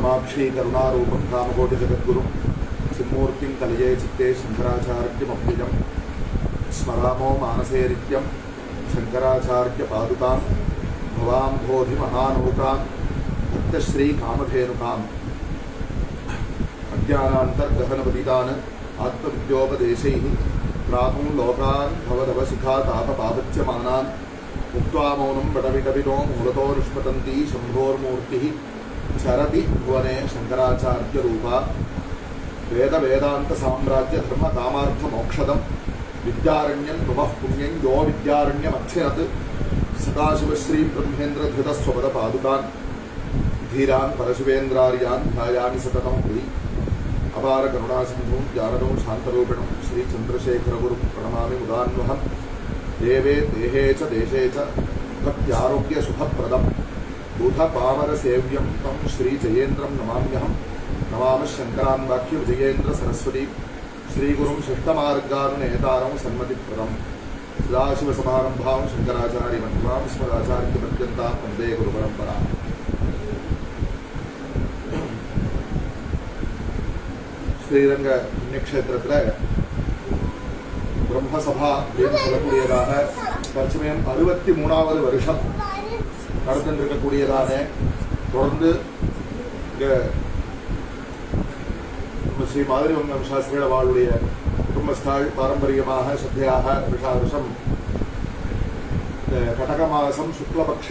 कामाक्षी करुणारूपं कामकोटिजगद्गुरुं सिंहूर्तिं कलये चित्ते शंकराचार्यमभ्युजं स्मरामो मानसे नित्यं शंकराचार्यपादुकां भवाम्भोधिमहानौकां भक्तश्रीकामधेनुकाम् अज्ञानान्तर्गहनपतितान् आत्मविद्योपदेशैः प्राहुं लोकान् भवदवशिखातापपापच्यमानान् मुक्त्वा मौनं बडविडविनो मूलतो निष्पतन्ती शम्भोर्मूर्तिः चरति भुवने शंकराचार्यरूपा वेदवेदान्तसाम्राज्यधर्मकामार्थमोक्षदं विद्यारण्यं नुमः पुण्यं यो विद्यारण्यमध्यनत् सदाशिवश्रीब्रह्मेन्द्रधृतस्वपदपादुकान् धीरान् परशिवेन्द्रार्यान् ध्यायामि सततं हृदि अपार करुणासिन्धुं ज्ञानदं शान्तरूपिणं श्रीचन्द्रशेखरगुरुं प्रणमामि मुदान्वहं देवे देहे च देशे च भक्त्यारोग्यसुखप्रदं बुधपामरसेव्यं तं श्रीजयेन्द्रं नमाम्यहं नमामः शङ्करान् वाक्यविजयेन्द्र सरस्वती श्रीगुरुं शिष्टमार्गानुनेतारं सन्मतिप्रदं सदाशिवसमारम्भां शङ्कराचार्यमध्यमां स्मदाचार्यपर्यन्तां वन्दे गुरुपरम्परां। ஸ்ரீரங்க புண்ணியக்ஷேத்திரத்தில் பிரம்மசபா அப்படின்னு சொல்லக்கூடியதாக தற்சமயம் 63வது வருஷம் நடந்துருக்கக்கூடியதான தொடர்ந்து இங்கே ஸ்ரீ மாதிரி வங்கம் சாஸ்திரிகள வாளுடைய குடும்பஸ்தாள் பாரம்பரியமாக சத்தியாக வருஷம் இந்த கடக மாதம் சுக்லபக்ஷ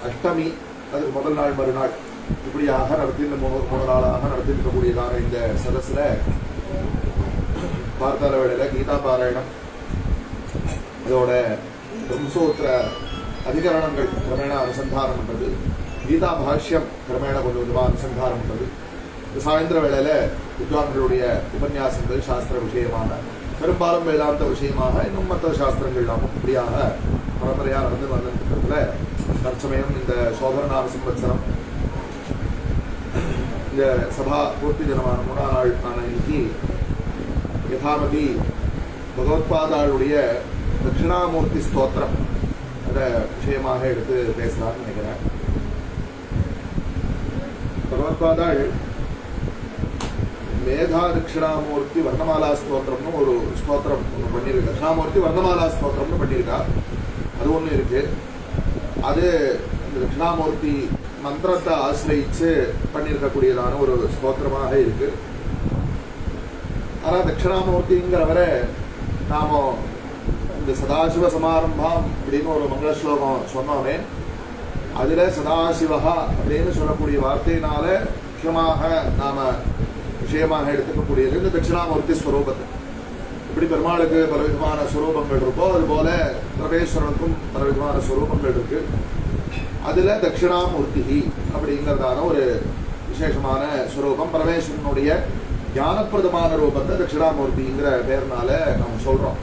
அஷ்டமி அதுக்கு முதல் நாள் மறுநாள் இப்படியாக நடத்தி இந்த 3 நாளாக நடத்திருக்கக்கூடியதான இந்த சதஸ்ல பார்த்தார வேளையில கீதா பாராயணம் அதோட பிரம்மசூத்திர அதிகரணங்கள் கிரமேண அனுசந்தானம் பண்றது, கீதா பாஷ்யம் கிரமேண கொஞ்சம் கொஞ்சமாக அனுசந்தானம் பண்றது, சாயந்திர வேளையில வித்வான்களுடைய உபன்யாசங்கள் சாஸ்திர விஷயமாக பெரும்பாலும் வேதாந்த விஷயமாக இன்னும் மற்ற சாஸ்திரங்கள்லாமும் இப்படியாக பரம்பரையாக நடந்து வந்திருக்கிறதுல தற்சமயம் இந்த சோதரநாம சம்பத்சரம் இந்த சபா பூர்த்தி தினமான 3ஆம் நாள் ஆன இன்னைக்கு யதாமதி பகவத்பாதாளுடைய தட்சிணாமூர்த்தி ஸ்தோத்திரம் அதை விஷயமாக எடுத்து பேசலாம்னு நினைக்கிறேன். பகவத்பாதாள் மேதா தட்சிணாமூர்த்தி வர்ணமாலா ஸ்தோத்திரம்னு ஒரு ஸ்தோத்திரம் ஒன்று பண்ணியிருக்கா. தட்சிணாமூர்த்தி வர்ணமாலா ஸ்தோத்திரம்னு பண்ணியிருக்கா. அது ஒன்று இருக்கு. அது இந்த தட்சிணாமூர்த்தி மந்திரத்தை ஆசிரியிச்சு பண்ணியிருக்கக்கூடியதான ஒரு ஸ்தோத்திரமாக இருக்கு. ஆனால் தட்சிணாமூர்த்திங்கிறவரை நாம இந்த சதாசிவ சமாரம்பம் அப்படின்னு ஒரு மங்கள ஸ்லோகம் சொன்னோமே, அதில் சதாசிவகா அப்படின்னு சொல்லக்கூடிய வார்த்தையினால முக்கியமாக நாம விஷயமாக எடுத்துக்கக்கூடியது இந்த தட்சிணாமூர்த்தி ஸ்வரூபத்தை. இப்படி பெருமாளுக்கு பலவிதமான ஸ்வரூபங்கள் இருக்கோ அதுபோல பரமேஸ்வரனுக்கும் பலவிதமான ஸ்வரூபங்கள் இருக்கு. அதுல தட்சிணாமூர்த்தி அப்படிங்கிறதான ஒரு விசேஷமான ஸ்வரூபம். பரமேஸ்வரனுடைய ஞானப்பிரதமான ரூபத்தை தட்சிணாமூர்த்திங்கிற பேர்னால நம்ம சொல்றோம்.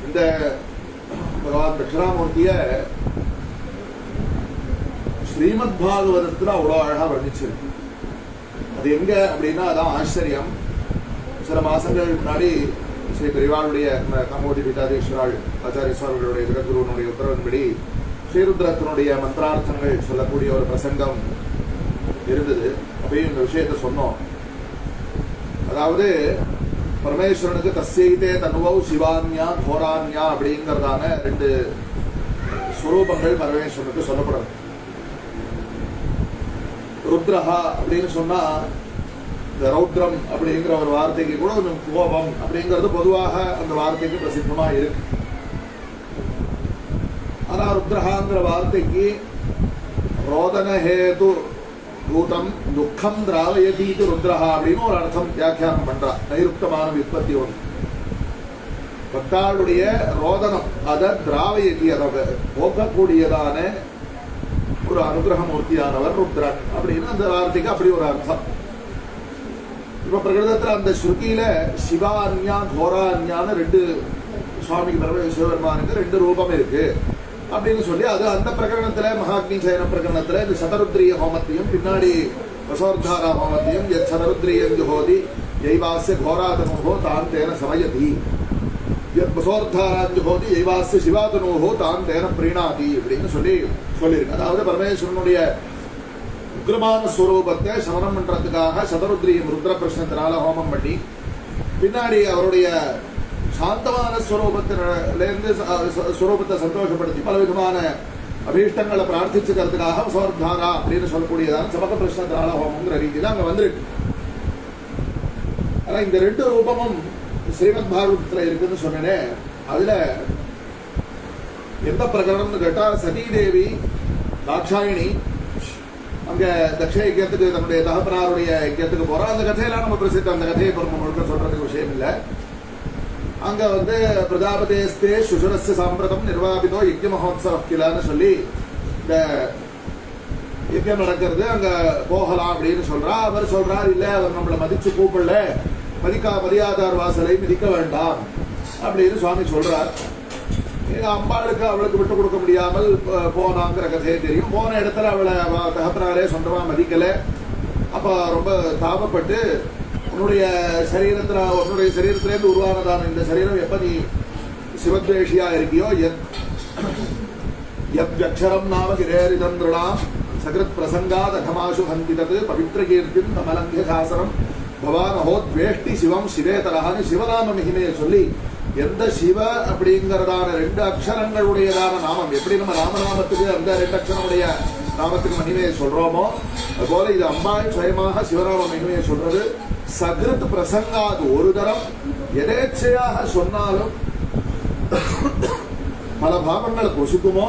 இந்த பகவான் தட்சிணாமூர்த்திய ஸ்ரீமத் பாகவதத்துல அவ்வளோ அழகா வர்ணிச்சிருக்கு. அது எங்க அப்படின்னா அதான் ஆச்சரியம். சில மாசங்கள் முன்னாடி ஸ்ரீ பெரிவாளுடைய காமோதி பீதாதீஸ்வராள் ஆச்சாரிய சுவாமிகளுடைய ஜெகத்குருவனுடைய உத்தரவின்படி ஸ்ரீருத்ரத்தினுடைய மந்திரார்த்தங்கள் சொல்லக்கூடிய ஒரு பிரசங்கம் இருந்தது. அப்பயும் இந்த விஷயத்த சொன்னோம். அதாவது பரமேஸ்வரனுக்கு தஸ்யைதே தனுவௌ சிவான்யா கோரான்யா அப்படிங்கிறதான 2 ஸ்வரூபங்கள் பரமேஸ்வரனுக்கு சொல்லப்படுறது. ருத்ரஹா அப்படின்னு சொன்னா இந்த ரௌத்ரம் அப்படிங்கிற ஒரு வார்த்தைக்கு கூட கொஞ்சம் கோபம் அப்படிங்கிறது பொதுவாக அந்த வார்த்தைக்கு பிரசித்தமா இருக்கு. ஆனா ருத்ரஹாங்கிற வார்த்தைக்கு ரோதனஹேது பூதம் துக்கம் திராவயதீது ருத்ரஹா அப்படின்னு ஒரு அர்த்தம் வியாக்கியானம் பண்றா. நைருக்தமான விற்பத்தி ஒன்று. பக்தாளுடைய ரோதனம் அதை திராவயதி அதை போக்கக்கூடியதான ஒரு அனுகிரகமூர்த்தியானவர் ருத்ரன் அப்படின்னு அந்த வார்த்தைக்கு அப்படி ஒரு அர்த்தம். இப்ப பிரகிருதத்துல அந்த ஸ்ருதியில சிவான்யா கோரான்யான 2 சுவாமிக்கு சிவபெருமானுக்கு 2 ரூபம் இருக்கு அப்படின்னு சொல்லி அது அந்த பிரகரணத்துல மகாக்னி சயன பிரகரணத்துல இந்த சதருத்ரிய ஹோமத்தையும் பின்னாடி வசோர்தாரா ஹோமத்தையும் சதருத்ரியம் ஜுஹோதி ஜெய்வாஸ்ய கோராதனோஹோ தான் தேன சமயதி வசோர்தாரான் ஜுஹோதி ஜெய்வாஸ்ய சிவாதனோஹோ தான் தேன பிரீணாதி அப்படின்னு சொல்லியிருக்கு. அதாவது பரமேஸ்வரனுடைய உக்ரமான ஸ்வரூபத்தை சமனம் பண்றதுக்காக சதருத்ரியும் ருத்ர பிரஷ்னத்தினால ஹோமம் பண்ணி பின்னாடி அவருடைய சாந்தமான ஸ்வரூபத்திலிருந்து ஸ்வரூபத்தை சந்தோஷப்படுத்தி பலவிதமான அபீஷ்டங்களை பிரார்த்திச்சுக்கிறதுக்காக சவர்தாரா அப்படின்னு சொல்லக்கூடியதான சமக பிரஷ்னத்தினால ஹோமங்கிற ரீதியில அங்க வந்துருக்கு. ஆனா இந்த ரெண்டு ரூபமும் ஸ்ரீமத் பாகவதத்துல இருக்குன்னு சொன்னேன். அதுல எந்த பிரகரணம்னு கேட்டா சதீதேவி தாட்சாயினி அங்க தட்ச யஜ்யத்துக்கு தன்னுடைய தகப்பனாருடைய யஜ்யத்துக்கு போறா. அந்த கதையெல்லாம் நம்ம பிரசித்தம், அந்த கதையை பொறுமை முழுக்க சொல்றதுக்கு விஷயம் இல்லை. அங்க பிரஜாபதேஸ்தே சுஷரஸ்ய சாம்பிரதம் நிர்வாபிதோ யஜ்ய மகோத்சவ கிலான்னு சொல்லி இந்த யஜ்யம் நடக்கிறது, அங்க போகலாம் அப்படின்னு சொல்றா. அவர் சொல்றார், இல்ல அவர் நம்மளை மதிச்சு கூப்பிடல, மதியாதார் வாசலை மிதிக்க வேண்டாம் அப்படின்னு சுவாமி சொல்றார். அம்பாளுக்கு அவளுக்கு விட்டு கொடுக்க முடியாமல் போனாங்கிற கதையே தெரியும். போன இடத்துல அவளை தகப்பனாரே சொந்தமா மதிக்கல. அப்ப ரொம்ப தாபப்பட்டு உன்னுடைய சரீரத்திலேருந்து உருவானதான இந்த சரீரம் எப்ப நீ சிவத்வேஷியா இருக்கியோ, யக்ஷரம் நாம கிரேரிதந்திருணாம் சகிருத் பிரசங்காத் அகமாசு ஹந்திதது பவித்ர கீர்த்திம் தமலங்கிய சாசனம் பவான் அஹோத்வேஷ்டி சிவம் சிவேதரஹான்னு சிவநாம மகிமையை சொல்லி எந்த சிவ அப்படிங்கிறதான ரெண்டு அக்ஷரங்களுடையதான நாமம் எப்படி நம்ம ராமநாமத்துக்கு அந்த ரெண்டு அக்ஷரமுடைய நாமத்துக்கு மகிமையை சொல்றோமோ அதுபோல இது அம்பாள் சுயமாக சிவராம மகிமையை சொல்றது. சகிருத் பிரசங்காது ஒரு தரம் எதேச்சையாக சொன்னாலும் பல பாவங்களை பொசுக்குமோ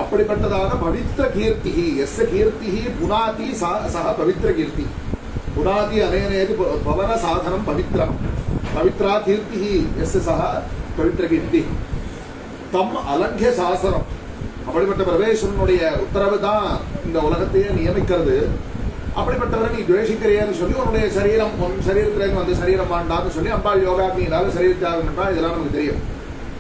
அப்படிப்பட்டதான பவித்ர கீர்த்தி. எஸ் கீர்த்தி புனாதி சக பவித்ர கீர்த்தி. புனாதி அனேனேது பவன சாதனம் பவித்ரம். பவித்ரா கீர்த்தி எஸ் சக பவித்ர கீர்த்தி. தம் அலங்கிய சாசனம். அப்படிப்பட்ட பரமேஸ்வரனுடைய உத்தரவு தான் இந்த உலகத்தையே நியமிக்கிறது. அப்படிப்பட்டவரை நீ துவேஷிக்கிறேன்னு சொல்லி உன்னுடைய சரீரம் உன் சரீரத்திலேருந்து வந்து சரீரம் வேண்டான்னு சொல்லி அம்பாள் யோகாக்னியினால சரீர தியாகம் பண்றா. இதெல்லாம் நமக்கு தெரியும்.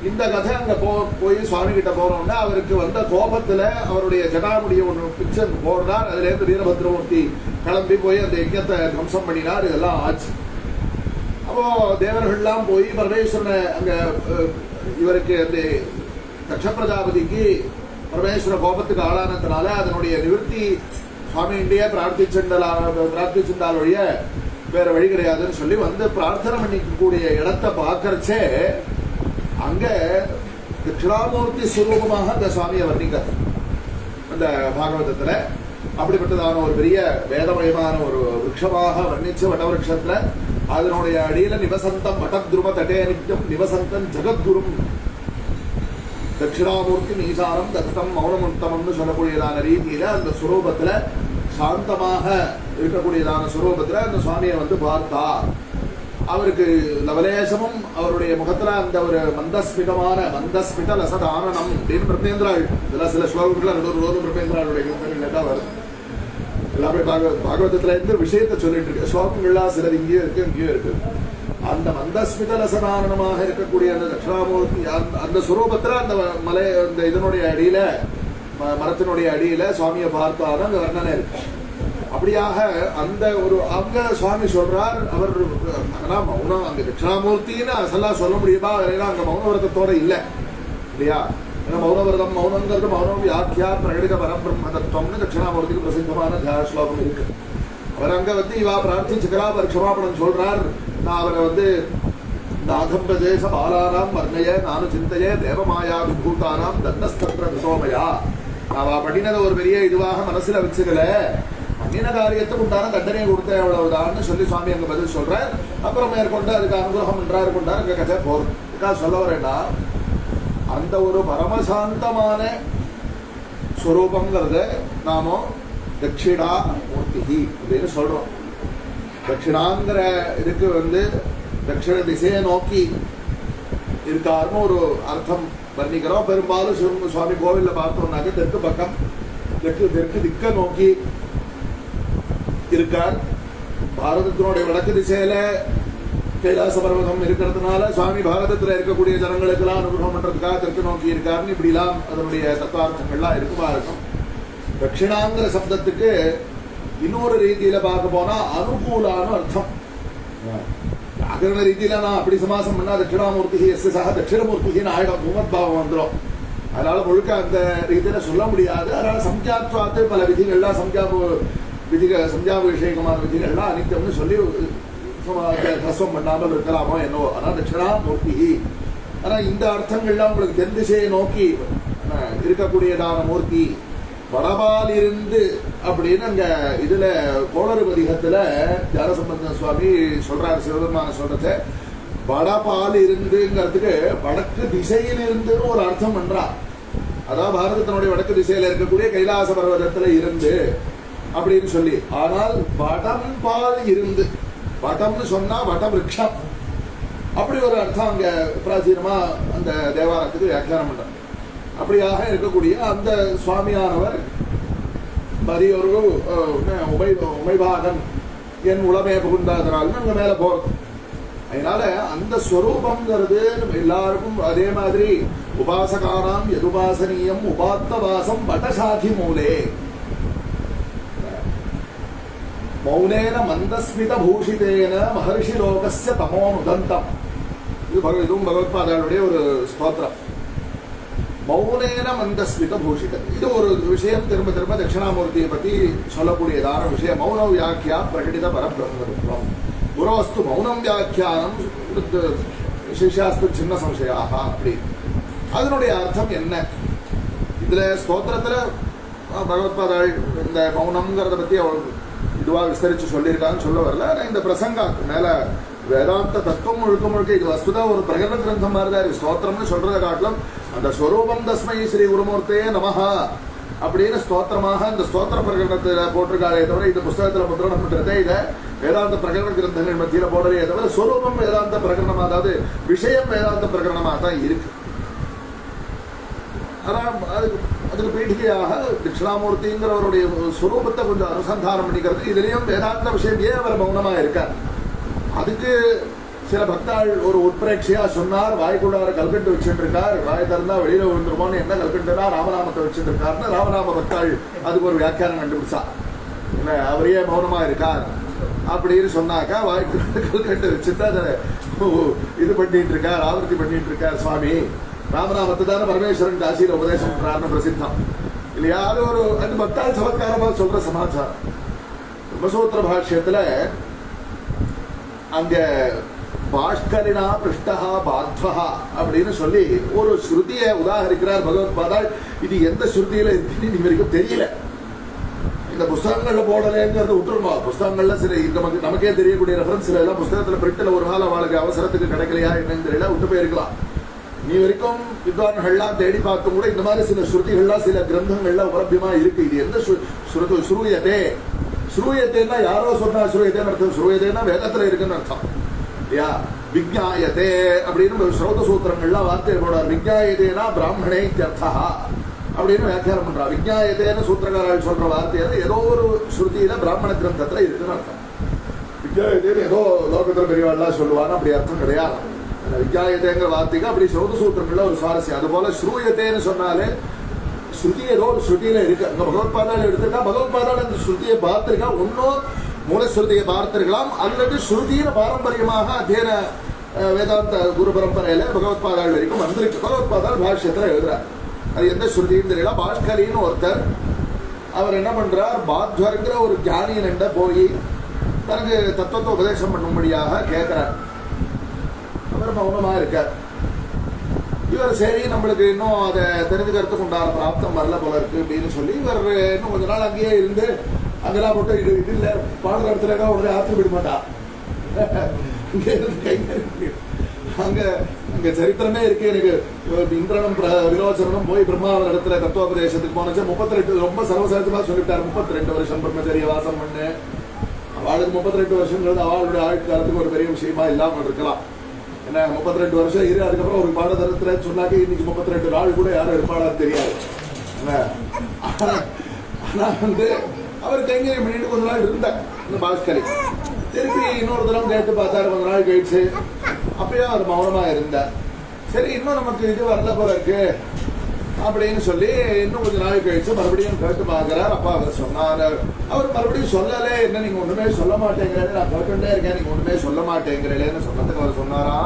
இந்த கதை அங்க போய் சுவாமி கிட்ட போறோம்னா அவருக்கு வந்த கோபத்துல அவருடைய ஜடாமுடிய ஒன்று பிக்சர் போடுறார். அதுல இருந்து வீரபத்ரமூர்த்தி கிளம்பி போய் அந்த யஜ்ஞத்தை துவம்சம் பண்ணினார். இதெல்லாம் ஆச்சு. அப்போ தேவர்கள்லாம் போய் பரமேஸ்வரனை அங்க இவருக்கு அந்த தட்ச பிரஜாபதிக்கு பரமேஸ்வர கோபத்துக்கு ஆளானதுனால அதனுடைய நிவர்த்தி சுவாமி இண்டியா பிரார்த்திச்சுண்டால் வழிய வேற வழி கிடையாதுன்னு சொல்லி வந்து பிரார்த்தனை பண்ணிக்கக்கூடிய இடத்தை பார்க்கறச்சே அங்க தட்சிணாமூர்த்தி சுரூபமாக அந்த சுவாமியை வர்ணிக்கிறார் அந்த பாகவதத்துல. அப்படிப்பட்டதான ஒரு பெரிய வேதமயமான ஒரு விருட்சமாக வர்ணிச்சு வடவிருஷத்துல அதனுடைய அடியில நிவசந்தம் வடத்ரும தட்டே நித்தியம் நிவசந்தம் ஜெகத்குரும் தட்சிணாமூர்த்தி நீசாரம் தத்தம் மௌனமுத்தமம்னு சொல்லக்கூடியதான ரீதியில அந்த சுரூபத்துல சாந்தமாக இருக்கக்கூடியதான சுரூபத்துல அந்த சுவாமியை வந்து பார்த்தா அவருக்கு லவலேசமும் அவருடைய முகத்துல அந்த ஒரு மந்தஸ்மித லசதானனம் அப்படின்னு பிரபேந்திராள். இதெல்லாம் சில ஸ்லோகங்கள்ல நடுவர் பிரபேந்திராளுடைய கேட்டா வருது. எல்லாமே பாகவதத்துல இருந்து விஷயத்தை சொல்லிட்டு இருக்கு. ஸ்லோகங்கள்லாம் சிலது இங்கேயும் இருக்கு இங்கேயும் இருக்கு. அந்த மந்தஸ்மித லசதானனமாக இருக்கக்கூடிய அந்த தட்சிணாமூர்த்தி அந்த சுரூபத்துல அந்த மலை அந்த இதனுடைய அடியில மரத்தினுடைய அடியில சுவாமியை பார்த்தாதான் அந்த வர்ணனை இருக்கு. அப்படியாக அந்த ஒரு அங்க சுவாமி சொல்றார். அவர் மௌனம் அங்க தட்சிணாமூர்த்தின்னு அசலா சொல்ல முடியுமா? அங்க மௌனவிரதத்தோட இல்ல இல்லையா? ஏன்னா மௌனவிரதம் மௌனங்கிறது மௌனம் வியாக்கியா பிரகடித பரபிரம்ம தத்துவம்னு தட்சிணாமூர்த்திக்கு பிரசித்தமான ஸ்லோகம் இருக்கு. அவர் அங்க வந்து இவா பிரார்த்திச்சுக்கிறா. அவர் க்ஷமாபணம் சொல்றார். நான் அவரை வந்து நாகம்பதேச பாலானாம் வர்ணய நானு சிந்தையே தேவமாயா விபூதானாம் தன்னஸ்தந்திர விசோமயா. நான் பண்ணினதை ஒரு பெரிய இதுவாக மனசுல வச்சுக்கல, பண்ணின காரியத்துக்கு உண்டான தண்டனையை கொடுத்த எவ்வளவுதான்னு சொல்லி சுவாமி அங்க பதில் சொல்றார். அப்புறம் மேற்கொண்டு அதுக்கு அனுகிரகம் என்றாரு கொண்டார். அங்க கதை போறோம். இதுக்காக சொல்ல வரேன்னா அந்த ஒரு பரமசாந்தமான ஸ்வரூபங்கிறத நாம தட்சிணா மூர்த்தி அப்படின்னு சொல்றோம். தட்சிணாங்கிற இதுக்கு வந்து தட்சிண திசையை நோக்கி இருக்காருன்னு ஒரு அர்த்தம் வர்ணிக்கிறோம். பெரும்பாலும் சுவாமி கோவில்ல பார்த்தோம்னாக்க தெற்கு பக்கம் தெற்கு திக்க நோக்கி இருக்கார். பாரதத்தினுடைய வடக்கு திசையில கைலாச பர்வதம் இருக்கிறதுனால சுவாமி பாரதத்துல இருக்கக்கூடிய ஜனங்களுக்கெல்லாம் அனுகிரகம் பண்றதுக்காக தெற்கு நோக்கி இருக்காருன்னு இப்படிலாம் அதனுடைய தத்துவார்த்தங்கள்லாம் இருக்குமா இருக்கும். தட்சிணாங்கிற சப்தத்துக்கு இன்னொரு ரீதியில பார்க்க போனா அனுகூலான அர்த்தம். வியாகரண ரீதியில நான் அப்படி சமாசம் பண்ணா தட்சிணாமூர்த்தி எஸ் சக தட்சிணமூர்த்தின்னு ஆயிடும், பூமத்பாவம் வந்துடும். அதனால முழுக்க அந்த ரீதியில சொல்ல முடியாது. அதனால சம்ஜாத்வாத்து பல விதிகள்லாம் விதிகள் சந்தியாபிஷேகமான விதிகள்லாம் அனித்தியம்னு சொல்லி ஹஸ்வம் பண்ணாமல் இருக்கலாமோ என்னவோ. ஆனால் தட்சிணாமூர்த்தி. ஆனால் இந்த அர்த்தங்கள்லாம் உங்களுக்கு தென் திசையை நோக்கி இருக்கக்கூடியதான மூர்த்தி வடபால் இருந்து அப்படின்னு அங்க இதுல கோளறு பதிகத்துல ஞானசம்பந்த சுவாமி சொல்றாரு. சிவபெருமான சொல்றத வடபால் இருந்துங்கிறதுக்கு வடக்கு திசையில் இருந்து ஒரு அர்த்தம் பண்றான். அதாவது பாரதத்தினுடைய வடக்கு திசையில இருக்கக்கூடிய கைலாச பர்வதத்துல இருந்து அப்படின்னு சொல்லி. ஆனால் வடம் பால் இருந்து, வடம்னு சொன்னா வட விருட்சம் அப்படி ஒரு அர்த்தம் அங்க பிராச்சீனமா அந்த தேவாலயத்துக்கு வியாக்கியானம் பண்றாங்க. அப்படியாக இருக்கக்கூடிய அந்த சுவாமியானவர் மதியொரு உமைபாகன் என் உளமே புகுந்தாதனாலும் அங்க மேல போறது. அதனால அந்த ஸ்வரூபம்ங்கிறது எல்லாருக்கும் அதே மாதிரி உபாசகானாம் எதுபாசனீயம் உபாத்தவாசம் வடசாதி மூலே மௌனேன மந்தஸ்மித பூஷிதேன மகர்ஷி லோகஸ்ய தமோனுதந்தம். இதுவும் பகவத்பாதாளுடைய ஒரு ஸ்தோத்திரம். மௌனேன மந்தஸ்மித பூஷிதம். இது ஒரு விஷயம் திரும்ப திரும்ப தட்சிணாமூர்த்தியை பத்தி சொல்லக்கூடியதான விஷயம். மௌன வியாக்கியா பிரகடித பரபிரம்ம குரோஸ்து மௌனம் வியாக்கியானம் சிஷ்யாஸ்து சின்ன சம்சயாக. அப்படி அதனுடைய அர்த்தம் என்ன? இதுல ஸ்தோத்திரத்துல பகவத்பாதாள் இந்த மௌனம்ங்கிறத பத்தி இதுவா விஸ்தரிச்சு சொல்லியிருக்கான்னு சொல்ல வரல. இந்த பிரசங்கம் மேல வேதாந்த தத்துவம் முழுக்க முழுக்க இது வஸ்துதா ஒரு பிரகடன கிரந்தம் மாதிரிதான். ஸ்தோத்திரம்னு சொல்றதை காட்டிலும் அந்த ஸ்வரூபம் தஸ்மை ஸ்ரீ குருமூர்த்தே நமஹா அப்படின்னு ஸ்தோத்திரமாக இந்த ஸ்தோத்திர பிரகடனத்துல போட்டிருக்காளே தவிர இந்த புஸ்தகத்துல முத்திரணம் பண்றதே இதை வேதாந்த பிரகடன கிரந்தங்கள் மத்தியில போடுறதே தவிர ஸ்வரூபம் வேதாந்த பிரகடனமா, அதாவது விஷயம் வேதாந்த பிரகடனமா தான் இருக்கு. ஆனா அதுக்கு பீடிகையாக தட்சிணாமூர்த்திங்கிறவருடைய ஸ்வரூபத்தை கொஞ்சம் அனுசந்தானம் பண்ணிக்கிறது. இதுலயும் வேதாந்த விஷயம் ஏன் அவர் மௌனமா இருக்கார்? அதுக்கு சில பக்தாள் ஒரு உட்பிரேட்சையா சொன்னார். வாய்க்குள்ளார கல்கண்டு வச்சுட்டு இருக்கார், வாய் திறந்தா வெளியில விழுந்துருமோன்னு என்ன கல்கண்டுனா ராமநாமத்தை வச்சுட்டு இருக்காருன்னு ராமநாம பக்தாள் அதுக்கு ஒரு வியாக்கியானம் கண்டுபிடிச்சா. என்ன அவரையே மௌனமா இருக்கார் அப்படின்னு சொன்னாக்கா வாய்க்குள்ளார கல்கண்டு வச்சுட்டு அதை இது பண்ணிட்டு இருக்கார், ஆவர்த்தி பண்ணிட்டு இருக்கார் சுவாமி. ராமநாமத்தை தானே பரமேஸ்வரன் காசியில உபதேசம் பண்றாருன்னு பிரசித்தம் இல்லையா? அது ஒரு அது பக்தாள் சமத்காரமா சொல்ற சமாச்சாரம். பிரம்மசூத்திர பாஷ்யத்துல அங்க பாஷ்கரினா பிருஷ்டா பாத்வஹா அப்படின்னு சொல்லி ஒரு ஸ்ருதியை உதாகரிக்கிறார் பகவத்பாதாள். இது எந்த ஸ்ருதியில இருக்குன்னு இது வரைக்கும் தெரியல. இந்த புஸ்தகங்கள்ல போடலேங்கிறது விட்டுருமா? புஸ்தகங்கள்ல சில நமக்கே தெரியக்கூடிய ரெஃபரன்ஸ்ல எல்லாம் புஸ்தகத்துல பிரிண்ட்ல ஒரு நாள் அவளுக்கு அவசரத்துக்கு கிடைக்கலையா என்னன்னு தெரியல, விட்டு போயிருக்கலாம். நீ வரைக்கும் வித்வான்கள்லாம் தேடி பார்த்தும் கூட இந்த மாதிரி சில ஸ்ருதிகள்லாம் சில கிரந்தங்கள்லாம் உபலபியமா இருக்கு. இது எந்த ஸ்ரூயதே, ஸ்ரூயத்தேன்னா யாரோ சொன்னா ஸ்ரூயத்தேன்னு அர்த்தம். ஸ்ரூயதேன்னா வேதத்துல இருக்குன்னு அர்த்தம் இல்லையா? விஜ்ஞாயதே அப்படின்னு ஸ்ரோத சூத்திரங்கள்லாம் வார்த்தை போடார். விஜ்ஞாயதேனா பிராமணே அர்த்தா அப்படின்னு வியாக்கியானம் பண்றா. விஜ்ஞாயதேன்னு சூத்திரக்காரர்கள் சொல்ற வார்த்தை ஏதோ ஒரு ஸ்ருதியில பிராமண கிரந்தத்துல இருக்குன்னு அர்த்தம். விஜ்ஞாயதேன்னு ஏதோ லோகத்துல பெரியவாள்லாம் சொல்லுவான்னு அப்படி அர்த்தம் கிடையாது. விஜ்ஞாயதேங்கிற வார்த்தைக்கு அப்படி ஸ்ரோத சூத்திரங்கள்ல ஒரு சுவாரஸ்யம். அது போல ஸ்ரூயத்தேன்னு சொன்னாலே ஸ்ருதி ஏதோ ஒரு ஸ்ருதியில இருக்கு. அங்க பகவத்பாதாள் எடுத்துட்டா பகவத்பாதாள் அந்த ஸ்ருதியை பார்த்திருக்கா. ஒன்னும் மூலஸ்ருதியை பார்த்திருக்கலாம், அல்லது ஸ்ருதியின பாரம்பரியமாக அத்தியன வேதாந்த குரு பரம்பரையில பகவத்பாதாள் வரைக்கும் வந்திருக்கு. பகவத்பாதாள் பாஷ்யத்துல எழுதுறார். அது எந்த ஸ்ருதின்னு தெரியல. பாஷ்கரின்னு ஒருத்தர் அவர் என்ன பண்றார், பாத்வர்ங்கிற ஒரு ஞானியன்ட போய் தனக்கு தத்துவத்தை உபதேசம் பண்ணும்படியாக கேட்கிறார். அவர் மௌனமா இருக்கார். இவர் சரி நம்மளுக்கு இன்னும் அதை தெரிஞ்சுக்கிறதுக்கு உண்டான பிராப்தம் வரல போல இருக்கு அப்படின்னு சொல்லி இவர் இன்னும் கொஞ்ச நாள் அங்கேயே இருந்து அங்கெல்லாம் போட்டு இது இல்லை பாடுற இடத்துல உடனே ஆற்று விட மாட்டா. இங்கே இருந்து கை அங்க அங்க சரித்திரமே இருக்கு. எனக்கு இந்திரனும் விரோச்சனும் போய் பிரம்மாவர் இடத்துல தத்துவோபதேசத்துக்கு போனச்சு 32 ரொம்ப சர்வசகஜமா சொல்லிவிட்டார். 32 வருஷம் பிரம்மச்சரிய வாசம் பண்ணு. அவளுக்கு 32 வருஷங்கிறது அவளுடைய ஆயுட்காலத்துக்கு ஒரு பெரிய விஷயமா இல்லாமல் இருக்கலாம். என்ன 32 வருஷம் இரு, அதுக்கப்புறம் ஒரு பாடதரத்துல சொன்னாக்க இன்னைக்கு 32 நாள் கூட யாரும் இருப்பாளான்னு தெரியாது. ஆனா அவர் கைங்கரியம் பண்ணிட்டு கொஞ்ச நாள் இருந்தார் இந்த பாஸ்கரி. திருப்பி இன்னொரு தரம் கேட்டு பார்த்தாரு கொஞ்ச நாள் கழிச்சு. அப்பயும் அவர் மௌனமா இருந்தார். சரி இன்னும் நமக்கு இது வரல போல இருக்கு அப்படின்னு சொல்லி இன்னும் கொஞ்ச நாள் கழிச்சு மறுபடியும் கேட்டு பார்க்கிறார். அப்பா அவர் சொன்னார். அவர் மறுபடியும் சொல்லலே, என்ன நீங்க ஒண்ணுமே சொல்ல மாட்டேங்கிறே, நான் கேட்டுட்டே இருக்கேன், நீங்க ஒண்ணுமே சொல்ல மாட்டேங்கிறேன்னு சொன்னதுக்கு அவர் சொன்னாரா,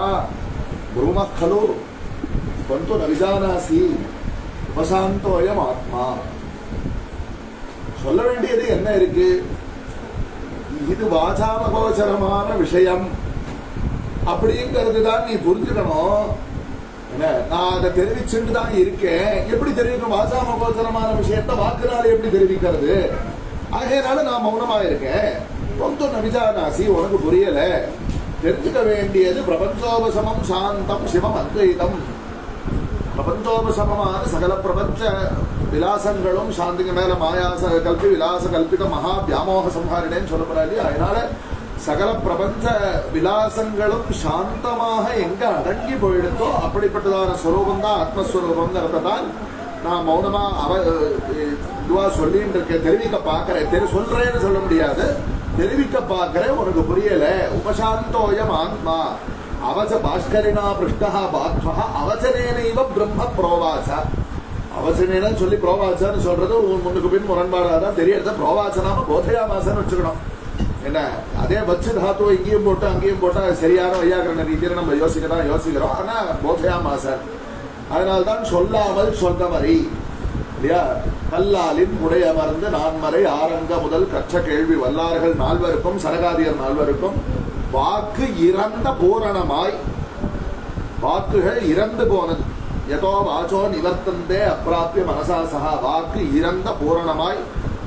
பிரம்மக்கலு பந்து நவிஜானாசி உபசாந்தோயம் ஆத்மா. சொல்ல வேண்டியது என்ன இருக்கு? இது வாசாமகோச்சரமான விஷயம் அப்படிங்கிறது தான் நீ புரிஞ்சுக்கணும். நான் அதை தெரிவிச்சுட்டு தான் இருக்கேன். எப்படி தெரிவிக்கணும்? வாசாமகோச்சரமான விஷயத்த வாக்குனால எப்படி தெரிவிக்கிறது? ஆகையனால நான் மௌனமா இருக்கேன். கொஞ்சம் நவிஜானாசி, உனக்கு புரியல. தெரிஞ்சுக்க வேண்டியது பிரபஞ்சோபசமம் சாந்தம் சிவம் அத்வைதம். பிரபஞ்சோபசமமான சகல பிரபஞ்ச விலாசங்களும் சாந்திக்கு மேல மாயாச கல்பி விலாச கல்பித மகா வியாமோக சம்ஹாரினேன்னு சொல்லப்படாது. அதனால சகல பிரபஞ்ச விலாசங்களும் சாந்தமாக எங்க அடங்கி போயிடுத்தோ அப்படிப்பட்டதான ஸ்வரூபம் தான் ஆத்மஸ்வரூபம்ங்கிறத தான் நான் மௌனமா இதுவா சொல்லிட்டு இருக்கேன். தெரிவிக்க பார்க்கிறேன். சொல்றேன்னு சொல்ல முடியாது, தெரிவிக்க பார்க்கிறேன். உனக்கு புரியல. உபசாந்தோயம் ஆத்மா அவச பாஸ்கரினா பிருஷ்டா பாத்வா அவசனேனைவ பிரம்ம புரோவாச. அவசனேன்னு சொல்லி புரோவாச்சான்னு சொல்றது முன்னுக்கு பின் முரண்பாடாதான் தெரியறது. புரோவாச்சனாம போதையாமாசன்னு வச்சுக்கணும். என்ன அதே வச்சு தாத்துவ இங்கேயும் போட்டு அங்கேயும் போட்டா சரியான வையாகரண ரீதியில நம்ம யோசிக்கிறோம். ஆனா போதையாமாசன். அதனால்தான் சொல்லாமல் சொன்னவரி இல்லையா? கல்லாலின் உடையமர்ந்து நான்மறை ஆரங்க முதல் கற்ற கேள்வி வல்லார்கள் நால்வருக்கும் சரகாதியர் நால்வருக்கும் வாக்கு இறந்த பூரணமாய், வாக்குகள் இறந்து போனது. எதோ வாச்சோ நிவர்த்தந்தே அப்பிராப்பிய மனசா சகா. வாக்கு இறந்த பூரணமாய்,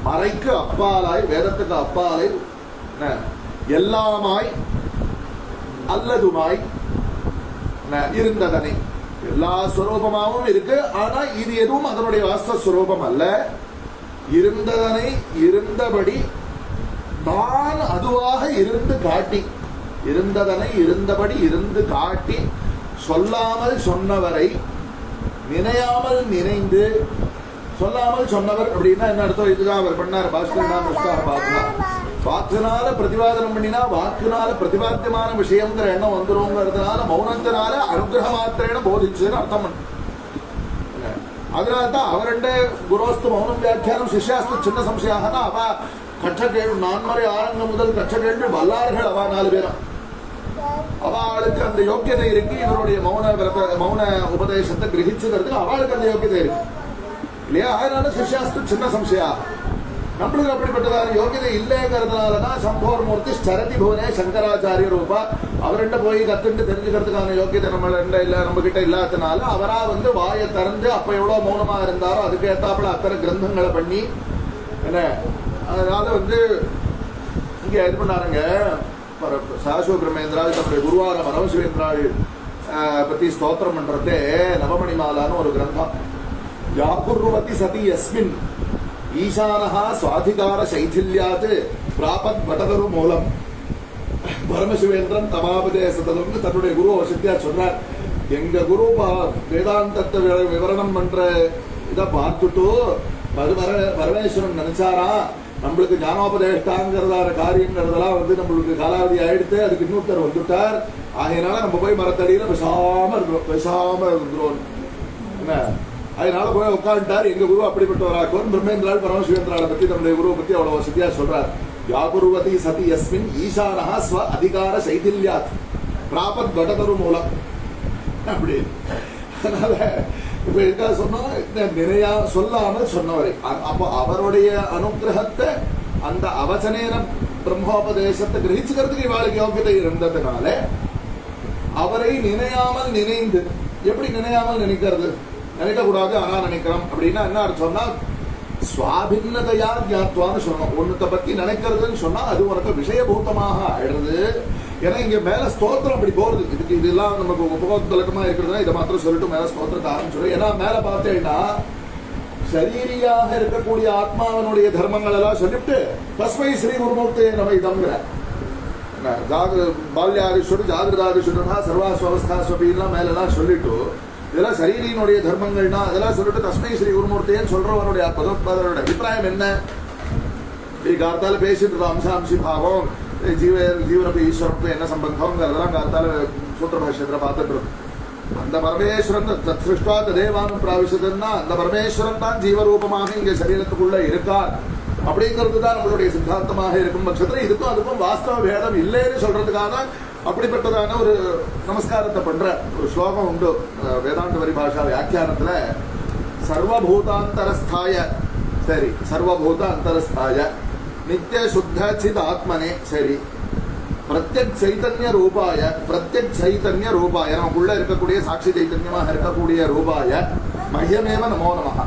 மறைக்கு அப்பாலாய், வேதத்துக்கு அப்பாலை, எல்லாமாய் அல்லதுமாய் இருந்ததனை. எல்லா ஸ்வரூபமாகவும் இருக்கு. ஆனா இது எதுவும் அதனுடைய வாஸ்தவ ஸ்வரூபம் அல்ல. இருந்ததனை இருந்தபடி தான் அதுவாக இருந்து காட்டி, இருந்ததனை இருந்தபடி இருந்து காட்டி, சொல்லாமல் சொன்னவரை நினையாமல் நினைந்து. சொல்லாமல் சொன்னவர் அப்படின்னா என்ன அர்த்தம்? இதுதான் அவர் பண்ணார். வாக்குனால பிரதிபாதனம் பண்ணினா வாக்குனால பிரதிபாத்தியமான விஷயங்கிற எண்ணம் வந்துருங்கிறதுனால மௌனத்தினால அனுகிரக மாத்திரேன போதிச்சுன்னு அர்த்தம் பண்ண. அதனால்தான் அவருடைய குரோஸ்து மௌனம் வியாக்கியானம் சிஷ்யாஸ்து சின்ன சம்சயாகனா அவ கற்ற கேள்வி நான்மறை ஆரங்க முதல் கற்ற கேள்வி வல்லார்கள் அவ 4 பேரும். அவளுக்கு அந்த யோக்கியதை இருக்கு. இவருடைய மௌன உபதேசத்தை கிரகிச்சுக்கிறதுக்கு அவளுக்கு அந்த யோக்கியதை இருக்கு இல்லையா? அதனால சிஷ்யாஸ்து சின்ன சம்சயா. நம்மளுக்கு அப்படிப்பட்டதான யோகியதை இல்லைங்கிறதுனாலதான் சம்போர் மூர்த்தி ஸ்டரதி புவனே சங்கராச்சாரிய ரூபா. அவர்கிட்ட போய் கத்துட்டு தெரிஞ்சுக்கிறதுக்கான யோகியதை நம்ம கிட்ட இல்லாதனால அவரா வாயை திறந்து அப்ப எவ்வளவு மௌனமா இருந்தாரோ அதுக்கு ஏத்தாப்புல அத்தனை கிரந்தங்களை பண்ணி என்ன. அதனால இங்க இது பண்ணாருங்க. சாஸ்வ பிரமேந்திராஜ் தன்னுடைய குருவார பரமசிவேந்திராஜ் பத்தி ஸ்தோத்திரம் பண்றதே நவமணி மாலான்னு ஒரு கிரந்தம். யாகுர்வதி சதி யஸ்மின் ஈசானஹா சுவாதிகார சைதில்யாத் பிராபத் வடதரு மூலம். பரமசிவேந்திரன் தமாபதேசத்திலிருந்து தன்னுடைய குரு வசதியா சொல்றார். எங்க குரு வேதாந்தத்தை விவரணம் பண்ற இதை பார்த்துட்டு பரமேஸ்வரன் நினைச்சாரா நம்மளுக்கு ஞானோபதேஷ்டாங்கிறதான காரியங்கிறதெல்லாம் நம்மளுக்கு காலாவதி ஆயிடுத்து, அதுக்கு இன்னொருத்தர் வந்துட்டார். ஆகையினால நம்ம போய் மரத்தடியில பேசாம இருந்துரும் என்ன. அதனால போய் உட்காந்துட்டார். எங்க குரு அப்படிப்பட்டவராக்கும். பிரம்மேந்திரால் பரமசிவேந்திராவை பத்தி நம்முடைய குருவை பத்தி அவ்வளவு வசதியா சொல்றார். யாகுருவதி சதி யஸ்மின் ஈசானஹா ஸ்வ அதிகார சைதில்யாத் பிராபத் வடதரு மூலம் அப்படி. அதனால இப்ப எதுக்காக சொன்னா நிறைய சொல்லாமல் சொன்னவரை அப்போ அவருடைய அனுகிரகத்தை அந்த அவசனேன பிரம்மோபதேசத்தை கிரகிச்சுக்கிறதுக்கு இவாளுக்கு யோகியதை இருந்ததுனால அவரை நினையாமல் நினைந்து. எப்படி நினையாமல் நினைக்கிறது? நினைக்க கூடாது ஆனா நினைக்கிறோம் அப்படின்னா என்ன அர்த்தம்னா சுவாபின்னதையா ஞாத்வான்னு சொல்லணும். ஒண்ணுத்தை பத்தி நினைக்கிறதுன்னு சொன்னா அது உனக்கு விஷயபூத்தமாக ஆயிடுறது. ஏன்னா இங்க மேல ஸ்தோத்திரம் அப்படி போறது. இதுக்கு இதெல்லாம் நமக்கு உபகோத்தலக்கமா இருக்கிறதா இதை மாத்திரம் சொல்லிட்டு மேல ஸ்தோத்திரத்தை ஆரம்பிச்சிடும். ஏன்னா மேல பார்த்தேன்னா சரீரியாக இருக்கக்கூடிய ஆத்மாவனுடைய தர்மங்கள் எல்லாம் சொல்லிட்டு தஸ்மை ஸ்ரீ குருமூர்த்தியை நம்ம இதங்கிற பால்யாதிஷுடு ஜாகிரதாதிஷுடா சர்வாஸ்வஸ்தாஸ்வபின்லாம் மேலெல்லாம் சொல்லிட்டு இதெல்லாம் சரீரியினுடைய தர்மங்கள்னா அதெல்லாம் சொல்லிட்டு தஸ்மை ஸ்ரீ குருமூர்த்தின்னு சொல்றவனுடைய அபிப்பிராயம் என்ன? கார்த்தால பேசிட்டு அம்சாம்சி பாவம் ஜீவனப்பு ஈஸ்வரப்பு என்ன சம்பந்தம்ங்கிறதெல்லாம் கார்த்தால சூத்திர பாஷ்யத்துல பார்த்துட்டு இருக்கும். அந்த பரமேஸ்வரன் திருஷ்டா ததேவானும் பிராவிசதுன்னா அந்த பரமேஸ்வரன் தான் ஜீவரூபமாக இங்க சரீரத்துக்குள்ள இருக்கார் அப்படிங்கிறது தான் நம்மளுடைய சித்தாந்தமாக இருக்கும் பட்சத்துல இதுக்கும் அதுக்கும் வாஸ்தவ வேதம் இல்லைன்னு சொல்றதுக்காக அப்படிப்பட்டதான ஒரு நமஸ்காரத்தை பண்ற ஒரு ஸ்லோகம் உண்டு வேதாந்த பரிபாஷா வியாக்கியானத்துல. சர்வபூதாந்தரஸ்தாய சரி சர்வபூத அந்தரஸ்தாய நித்திய சுத்த சித் ஆத்மனே. சரி, பிரத்யக் சைதன்ய ரூபாய நமக்குள்ள இருக்கக்கூடிய சாட்சி சைத்தன்யமாக இருக்கக்கூடிய ரூபாய மஹ்யமேவ நமோ நமஹ.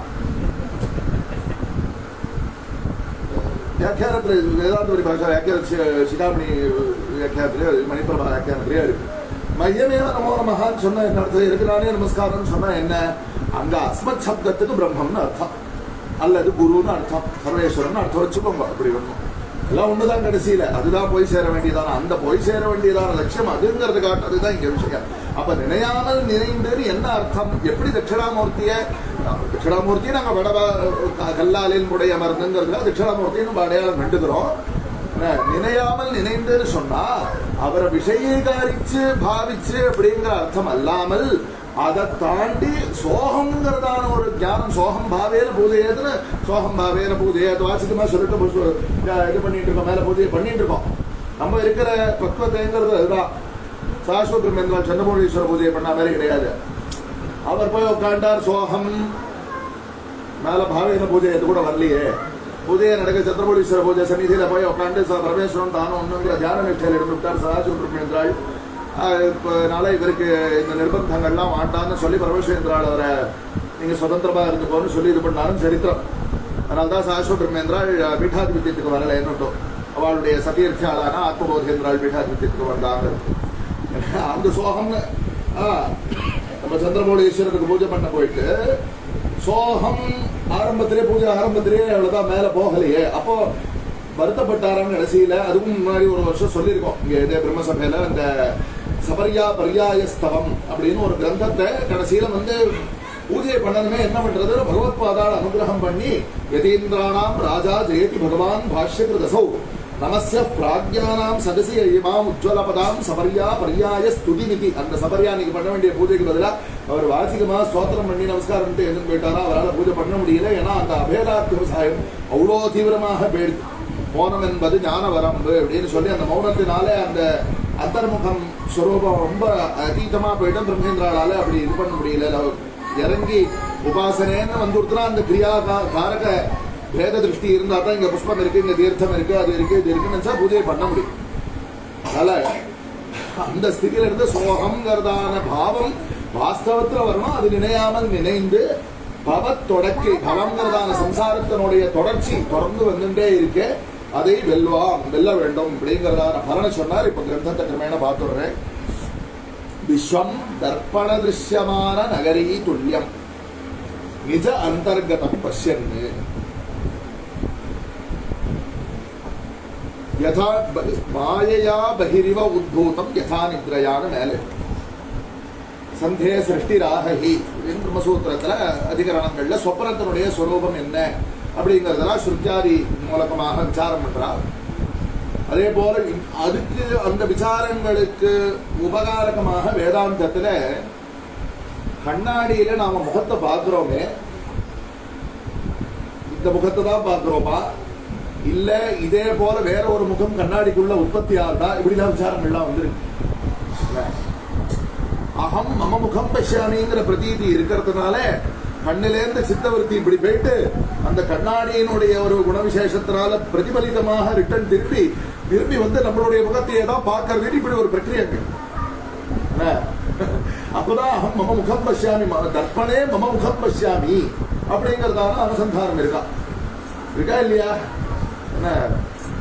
வியாக்கியானத்தில் வேதாந்த பரிபாஷா வியாக்கியான சிகாமணி வியாக்கியானத்திலே மணிப்பிரபா வியாக்கியானத்திலே இருக்கு. மஹ்யமேவ நமோ நமஹான்னு சொன்ன என்ன அர்த்தம்? இருக்கிறானே நமஸ்காரம்னு சொன்னா என்ன? அங்க அஸ்மத் சப்தத்துக்கு பிரம்மம்னு அர்த்தம், அல்லது குருன்னு அர்த்தம், சர்வேஸ்வரன் அர்த்தம் வச்சுக்கோங்க. அப்படி ஒன்றும் எல்லாம் ஒண்ணுதான் கடைசியில. அதுதான் போய் சேர வேண்டியதான, அந்த போய் சேர வேண்டியதான லட்சியம் அதுங்கிறது காட்டுறதுதான் இங்க விஷயம். அப்ப நினையாமல் நினைந்தது என்ன அர்த்தம்? எப்படி தட்சிணாமூர்த்தியை நாங்க வடவா கல்லாலில் முடைய மருந்துங்கிறதுல தட்சிணாமூர்த்தின்னு அடையாளம் கண்டுக்கிறோம். நினையாமல் நினைந்தது சொன்னா அவரை விஷயீகரிச்சு பாவிச்சு அப்படிங்கிற அர்த்தம் அல்லாமல் அதை தாண்டி சோகம்ங்கிறதான ஒரு ஞானம், சோகம் பாவேன பூதையதுன்னு, சோகம் பாவேன பூதையது வாசிக்கமா சொல்லிட்டு இது பண்ணிட்டு இருக்கோம், மேல பூஜையை பண்ணிட்டு இருக்கோம். நம்ம இருக்கிற பக்குவத்தைங்கிறது அதுதான். சாஸ்வத பிரம்மேந்திரன் சந்திரமௌலீஸ்வர பூஜையை பண்ண மாதிரி கிடையாது. அவர் போய் உட்காண்டார் சோகம், மேல பாவேன பூஜை எது கூட வரலையே. பூஜையை நடக்க சந்திரமௌலீஸ்வர பூஜை சன்னிதியில போய் உட்காந்து பரமேஸ்வரன் தானும் ஒண்ணுங்கிற தியான நிஷ்டையில் எடுத்துட்டார் சாஸ்வத பிரம்மேந்திராள். அதனால இவருக்கு இந்த நிர்பந்தங்கள்லாம் வாண்டான்னு சொல்லி பரமேஸ்வரேந்திரால் அவரை நீங்க சுதந்திரமா இருந்துக்கோன்னு சொல்லி இது பண்ணாலும் சரித்திரம். அதனால்தான் சாஸ்வத பிரம்மேந்திராள் பீட்டாதிபத்தியத்துக்கு வரல என்னட்டும். அவளுடைய சதீர்த்தியாளான ஆத்மபோதேந்திராள் பீட்டாதிபத்தியத்துக்கு வந்தாங்க. அந்த சோகம்னு நம்ம சந்திரமௌலீஸ்வரனுக்கு பூஜை பண்ண போயிட்டு சோகம் பூஜை ஆரம்பத்திலே அவ்வளவுதான், மேல போகலையே. அப்போ வருத்தப்பட்டாரான்னு கடைசியில, அதுவும் முன்னாடி ஒரு வருஷம் சொல்லியிருக்கோம் இங்க இதே பிரம்மசபையில, அந்த சபரியா பர்யாயஸ்தவம் அப்படின்னு ஒரு கிரந்தத்தை கடைசியில பூஜை பண்ணணுமே என்ன பண்றது, பகவத்பாதால் அனுகிரகம் பண்ணி யதீந்திராணாம் ராஜா ஜெயதி பகவான் பாஷ்யகிருதசௌ நமஸ்ய பிராக்ஞானாம் சதசி இமாம் உஜ்வலபதாம் சபரியா பர்யாய ஸ்துதிநிதி. அந்த சபரியா நீங்க பண்ண வேண்டிய பூஜைக்கு பதிலா அவர் வாசிகமா ஸ்தோத்திரம் பண்ணி நமஸ்காரம் எழுந்து போயிட்டாரா, அவரால் பூஜை பண்ண முடியல. ஏன்னா அந்த அபேதார்த்த விவசாயம் அவ்வளோ தீவிரமாக போயிடுது. மௌனம் என்பது ஞான வரம்பு அப்படின்னு சொல்லி அந்த மௌனத்தினாலே அந்த அந்தர்முகம் ஸ்வரூபம் ரொம்ப அதீதமா போயிட்டு பிரம்மேந்திரால அப்படி இது பண்ண முடியல. இறங்கி உபாசனேன்னு வந்துடுத்துனா அந்த கிரியா காரக பேத திருஷ்டி இருந்தா தான் இங்க புஷ்பம் இருக்கு, இங்க தீர்த்தம் இருக்கு, அது இருக்கு, இது இருக்குன்னு நினைச்சா பூஜையை பண்ண முடியும். அதனால அந்த ஸ்திதியில இருந்து சோகம்ங்கிறதான பாவம் வாஸ்தவத்துல வரணும். அது நினையாமல் நினைந்து பவத்தொடக்கி பவங்கிறதான சம்சாரத்தினுடைய தொடர்ச்சி தொடர்ந்து வந்துட்டே இருக்கு. அதை வெல்ல வேண்டும் அப்படிங்கிறதான பலனை சொன்னார். இப்ப கிரந்தத்தை கிரமேண பார்த்துடுறேன். விஸ்வம் தர்ப்பண திருஷ்யமான நகரி துல்லியம் நிஜ அந்தர்கதம் பஷ்யன்னு யதா மாயையா பகிரிவ உத்பூதம் யதா நித்ரயான மேலே சந்தே சிருஷ்டி ராகி பிரம்மசூத்திரத்துல அதிகரணங்கள்ல சொப்பனத்தினுடைய ஸ்வரூபம் என்ன அப்படிங்கறதெல்லாம் ஸ்ருத்யாதி மூலமாக விசாரம் பண்றார். அதே போல அதுக்கு அந்த விசாரங்களுக்கு உபகாரகமாக வேதாந்தத்துல கண்ணாடியில நாம முகத்தை பார்க்கிறோமே, இந்த முகத்தை தான் பார்க்கிறோமா, இல்ல இதே போல வேற ஒரு முகம் கண்ணாடிக்குள்ள உற்பத்தி ஆகுதா, இப்படிலாம் விசாரங்கள்லாம் வந்துருக்கு. அகம் மம முகம் பஷ்யாமிங்கிற பிரதீதி இருக்கிறதுனால கண்ணிலேருந்து சித்தவர்த்தி இப்படி போயிட்டு அந்த கண்ணாடியினுடைய ஒரு குணவிசேஷத்தினால பிரதிபலிதமாக ரிட்டர்ன் திருப்பி நம்மளுடைய முகத்தையே தான் பார்க்கறது. இப்படி ஒரு பிரக்கிரியை அப்பதான் அகம் மம முகம் பஷ்யாமி, தர்ப்பணே மம முகம் பஷ்யாமி அப்படிங்கறதான அனுசந்தானம் இருக்கா இல்லையா? என்ன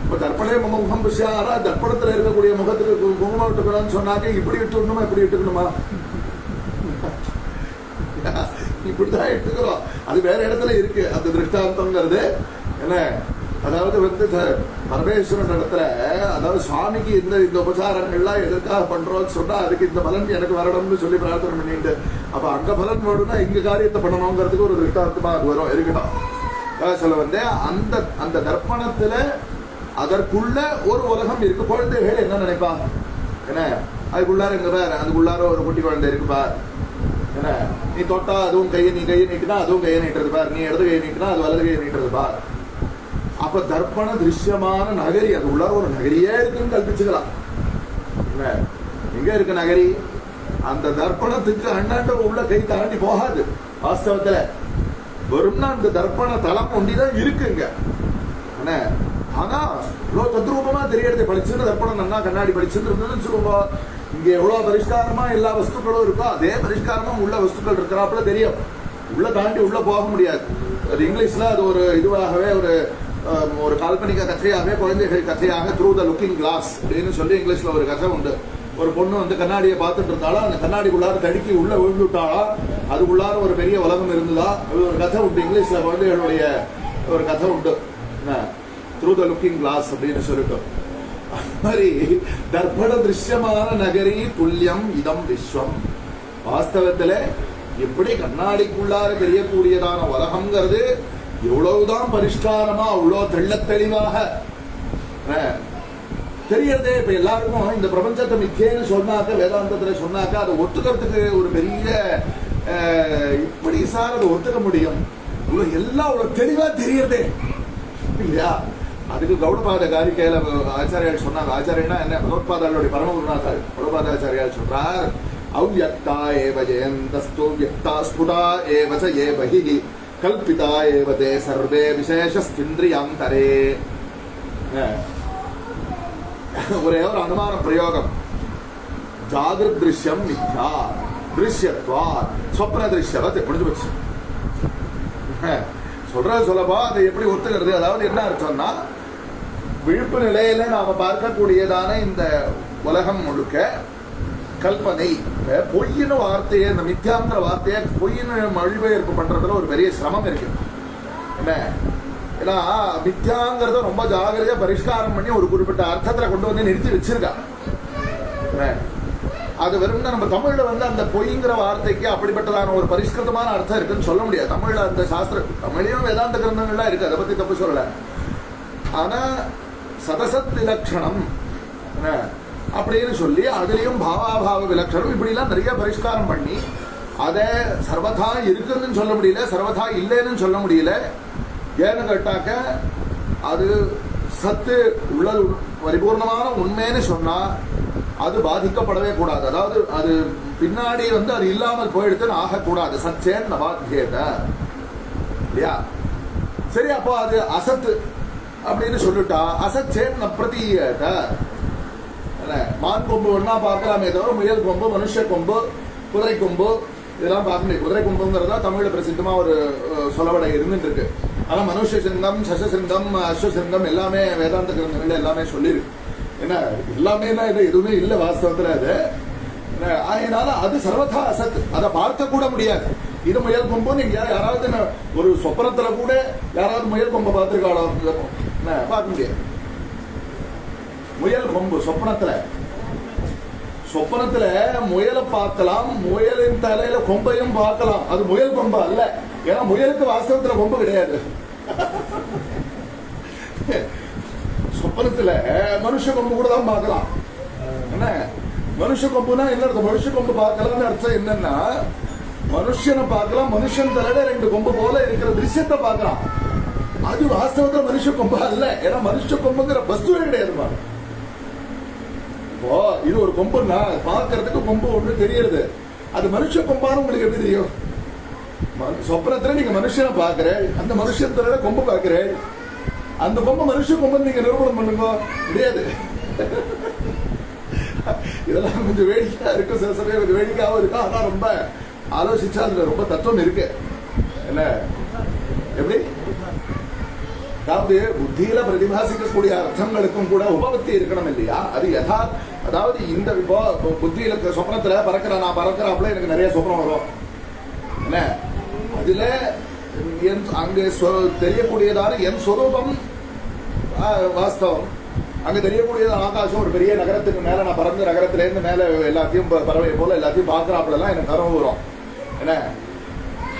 இப்ப தர்ப்பணே மம முகம் பஷ்யாரா, தர்ப்பணத்துல இருக்கக்கூடிய முகத்துக்கு குங்குமம் இட்டுக்கணும்னு சொன்னாக்க இப்படி இட்டுக்கணுமா இப்படி இட்டுக்கணுமா? இப்படிதான் இட்டுக்கிறோம். அது வேற இடத்துல இருக்கு அந்த திருஷ்டாந்தம்ங்கிறது. என்ன அதாவது பரமேஸ்வரன் இடத்துல, அதாவது சுவாமிக்கு இந்த உபசாரங்கள்லாம் எதற்காக பண்றோம்னு சொன்னா அதுக்கு இந்த பலன் எனக்கு வரணும்னு சொல்லி பிரார்த்தனை பண்ணிட்டு, அப்ப அங்க பலன் வேணும்னா இங்க காரியத்தை பண்ணணுங்கிறதுக்கு ஒரு திருஷ்டாந்தமா அது வரும் இருக்கணும். சொல்ல அந்த அந்த தர்ப்பணத்துல அதற்குள்ள ஒரு உலகம் இருக்கு. குழந்தைகள் என்ன நினைப்பா, என்ன அதுக்குள்ளார எங்க பார், அதுக்குள்ளார ஒரு குட்டி குழந்தை இருக்கு பார், என்ன நீ தொட்டா அதுவும் நீ கையை நீட்டினா அதுவும் கையை நீட்டுறது பார், நீ இடது கையை நீட்டினா அது வலது கையை நீட்டுறது பார். அப்ப தர்ப்பண திருஷ்யமான நகரி, அது உள்ளார ஒரு நகரியே இருக்குன்னு கல்பிச்சுக்கலாம். எங்க இருக்கு நகரி? அந்த தர்ப்பணத்துக்கு அண்ணாண்ட உள்ள கை தாண்டி போகாது. வாஸ்தவத்துல வெறும்னா அந்த தர்ப்பண தளம் ஒண்டிதான் இருக்குங்க. ஆனா இவ்வளவு தத்ரூபமா தெரியறது படிச்சுன்னு தர்ப்பணம் நன்னா கண்ணாடி படிச்சுன்னு இருந்ததுன்னு சொல்லுவோம். இங்க எவ்வளவு பரிஷ்காரமா எல்லா வஸ்துக்களும் இருக்கோ அதே பரிஷ்காரமா உள்ள வஸ்துக்கள் இருக்கிறாப்புல தெரியும். உள்ள தாண்டி உள்ள போக முடியாது. அது இங்கிலீஷ்ல அது ஒரு இதுவாகவே ஒரு கால்பனிக கதையாகவே குழந்தைகள் கதையாக த்ரூ த லுக்கிங் கிளாஸ் அப்படின்னு சொல்லி இங்கிலீஷ்ல ஒரு கதை உண்டு. ஒரு பொண்ணு வந்து கண்ணாடியை பார்த்துட்டு இருந்தாலும் அந்த கண்ணாடிக்குள்ளார தடுக்கி உள்ள விழுந்துட்டாளா, அதுக்குள்ளார ஒரு பெரிய உலகம் இருந்ததா, அது ஒரு கதை உண்டு. இங்கிலீஷ்ல குழந்தைகளுடைய ஒரு கதை உண்டு, த்ரூ த லுக்கிங் கிளாஸ் அப்படின்னு சொல்லிட்டோம். அது மாதிரி தர்ப்பண திருஷ்யமான நகரி துல்லியம் இதம் விஸ்வம். வாஸ்தவத்துல எப்படி கண்ணாடிக்குள்ளார தெரியக்கூடியதான உலகம்ங்கிறது எவ்வளவுதான் பரிஷ்காரமா அவ்வளோ தெள்ள தெளிவாக தெரியறதே. இப்ப எல்லாருக்கும் இந்த பிரபஞ்சத்தை மிக்கேன்னு சொன்னாக்க, வேதாந்தத்துல சொன்னாக்க அதை ஒத்துக்கிறதுக்கு ஒரு பெரிய இப்படி சார் அதை ஒத்துக்க முடியும், எல்லாம் அவ்வளவு தெளிவா தெரியறதே இல்லையா? அதுக்கு கௌடபாத காரிக்கையில ஆச்சாரியால் சொன்னாங்க. ஆச்சாரியனா என்ன? பகவத்பாதாளுடைய பரமகுருநாதர் கௌடபாதாச்சாரியால் சொல்றார், அவ்யக்தா ஏவ ஜெயந்தஸ்து வியக்தா ஸ்புடா ஏவ ச ஏ பஹி கல்பிதா ஏவ தே சர்வே விசேஷஸ்திந்திரியாந்தரே. ஒரே ஒரு அனுமான பிரயோகம். ஜாகிரத் திருஷ்யம் மித்யா திருஷ்யத்வா ஸ்வப்ன திருஷ்யவத். முடிஞ்சு போச்சு. சொல்றது சொல்லப்பா அதை எப்படி ஒத்துக்கிறது? அதாவது என்ன அர்த்தம்னா, விழிப்பு நிலையில நாம பார்க்கக்கூடியதான இந்த உலகம் முழுக்க கல்பனை, பொய்யின வார்த்தையை, இந்த மித்யாங்கிற வார்த்தையை பொய்யின மொழிபெயர்ப்பு பண்றதுல ஒரு பெரிய சிரமம் இருக்கு. என்ன ஏன்னா மித்யாங்கிறத ரொம்ப ஜாகிரதையா பரிஷ்காரம் பண்ணி ஒரு குறிப்பிட்ட அர்த்தத்துல கொண்டு வந்து நிறுத்தி வச்சிருக்கா. அது வெறும் நம்ம தமிழ்ல வந்து அந்த பொய்ங்கிற வார்த்தைக்கு அப்படிப்பட்டதான ஒரு பரிஷ்கிருதமான அர்த்தம் இருக்குன்னு சொல்ல முடியாது. தமிழ்ல அந்த சாஸ்திர தமிழையும் வேதாந்த கிரந்தங்கள்லாம் இருக்கு, அதை பத்தி தப்பு சொல்லல. ஆனா சதசத் விலட்சணம் அப்படின்னு சொல்லி அதுலயும் பாவாபாவ விலட்சணம் இப்படி எல்லாம் நிறைய பரிஷ்காரம் பண்ணி அதை சர்வதா இருக்குன்னு சொல்ல முடியல, சர்வதா இல்லைன்னு சொல்ல முடியல. ஏன்னு கேட்டாக்க அது சத்து உள்ளது பரிபூர்ணமான உண்மைன்னு சொன்னா அது பாதிக்கப்படவே கூடாது. அதாவது அது பின்னாடி வந்து அது இல்லாமல் போயிடுத்துன்னு ஆகக்கூடாது. சச்சேன் நவாத்தியத இல்லையா? சரி, அப்போ அது அசத்து அப்படின்னு சொல்லிட்டா அசச்சேன் நப்ரதீயத. மான் கொம்பு ஒன்னா பார்க்கலாமே தவிர முயல் கொம்பு, மனுஷ கொம்பு, குதிரை கொம்பு இதெல்லாம் பார்க்க முடியும். குதிரை கொம்புங்கிறதா தமிழ்ல பிரசித்தமா ஒரு சொலவடை இருந்துட்டு இருக்கு. ஆனா மனுஷ சிங்கம், சசசிங்கம், அஸ்வசிங்கம் எல்லாமே வேதாந்த கிரந்தங்கள்ல எல்லாமே சொல்லிருக்கு. என்ன எல்லாமே இது எதுவுமே இல்லை வாஸ்தவத்துல. அது அதனால அது சர்வதா அசத், அதை பார்க்க கூட முடியாது. இது முயல் கொம்பு. நீங்க யாராவது ஒரு சொப்பனத்துல கூட யாராவது முயல் கொம்பை பார்த்திருக்காளோ? பார்க்க முடியாது. முயல் கொம்பு சொப்பனத்துல முயலை பார்க்கலாம், முயலின் தலையில கொம்பையும் பார்க்கலாம். அது முயல் கொம்பு அல்ல, ஏன்னா முயலுக்கு வாஸ்தவத்துல கொம்பு கிடையாது. சொப்பனத்துல மனுஷ கொம்பு கூட தான் பார்க்கலாம். என்ன மனுஷ கொம்புனா என்ன அர்த்தம்? மனுஷ கொம்பு பார்க்கலாம்னு அர்த்தம் என்னன்னா, மனுஷனை பார்க்கலாம், மனுஷன் தலையில 2 கொம்பு போல இருக்கிற திருஷ்யத்தை பார்க்கலாம். அது வாஸ்தவத்துல மனுஷ கொம்பு அல்ல, ஏன்னா மனுஷ கொம்புங்கிற வஸ்துவே கிடையாது. இப்போ இது ஒரு கொம்புன்னா பார்க்கறதுக்கு கொம்பு ஒண்ணு தெரியுது, அது மனுஷ கொம்பான்னு உங்களுக்கு எப்படி தெரியும்? சொப்பனத்துல நீங்க மனுஷனை பாக்குற, அந்த மனுஷன் தலையில கொம்பு பாக்குற, அந்த கொம்பு மனுஷ கொம்பு நீங்க நிரூபணம் பண்ணுங்க முடியாது. இதெல்லாம் கொஞ்சம் வேடிக்கையா இருக்கும், சில சமயம் கொஞ்சம் வேடிக்கையாவும் இருக்கும். ஆனா ரொம்ப ஆலோசிச்சா அதுல ரொம்ப தத்துவம் இருக்கு. என்ன எப்படி? அதாவது புத்தியில பிரதிபாசிக்கக்கூடிய அர்த்தங்களுக்கும் கூட உபபத்தி இருக்கணும் இல்லையா? அது யதா, அதாவது இந்த இப்போ புத்தியில சொப்னத்துல பறக்கிற நான் பறக்கிறாப்புல எனக்கு நிறைய சொப்னம் வரும். என்ன அதுல அங்க தெரியக்கூடியதான என் சொரூபம் வாஸ்தவம். அங்க தெரியக்கூடியது ஆகாசம். ஒரு பெரிய நகரத்துக்கு மேல நான் பறந்து நகரத்துல இருந்து மேல எல்லாத்தையும் பறவை போல எல்லாத்தையும் பாக்குறாப்புல எனக்கு கனவு வரும். என்ன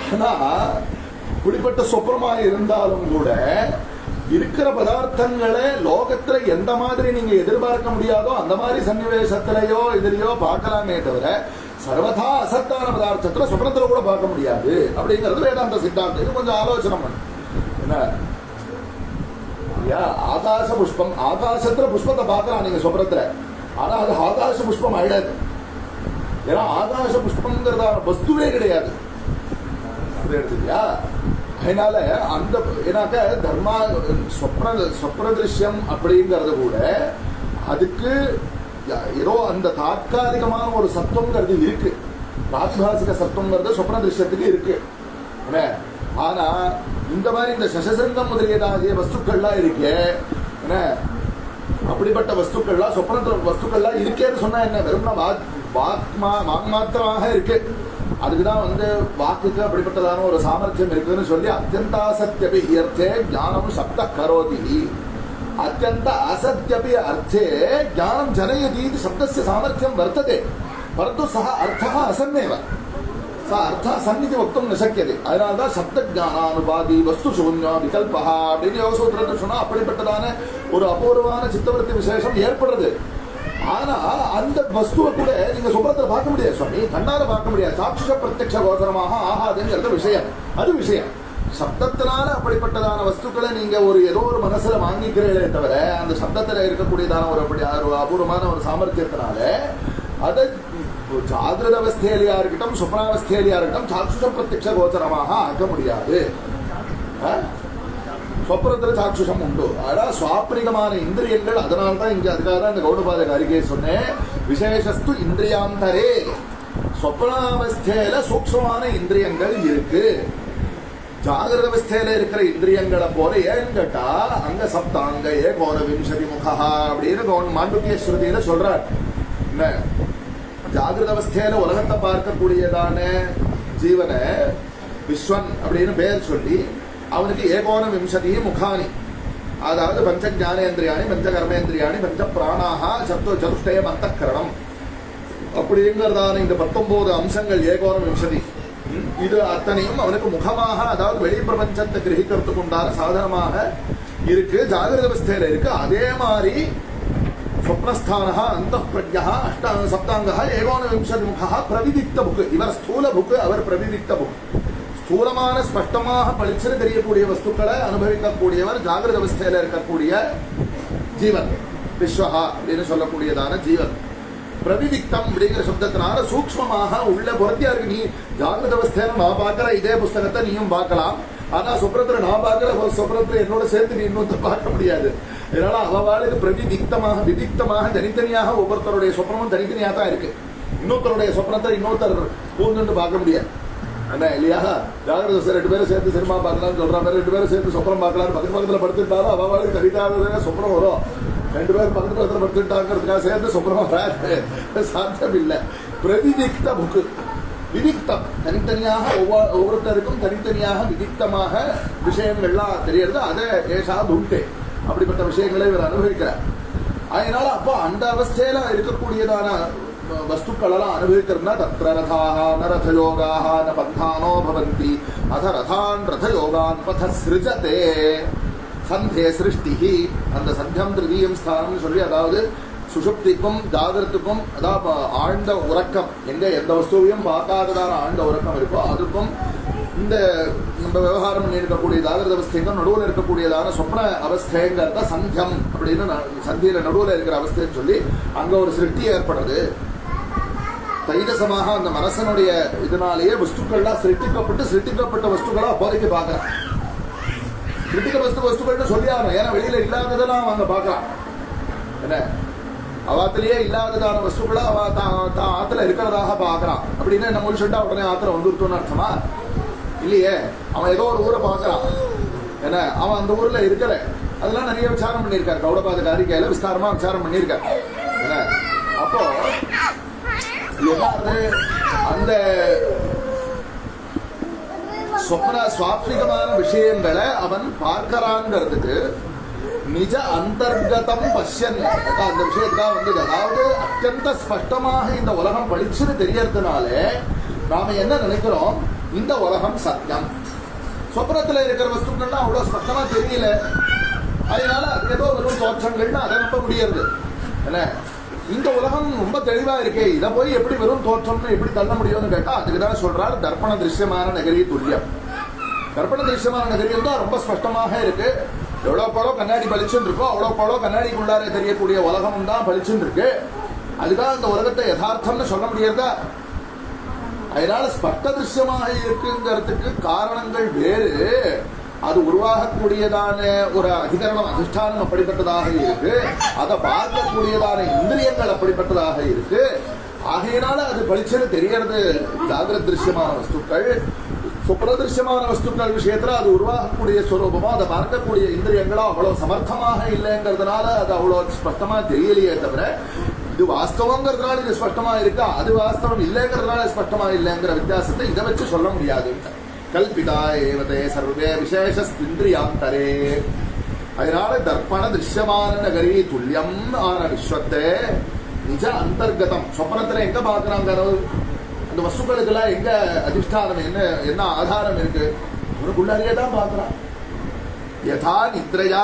ஆனா இப்படிப்பட்ட சொப்னமா இருந்தாலும் கூட இருக்கிற பதார்த்தங்களை லோகத்துல எந்த மாதிரி நீங்க எதிர்பார்க்க முடியாதோ அந்த மாதிரி சன்னிவேசத்திலேயோ இதுலயோ பார்க்கலாமே தவிர சர்வதா அசத்தான பதார்த்தத்துல சொப்னத்துல கூட பார்க்க முடியாது அப்படிங்கிறது வேதாந்த சித்தாந்தம். இது கொஞ்சம் ஆலோசனை பண்ணு. என்ன ஆகாச புஷ்பம், ஆகாசத்துல புஷ்பத்தை பார்க்கலாம் நீங்க சொப்னத்துல, ஆனா அது ஆகாச புஷ்பம் ஆயிடாது. ஏன்னா ஆகாச புஷ்பம்ங்கிறத வஸ்துவே கிடையாது. எடுத்துக்கியா? அதனால அந்த ஏன்னாக்க தர்மா சொப்ன திருஷ்யம் அப்படிங்கிறது கூட அதுக்கு ஏதோ அந்த தாற்காலிகமான ஒரு சத்துவங்கிறது இருக்கு. பிராத்பாசிக சத்துவங்கிறது சொப்ன திருஷ்யத்துக்கு இருக்கு. ஆனா இந்த மாதிரி இந்த சசசிருங்கம் முதலியதாகிய வஸ்துக்கள்லாம் இருக்கே, அப்படிப்பட்ட வஸ்துக்கள்லாம் சொப்ன வஸ்துக்கள்லாம் இருக்கேன்னு சொன்னா என்ன, வெறும் வாக் மாத்திரமாக இருக்கு. அதுக்குதான் வாக்குக்கு அப்படிப்பட்டதான ஒரு சாமர்த்தியம் இருக்குன்னு சொல்லி அத்தியந்த அசத்யபி அர்த்தே ஞானம் சப்த கரோதி, அத்தியந்த அசத்யபி அர்த்தே ஞானம் ஜனயதி சப்தஸ்ய சாமர்த்தியம் வர்த்ததே, பரந்து சஹ அர்த்தः அசன்னேவ, ச அர்த்தः சன்னிதி வக்தும் ந சக்யதே. அதனால்தான் சப்த ஞானானுபாதி வஸ்து சூன்யா விகல்பா அப்படின்னு யோகசூத்திரத்தில் சொன்னா அப்படிப்பட்டதான ஒரு அபூர்வமான சித்தவருத்தி விசேஷம் ஏற்படுறது. ஆனா அந்த வஸ்துவை கூட நீங்க சுப்ரத்துல பார்க்க முடியாது சுவாமி, கண்ணால பார்க்க முடியாது. சாட்சிஷ பிரத்யக்ஷ கோசரமாக ஆகாதுங்கிறது விஷயம், அது விஷயம். சப்தத்தினால அப்படிப்பட்டதான வஸ்துக்களை நீங்க ஏதோ ஒரு மனசுல வாங்கிக்கிறீங்களே தவிர அந்த சப்தத்துல இருக்கக்கூடியதான ஒரு அபூர்வமான ஒரு சாமர்த்தியத்தினால அதை ஜாகிரத அவஸ்தையிலையா இருக்கட்டும் சுப்னாவஸ்தையிலையா இருக்கட்டும் சாட்சிஷ பிரத்யக்ஷ கோச்சரமாக ஆக்க முடியாது. சொப்னத்துல சாட்சுஷம் உண்டு. அதான் சுவாப்ரிகமான இந்திரியங்கள். அதனால்தான் இங்க அதுக்காக தான் இந்த கௌடபாதக அறிக்கையை சொன்னேன். விசேஷஸ்து இந்திரியாந்தரே, சொப்னாவஸ்தையில சூக்ஷ்மமான இந்திரியங்கள் இருக்கு. ஜாகிரத அவஸ்தையில இருக்கிற இந்திரியங்களை போல ஏன்னு கேட்டா அங்க சப்தாங்க ஏகோன விம்சதி முகா அப்படின்னு மாண்டூக்கிய ஸ்ருதியில சொல்றார். ஜாகிரத அவஸ்தையில உலகத்தை பார்க்கக்கூடியதான ஜீவனை விஸ்வன் அப்படின்னு பெயர் சொல்லி அவனுக்கு ஏகோன விம்சதி முகானி, அதாவது பஞ்ச ஜானேந்திரியாணி பஞ்ச கர்மேந்திரியாணி பஞ்ச பிராணாக சதுஷ்டயம் அந்தக்கரணம் அப்படிங்கிறதான இந்த 19 அம்சங்கள் ஏகோன விம்சதி. இது அத்தனையும் அவனுக்கு முகமாக, அதாவது வெளி பிரபஞ்சத்தை கிரகிக்கிறதுக்கு உண்டான சாதனமாக இருக்கு, ஜாகிரத அவஸ்தையில இருக்கு. அதே மாதிரி ஸ்வப்னஸ்தானஹ அந்தఃப்ரஜ்ஞஹ சப்தாங்கஹ ஏகோன விம்சதி முகா பிரவிதிக்த புக். இவர் ஸ்தூல புக், அவர் பிரவிதிக்த புக். ஸ்தூலமான ஸ்பஷ்டமாக பளிச்சுன்னு தெரியக்கூடிய வஸ்துக்களை அனுபவிக்கக்கூடியவர் ஜாகிரத அவஸ்தையில இருக்கக்கூடிய ஜீவன், விஸ்வஹா அப்படின்னு சொல்லக்கூடியதான ஜீவன். பிரவிதிக்தம் அப்படிங்கிற சப்தத்தினால சூக்ஷ்மமாக உள்ள புறத்தியா இருக்கு. நீ ஜாகிரத அவஸ்தையில நான் பார்க்கிற இதே புஸ்தகத்தை நீயும் பார்க்கலாம். ஆனா சொப்னத்துல நான் பார்க்கிற சொப்னத்துல என்னோட சேர்த்து நீ இன்னொருத்தர் பார்க்க முடியாது. இதனால அவளுக்கு பிரவிதிக்தமாக விதிக்தமாக தனித்தனியாக ஒவ்வொருத்தருடைய சொப்னமும் தனித்தனியாக தான் இருக்கு. இன்னொருத்தருடைய சொப்னத்தை இன்னொருத்தர் பூந்துட்டு பார்க்க முடியாது இல்லையா? ஜாகிரத 2 பேரும் சேர்த்து சினிமா பார்க்கலாம்னு சொல்ற மாதிரி 2 பேரும் சேர்த்து சொப்னம் பார்க்கலாம். பக்கத்துல படுத்துட்டாலும் அவளுக்கு தனித்தாக சொப்னம் வரும். 2 பேரும் பக்கத்துல படுத்துட்டாங்கிறதுக்காக சேர்ந்து சொப்னம் வராது, சாத்தியம் இல்லை. பிரதிதிக்த புக்கு, விதிக்தம் தனித்தனியாக ஒவ்வொருத்தருக்கும் தனித்தனியாக விதிக்தமாக விஷயங்கள்லாம் தெரியறது. அதை ஏஷா துண்டே அப்படிப்பட்ட விஷயங்களை இவர் அனுபவிக்கிறார். அதனால அப்போ அந்த அவஸ்தையில இருக்கக்கூடியதான வஸ்துக்கள் எல்லாம் அனுபவிக்கிறதுனா தத்ர ரதாக ந ரதயோகாக ந பந்தானோ பவந்தி அத ரதான் ரதயோகான் பத சிருஜதே சந்தே சிருஷ்டி. அந்த சந்தியம் திருதீயம் ஸ்தானம்னு சொல்லி, அதாவது சுஷுப்திக்கும் ஜாகிரத்துக்கும், அதாவது ஆழ்ந்த உறக்கம், எந்த வஸ்துவையும் பார்க்காததான ஆழ்ந்த உறக்கம் இருக்கோ அதுக்கும் இந்த நம்ம விவகாரம் பண்ணி இருக்கக்கூடிய ஜாகிரத அவஸ்தைக்கும் நடுவில் இருக்கக்கூடியதான சொப்ன அவஸ்தைங்கிறத சந்தியம் அப்படின்னு சந்தியில நடுவில் இருக்கிற அவஸ்தைன்னு சொல்லி அங்க ஒரு சிருஷ்டி ஏற்படுறது. தைரசமாக அந்த மனசனுடைய இதனாலேயே வஸ்துக்கள்லாம் சிருஷ்டிக்கப்பட்ட வஸ்துக்களா அப்போதைக்கு பார்க்கலாம். வஸ்துக்கள்னு சொல்லி ஆகணும், ஏன்னா வெளியில இல்லாததெல்லாம் அவங்க பார்க்கலாம். என்ன அவாத்திலேயே இல்லாததான வஸ்துக்களா அவ ஆத்துல இருக்கிறதாக பார்க்கறான். அப்படின்னு என்ன முடிச்சுட்டா உடனே ஆத்துல வந்துருத்தோன்னு அர்த்தமா இல்லையே? அவன் ஏதோ ஒரு ஊரை பார்க்கறான், என்ன அவன் அந்த ஊர்ல இருக்கிற அதெல்லாம் நிறைய விசாரம் பண்ணியிருக்காரு. கௌடபாதக அறிக்கையில விஸ்தாரமா விசாரம் பண்ணியிருக்காரு. என்ன அப்போ அந்த சுவாத்விகமான விஷயங்களை அவன் பார்க்கிறான்ங்கிறதுக்கு நிஜ அந்தர்கதம் பஷ்யன் அந்த விஷயத்தான் வந்தது. அதாவது அத்தியந்த ஸ்பஷ்டமாக இந்த உலகம் பளிச்சுன்னு தெரியறதுனால நாம என்ன நினைக்கிறோம், இந்த உலகம் சத்தியம். சொப்னத்துல இருக்கிற வஸ்துக்கள்லாம் அவ்வளவு ஸ்பஷ்டமா தெரியல, அதனால அது ஏதோ வெறும் தோற்றங்கள்னு அதை நம்ப முடியாது. என்ன இந்த உலகம் ரொம்ப தெளிவா இருக்கே, இதை போய் எப்படி வெறும் தோற்றம்னு எப்படி தள்ள முடியும்னு கேட்டா அதுக்குதான் சொல்றாரு தர்ப்பண திருஷ்யமான நகரி துல்லியம். தர்ப்பண திருஷ்யமான நகரியம் தான் ரொம்ப ஸ்பஷ்டமாக இருக்கு. எவ்வளவு பழம் கண்ணாடி பளிச்சுன்னு இருக்கோ அவ்வளவு பழம் கண்ணாடிக்குள்ளாரே தெரியக்கூடிய உலகம் தான் பளிச்சுன்னு இருக்கு. அதுதான் இந்த உலகத்தை யதார்த்தம்னு சொல்ல முடியாதா? அதனால ஸ்பஷ்ட திருஷ்யமாக இருக்குங்கிறதுக்கு காரணங்கள் வேறு. அது உருவாகக்கூடியதான ஒரு அதிகரணம் அதிஷ்டானம் அப்படிப்பட்டதாக இருக்கு. அதை பார்க்கக்கூடியதான இந்திரியங்கள் அப்படிப்பட்டதாக இருக்கு. ஆகையினால அது பளிச்சன்னு தெரியறது ஜாகிரத திருஷ்யமான வஸ்துக்கள். சுப்ரதிருஷ்யமான வஸ்துக்கள் விஷயத்துல அது உருவாகக்கூடிய ஸ்வரூபமோ அதை பார்க்கக்கூடிய இந்திரியங்களோ அவ்வளவு சமர்த்தமாக இல்லைங்கிறதுனால அது அவ்வளவு ஸ்பஷ்டமா தெரியலையே தவிர, இது வாஸ்தவங்கிறதுனால இது ஸ்பஷ்டமா இருக்கா, அது வாஸ்தவம் இல்லைங்கிறதுனால ஸ்பஷ்டமா இல்லைங்கிற வித்தியாசத்தை இதை வச்சு சொல்ல முடியாது. கல்பிதா ஏவதே சர்வே விசேஷஸ்திந்திரியாந்தரே. அதனால தர்ப்பண திருஷ்யமான நகரி துல்லியம் ஆன விஸ்வத்தை நிஜ அந்தர்கதம். சொப்பனத்துல எங்க பாக்குறாங்க அந்த வஸ்துக்களுக்கெல்லாம் எங்க அதிஷ்டானம், என்ன ஆதாரம் இருக்கு? அவனுக்குள்ளாரியே தான் பாக்குறான். யதா நித்ரையா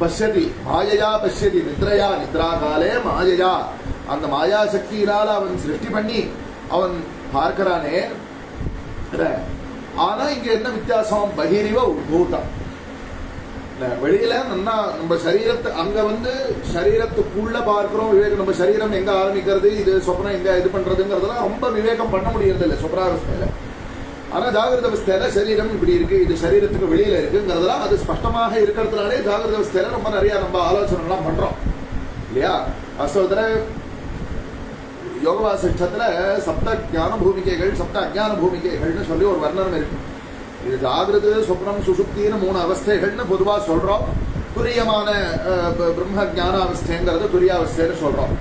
பஷ்யதி மாயையா பஷ்யதி நித்ரையா, நித்ரா காலே மாயையா, அந்த மாயா சக்தியினால் அவன் சிருஷ்டி பண்ணி அவன் பார்க்கிறானே. ஆனா இங்க என்ன வித்தியாசம்? பகிரிவ உத்பூதம். வெளியில நம்ம சரீரத்தை அங்க சரீரத்துக்குள்ள பார்க்கிறோம் விவேகம். நம்ம சரீரம் எங்க ஆரம்பிக்கிறது, இது சொப்னம் எங்க இது பண்றதுங்கிறதுலாம் ரொம்ப விவேகம் பண்ண முடியறது இல்லை சொப்னாவஸ்தையில. ஆனா ஜாகிரத அவஸ்தையில சரீரம் இப்படி இருக்கு, இது சரீரத்துக்கு வெளியில இருக்குங்கிறதுலாம் அது ஸ்பஷ்டமாக இருக்கிறதுனாலே ஜாகிரத அவஸ்தையில ரொம்ப நிறைய நம்ம ஆலோசனை எல்லாம் பண்றோம் இல்லையா? வாஸ்தவத்துல யோக வாசிஷ்டத்துல சப்த ஞான பூமிகைகள் சப்த அஜான பூமிகைகள்னு சொல்லி ஒரு வர்ணனம் இருக்கு. இது ஜாகிரத சொப்னம் சுசுப்தின்னு 3 அவஸ்தைகள்னு பொதுவா சொல்றோம். துரியமான பிரம்ம ஞான அவஸ்தைங்கிறது துரியாவஸ்தைன்னு சொல்றோம்.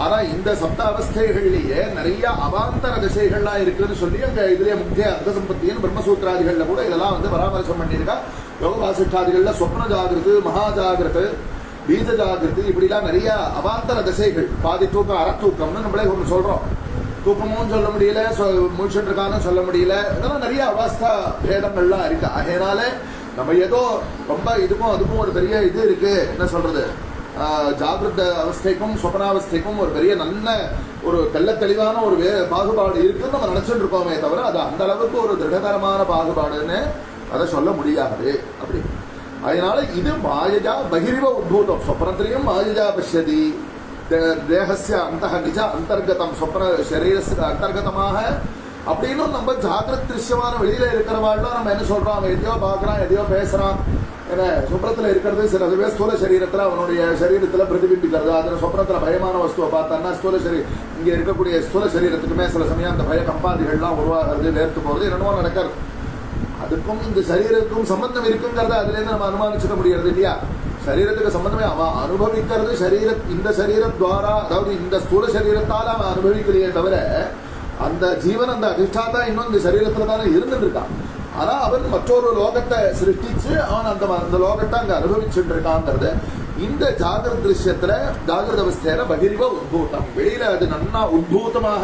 ஆனா இந்த சப்த அவஸ்தைகள்லயே நிறைய அவாந்தர திசைகள்லாம் இருக்குன்னு சொல்லி அந்த இதுலயே முக்கிய அர்த்த சம்பத்தியின் பிரம்மசூத்திராதிகள்ல கூட இதெல்லாம் பராமரிசம் பண்ணியிருக்கா. யோக வாசிஷ்டாதிகள்ல சொப்ன ஜாகிரது, மகா ஜாகிரது, பீஜ ஜாகிரது, இப்படிலாம் நிறைய அவாந்தர திசைகள். பாதி தூக்கம் அறத்தூக்கம்னு நம்மளே ஒன்று சொல்றோம். தூக்கமும் சொல்ல முடியல, முழிச்சுட்டு இருக்கான்னு சொல்ல முடியல. இதெல்லாம் நிறைய அவஸ்தா பேதங்கள்லாம் இருக்கு. ஆகையினால நம்ம ஏதோ ரொம்ப இதுக்கும் அதுக்கும் ஒரு பெரிய இது இருக்கு, என்ன சொல்றது, ஜாகிரத அவஸ்தைக்கும் சொப்பனாவஸ்தைக்கும் ஒரு பெரிய நல்ல ஒரு தெள்ள தெளிவான ஒரு பாகுபாடு இருக்குன்னு நம்ம நினைச்சுட்டு இருக்கோமே தவிர அது அந்த அளவுக்கு ஒரு திருடகரமான பாகுபாடுன்னு அதை சொல்ல முடியாது. அப்படி அதனால இது மாயஜா பகிரிவ உத்பூதம். சொப்னத்திலையும் மாயஜா பஷ்யதி தேகஸ்ய அந்த நிஜ அந்தர்கதம், சொப்ன சரீரத்துக்கு அந்தர்கதமாக அப்படின்னு நம்ம ஜாகிரத திருஷ்யமான வெளியில இருக்கிறவாழ்லாம் நம்ம என்ன சொல்றோம், அவன் எதையோ பாக்குறான், எதையோ பேசுறான். ஏன்னா சொப்னத்துல இருக்கிறது சில பேர் ஸ்தூல சரீரத்துல அவனுடைய சரீரத்துல பிரதிபிம்பிக்கிறது. அதுல சொப்னத்துல பயமான வஸ்துவை பார்த்தான்னா ஸ்தூல சரீரம் இங்க இருக்கக்கூடிய ஸ்தூல சரீரத்துக்குமே சில சமயம் அந்த பய கம்பாதிகள்லாம் உருவாகிறது, வேர்த்து போறது, என்னவோ நடக்கிறது. அதுக்கும் இந்த சரீரத்துக்கும் சம்பந்தம் இருக்குங்கிறத அதுல இருந்து நம்ம அனுமானிச்சுக்க முடியாது இல்லையா? சரீரத்துக்கு சம்பந்தமே அவன் அனுபவிக்கிறது இந்த சரீரம் துவாரா, அதாவது இந்த ஸ்தூல சரீரத்தால் அவன் அனுபவிக்கலையே தவிர அந்த ஜீவன் அந்த அதிஷ்டாதா இன்னும் இந்த சரீரத்துல தானே இருந்துட்டு இருக்கான். ஆனா அவன் மற்றொரு லோகத்தை சிருஷ்டிச்சு அவன் அந்த லோகத்தை அங்க அனுபவிச்சுட்டு இருக்காங்கிறது இந்த ஜாகிரத திருஷ்யத்துல ஜாகிரத அவஸ்தையில பகிரிவ உத்பூதம். வெளியில அது நன்னா உத்பூதமாக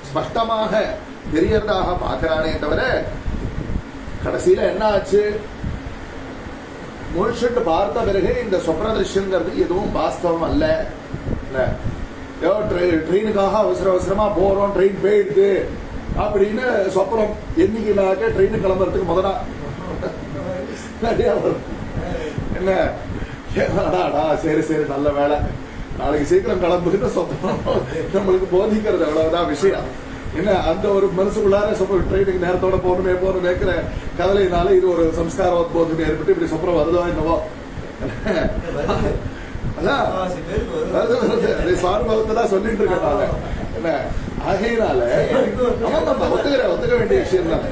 ஸ்பஷ்டமாக தெரியறதாக பார்க்கிறானே தவிர கடைசியில என்ன ஆச்சு, முழிச்சுட்டு பார்த்த பிறகு இந்த சொப்ன திருஷ்யங்கிறது எதுவும் வாஸ்தவம் அல்ல. ட்ரெயினுக்காக அவசரமா போறோம், ட்ரெயின் போயிடுது அப்படின்னு சொப்னம். என்னைக்குனாக்க ட்ரெயின் கிளம்புறதுக்கு முதலா என்ன சரி சரி நல்ல வேலை, நாளைக்கு சீக்கிரம் கிளம்புகிட்ட சொப்னம் நம்மளுக்கு போதிக்கிறது, அவ்வளவுதான் விஷயம். என்ன அந்த ஒரு மனசுக்குள்ளார ட்ரெயினுக்கு நேரத்தோட போகணும் வைக்கிற கவலையினால இது ஒரு சம்ஸ்காரோத்போதம் ஏற்பட்டு இப்படி சொப்னம் வருதோ என்னவோ. சார்பவத்தான் சொல்லிட்டு இருக்கேன். என்ன ஆகையினால ஒத்துக்க வேண்டிய விஷயம் தான்.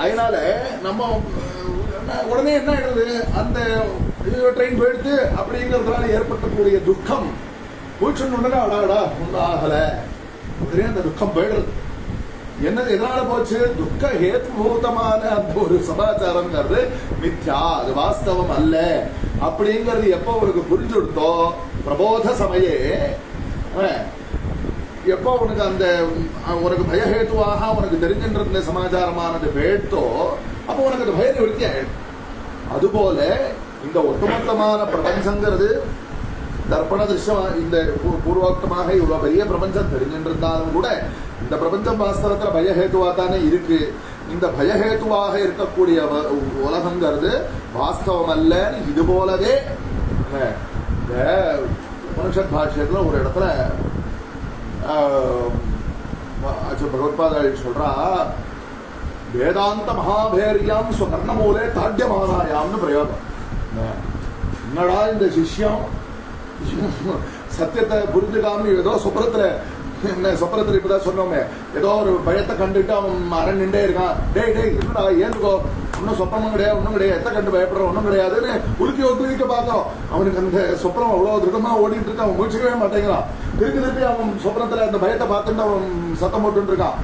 அதனால நம்ம உடனே என்ன ஆயிடுது, அந்த ட்ரெயின் போயிடுது அப்படிங்கிறதுனால ஏற்பட்டக்கூடிய துக்கம் போச்சுன்னு அடாடா ஒன்றும் ஆகல, அந்த துக்கம் போயிடுறது. என்னது எதனால போச்சு, துக்க ஹேத்துபூதமான அந்த ஒரு சமாச்சாரம்ங்கிறது மித்யா, அது வாஸ்தவம் அல்ல அப்படிங்கிறது எப்போ உனக்கு புரிஞ்சு கொடுத்தோ, பிரபோத சமயே எப்போ உனக்கு அந்த உனக்கு பயஹேத்துவாக உனக்கு தெரிஞ்சின்ற சமாச்சாரமானது பேட்டோ, அப்போ உனக்கு அந்த பய நிவர்த்தி ஆயிடும். அதுபோல இந்த ஒட்டுமொத்தமான பிரபஞ்சங்கிறது தர்ப்பண திருஷ்யம் இந்த பூர்வோக்தமாக இவ்வளவு பெரிய பிரபஞ்சம் தெரிஞ்சின்றிருந்தாலும் கூட இந்த பிரபஞ்சம் வாஸ்தவத்துல பயஹேத்துவா தானே இருக்கு. இந்த பயஹேத்துவாக இருக்கக்கூடிய உலகங்கிறது வாஸ்தவம் அல்ல. இது போலவே உபனிஷத் பாஷ்யத்துல ஒரு இடத்துல பகவத்பாதாள் சொல்றா, வேதாந்த மகாபேரியாம் ஸ்வகர்ணமூலே தாட்யமானாயாம்னு பிரயோகம். என்னடா இந்த சிஷ்யம் சத்தியத்தை புரிஞ்சுக்காம ஏதோ சொப்பனத்துல, என்ன சொப்பனத்துல இப்பதான் சொன்னோமே, ஏதோ ஒரு பயத்தை கண்டுட்டு அவன் அரண் நின்றே இருக்கான். டேய் டேய் என்னடா ஏந்துக்கோ, ஒன்னும் சொப்பனமும் கிடையாது, ஒன்னும் கிடையாது, எத்த கண்டு பயப்படுற ஒன்னும் கிடையாதுன்னு உலுக்கி பார்த்தோம். அவனுக்கு அந்த சொப்பனம் அவ்வளவு திருடமா ஓடிட்டு இருக்கான், அவன் முயற்சிக்கவே மாட்டேங்கிறான். திருப்பி அவன் சொப்பனத்துல அந்த பயத்தை பார்த்துட்டு அவன் சத்தம் போட்டு இருக்கான்.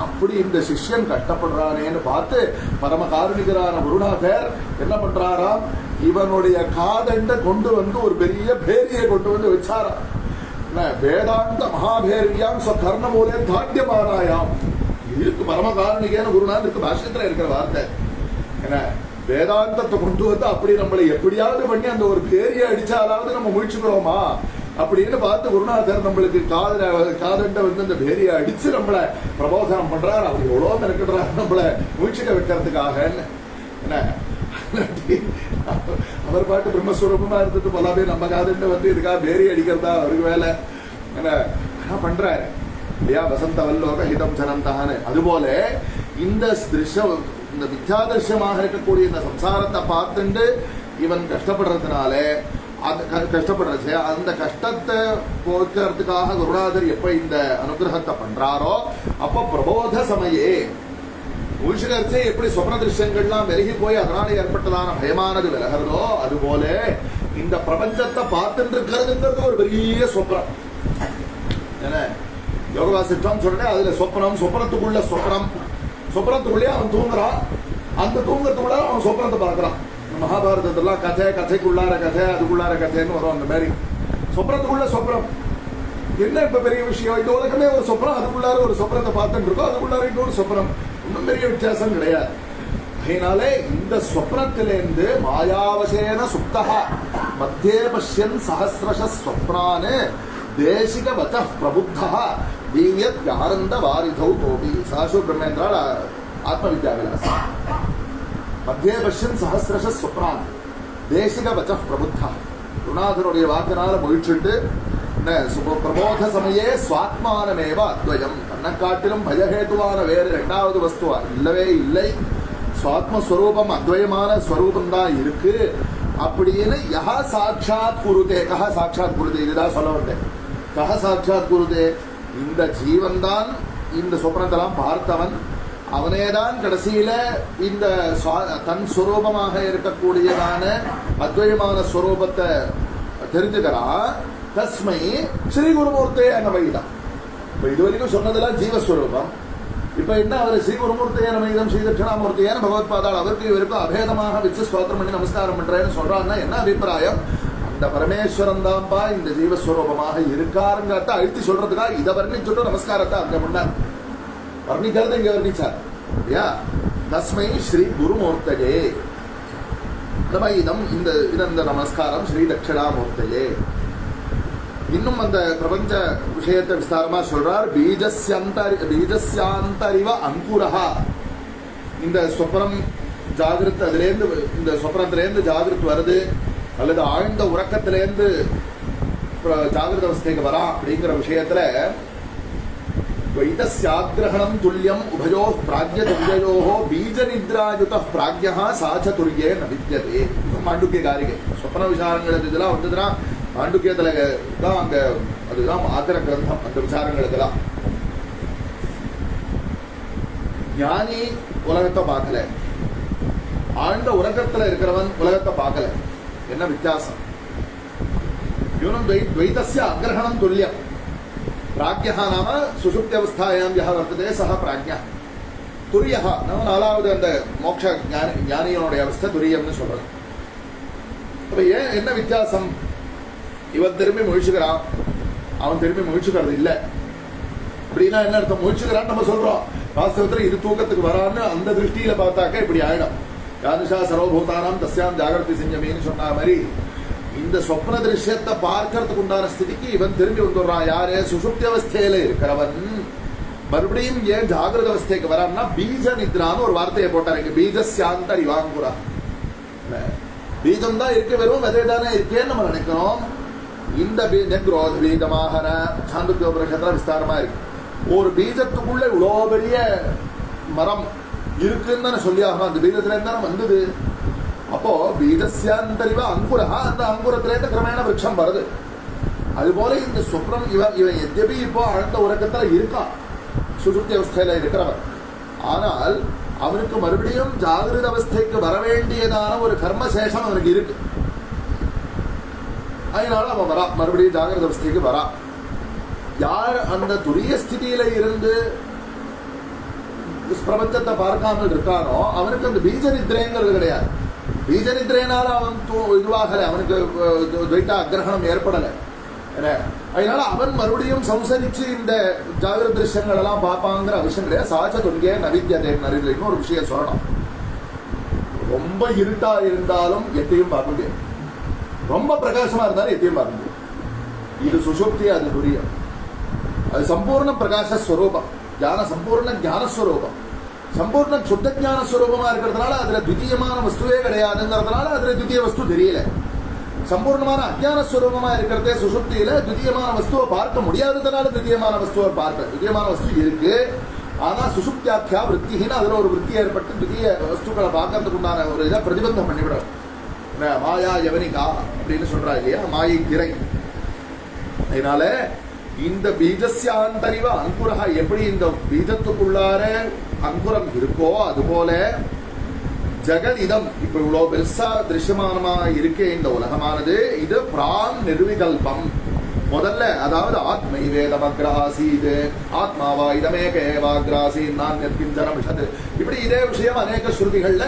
அப்படி இந்த சிஷ்யன் கஷ்டப்படுறானேன்னு பார்த்து பரம காருணிகரான குருநாதர் என்ன பண்றாராம், இவனுடைய காதண்ட கொண்டு வந்து ஒரு பெரிய பேரியை கொண்டு வந்து வச்சாராம். வேதாந்த மகாபேரியாம் கர்ணமூலே தாட்யமானாயாம். இதுக்கு பரம காருணிகேன குருநாதருக்கு பாஷ்யத்துல இருக்கிற வார்த்தை. என்ன வேதாந்தத்தை கொண்டு வந்து அப்படி நம்மளை எப்படியாவது பண்ணி அந்த ஒரு பேரியை அடிச்சாலாவது நம்ம முயற்சிக்கிறோமா அப்படின்னு பார்த்து குருநாதர் நம்மளுக்கு காதண்ட வந்து அந்த பேரியை அடிச்சு நம்மளை பிரபோதனம் பண்றாரு. அவர் எவ்வளவு மெனக்கிடுறாரு நம்மளை முயற்சிக்க வைக்கிறதுக்காக. என்ன அவர் பாட்டு பிரம்மஸ்வரூபமா இருந்துட்டு பல பேர் நம்ம காதண்ட வந்து இதுக்காக பேரி அடிக்கிறதா அவருக்கு வேலை. என்ன பண்றாரு இல்லையா, வசந்த வல்லோக ஹிதம் சனந்தான்னு. அதுபோல இந்த திருஷ்யம், இந்த மித்யாதர்ஷமாக இருக்கக்கூடிய இந்த சம்சாரத்தை பார்த்துட்டு இவன் கஷ்டப்படுறதுனால கஷ்டப்படுறச்சு அந்த கஷ்டத்தை போக்குறதுக்காக குருநாதர் எப்ப இந்த அனுகிரகத்தை பண்றாரோ அப்ப பிரபோத சமயே மூழ்கர்ச்சே எப்படி சொப்ன திருஷ்யங்கள்லாம் விலகி போய் அதனால ஏற்பட்டதான பயமானது விலகிறதோ அதுபோல இந்த பிரபஞ்சத்தை பார்த்துட்டு இருக்கிறதுங்கிறது ஒரு பெரிய சொப்னம். என்ன யோகவாசிட்டம் சொல்றேன், அதுல சொப்னம், சொப்னத்துக்குள்ள சொப்னம், சொப்னத்துக்குள்ளே அவன் தூங்குறான், அந்த தூங்குறதுக்குள்ள அவன் சொப்னத்தை பார்க்கறான். மகாபாரதத்தெல்லாம் கதை, கதைக்குள்ளார கதை, அதுக்குள்ளார கதைன்னு வரும். அந்த மாதிரி சொப்னத்துக்குள்ள சொப்னம் என்ன இப்ப பெரிய விஷயம், இந்த உலகமே ஒரு சொப்னம், அதுக்குள்ளார ஒரு சொப்னத்தை பார்த்துட்டு இருக்கோம், அதுக்குள்ளார இன்னொரு சொப்னம், ஒன்றும் பெரிய வித்தியாசம் கிடையாது. அதனால இந்த சொப்னத்திலிருந்து மாயாவசேன சுப்தஹ மத்தியே பஷ்யன் சஹஸ்ரஷ ஸ்வப்னான் தேசிக வச்ச பிரபுத்தஹ தீயத் ஆனந்த வாரிதௌ கோபி. சாசு பிரம்மேந்திரால் ஆத்மவித்யா விலாசம். மத்தியே பஷ்யன் சஹஸ்ரஷ ஸ்வப்னான் தேசிக வச்ச பிரபுத்தஹ. குருநாதனுடைய வாக்கினால முயற்சிட்டு பிரபோத சமயே சுவாத்மானமேவ அத்வயம். தன்னை காட்டிலும் பயஹேதுவான வேறு இரண்டாவது வஸ்துவா இல்லவே இல்லை. சுவாத்மஸ்வரூபம் அத்வயமான ஸ்வரூபம் தான் இருக்கு அப்படின்னு யஹ சாட்சாத் குருதே. கஹ சாட்சாத் குருதே, இதுதான் சொல்ல வந்தேன். கஹ சாட்சாத் குருதே, இந்த ஜீவன் தான் இந்த சொப்னத்தெல்லாம் பார்த்தவன், அவனேதான் கடைசியில இந்த தன் ஸ்வரூபமாக இருக்கக்கூடியதான அத்வயமான ஸ்வரூபத்தை தெரிஞ்சுக்கிறான். தஸ்மை ஸ்ரீ குருமூர்த்தே நமயிதம். இப்ப இதுவரைக்கும் சொன்னதெல்லாம் ஜீவஸ்வரூபம். இப்ப என்ன அவர் ஸ்ரீ குருமூர்த்தே நமயிதம் ஸ்ரீ தட்சிணாமூர்த்தியான பகவத்பாதாள் அவருக்கு இவருக்கும் அபேதமாக வச்சு ஸ்தோத்திரம் பண்ணி நமஸ்காரம் பண்றேன்னு சொல்றான்னா என்ன அபிப்பிராயம், அந்த பரமேஸ்வரன் தான்பா இந்த ஜீவஸ்வரூபமாக இருக்காருங்கிறத அழுத்தி சொல்றதுக்காக இதை வர்ணிச்சுட்டு நமஸ்காரத்தை அங்க முன்னார் வர்ணிக்கிறது இங்க வர்ணிச்சார் இல்லையா. தஸ்மை ஸ்ரீ குருமூர்த்தே நமயிதம், இந்த நமஸ்காரம் ஸ்ரீ தட்சிணாமூர்த்தையே. இன்னும் அந்த பிரபஞ்ச விஷயத்தை விஸ்தாரமா சொல்றார். பீஜஸ்யாந்தரிவ அங்குரஹா. இந்த சொப்னம் ஜாகிரத், அதுலேருந்து இந்த சொப்னத்திலேருந்து ஜாகிரத் வருது அல்லது ஆழ்ந்த உறக்கத்திலேருந்து ஜாகிரத அவஸ்தைக்கு வரா அப்படிங்கிற விஷயத்துல வைதஸ்யாக்ரஹணம் துல்லியம் உபயோ பிராஜ்யதுல்யயோ பீஜ நித்ராயுத பிராஜ்யா சாச்சதுர்யே ந வித்யதே. மாண்டுக்கிய காரிகை சொப்ன விசாரங்கள் இதெல்லாம் வந்ததுன்னா மாண்டுக்கியத்துல தான் அங்க அதுதான் ஆத்திர கிரந்தம். அந்த விசாரங்களுக்கெல்லாம் ஞானி உலகத்தை பார்க்கல, ஆழ்ந்த உலகத்துல இருக்கிறவன் உலகத்தை பார்க்கல. என்ன வித்தியாசம்? இவனும் துவைதஸ்ய அக்ரஹணம் துல்லியம். பிராக்யா நாம சுஷுப்தி அவஸ்தாயாம் யஹ வர்த்ததே சஹ பிராக்யா. துரியஹா நாம நாலாவது அந்த மோட்ச ஞானியனுடைய அவஸ்தை துரியம்னு சொல்றது. அப்ப ஏன் என்ன வித்தியாசம்? இவன் திரும்பி முழிச்சுக்கிறான், அவன் திரும்பி முழிச்சுக்கிறது இல்லை. அப்படின்னா என்ன அர்த்தம்? முழிச்சுக்கிறான்னு நம்ம சொல்றோம், வாஸ்தவத்துல இது தூக்கத்துக்கு வரான்னு அந்த திருஷ்டியில பார்த்தாக்க இப்படி ஆயிடும். யானுஷா சர்வபூதானாம் தஸ்யாம் ஜாகிரதி செஞ்சமேன்னு சொன்ன மாதிரி இந்த சொப்ன திருஷ்யத்தை பார்க்கறதுக்கு உண்டான ஸ்திதிக்கு இவன் திரும்பி வந்துடுறான். யாரு? சுஷுப்தி அவஸ்தையில இருக்கிறவன் மறுபடியும் ஏன் ஜாகிரத அவஸ்தைக்கு வரான்னா பீஜ நித்ரான்னு ஒரு வார்த்தையை போட்டாரு. பீஜஸ்யாந்த இவாங்குரா. பீஜம் தான் இருக்கு, வெறும் விதை தானே இருக்கேன்னு நம்ம நினைக்கிறோம். இந்த குரோத பீஜமாகன சாந்தோபனிஷத்துல விஸ்தாரமா இருக்கு. ஒரு பீஜத்துக்குள்ள இவ்வளோ பெரிய மரம் இருக்குன்னு சொல்லி ஆகணும். அந்த பீஜத்துல இருந்தாலும் வந்தது. அப்போ பீஜஸ்யாந்தரிவ அங்குரா, அந்த அங்குரத்திலேருந்து கிரமேண விருட்சம் வருது. அதுபோல இந்த சுப்ரம் இவன் எத்யபி இப்போ ஆழ்ந்த உறக்கத்துல இருக்கான், சுசுப்தி அவஸ்தையில இருக்கிறவன். ஆனால் அவனுக்கு மறுபடியும் ஜாகிரத அவஸ்தைக்கு வர வேண்டியதான ஒரு கர்மசேஷம் அவனுக்கு இருக்கு. அதனால அவன் வரா, மறுபடியும் ஜாகிரத அவஸ்தைக்கு வரா. யார் அந்த துரிய ஸ்திதியில இருந்து பிரபஞ்சத்தை பார்க்காமல் இருக்கானோ அவனுக்கு அந்த பீஜ நித்ரைங்கிறது கிடையாது. பீஜ நித்ரைனால அவன் இதுவாகல, அவனுக்கு துவைட்ட அக்கிரகணம் ஏற்படலை. அதனால அவன் மறுபடியும் சம்சரிச்சு இந்த ஜாகிரத திருஷ்யங்கள் எல்லாம் பார்ப்பாங்கிற அவசியம் கிடையாது. சாச்ச துணிக்கே நவித்தியதே நரின்னு ஒரு விஷயம் சொல்லணும். ரொம்ப இருட்டா இருந்தாலும் எத்தையும் பார்க்க முடியாது, ரொம்ப பிரகாசமா இருந்தாலும் எத்தையும் பார்க்க முடியாது. இது சுஷுப்தி, அது துரியம், அது சம்பூர்ண பிரகாசஸ்வரூபம், சம்பூர்ண ஞானஸ்வரூபம், சம்பூர்ண சுத்த ஞானஸ்வரூபமா இருக்கிறதுனால அதுல துதியமான வஸ்துவே கிடையாதுங்கிறதுனால அதுல துதிய வஸ்து தெரியல. சம்பூர்ணமான அஜானஸ்வரூபமா இருக்கிறதே சுசுப்தியில துதியமான வஸ்துவை பார்க்க முடியாததுனால துதியமான வஸ்துவை பார்க்க, துதியமான வஸ்து இருக்கு. ஆனா சுசுப்தியாக்கியா விற்த்தின்னு அதுல ஒரு விற்பி ஏற்பட்டு துதிய வஸ்துக்களை பார்க்கறதுக்கு உண்டான ஒரு இதை பிரதிபந்தம் பண்ணிவிடும். மாயா யவனிகா அப்படின்னு சொல்றா இல்லையா, மாயை திரை. அதனால இந்த பீஜஸ்யாந்தரிவ அங்குரா, எப்படி இந்த பீஜத்துக்குள்ளார அங்குரம் இருக்கோ அதுபோல ஜெகதிதம் இப்ப இவ்வளவு பெருசா திருஷ்யமானமா இருக்கே இந்த உலகமானது, இது பிரான் நிர்விகல்பம். முதல்ல அதாவது ஆத்மை வேதமக்ராசீது, ஆத்மாவா இதமேகேவாக்ராசி நான் நெற்கிஞ்சனமிஷது, இப்படி இதே விஷயம் அநேக ஸ்ருதிகள்ல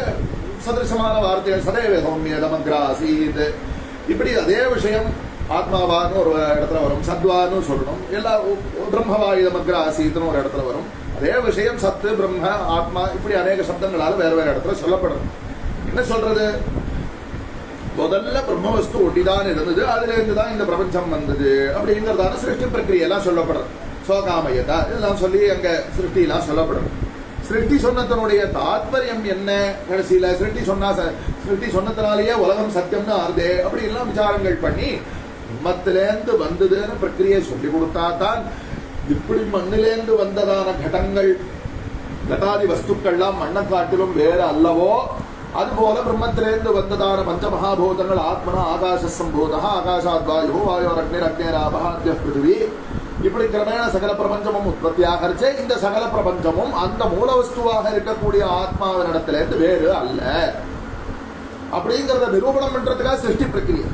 சதிருஷமான வார்த்தைகள், சதேவ சௌமியதமக்ராசீது, இப்படி அதே விஷயம் ஆத்மாவான்னு ஒரு இடத்துல வரும், சத்வான்னு சொல்லணும், எல்லா பிரம்மவாயுதமக்ராசீதுன்னு ஒரு இடத்துல வரும். அதே விஷயம் சத்து பிரம்ம ஆத்மா இப்படி அநேக சப்தங்களால வேற வேற இடத்துல சொல்லப்படும். என்ன சொல்றது, முதல்ல பிரம்மவஸ்து ஒட்டிதான் இருந்தது, அதுல இருந்துதான் இந்த பிரபஞ்சம் வந்தது அப்படிங்கிறதான சிருஷ்டி பிரக்கிரியெல்லாம் சொல்லப்படுறது. சோகாமயதா இதெல்லாம் சொல்லி அங்க சிருஷ்டி எல்லாம் சொல்லப்படும். சிருஷ்டி சொன்னதனுடைய தாத்பரியம் என்ன, கடைசியில சிருஷ்டி சொன்னதுனாலேயே உலகம் சத்தியம்னு ஆறுதே அப்படி எல்லாம் விசாரங்கள் பண்ணி மத்திலேந்து வந்ததுன்னு பிரக்கிரியை சொல்லி கொடுத்தா தான் இப்படி மண்ணிலேந்து வந்ததான கடங்கள் கட்டாதி வஸ்துக்கள்லாம் மண்ணை காட்டிலும் வேற அல்லவோ, அதுபோல பிரம்மத்திலேந்து வந்ததான பஞ்சமகாபூதங்கள் ஆத்மனா ஆகாச சம்பூதா, ஆகாசாத் வாயு, வாயோர் அக்னிர் அக்னேராபா அத்ய பிருத்திவி, இப்படி கிரமேண சகல பிரபஞ்சமும் உற்பத்தியாகச்சே இந்த சகல பிரபஞ்சமும் அந்த மூல வஸ்துவாக இருக்கக்கூடிய ஆத்மாவின் இடத்திலேருந்து வேறு அல்ல அப்படிங்கிறத நிரூபணம் பண்றதுக்காக சிருஷ்டி பிரக்கிரியை.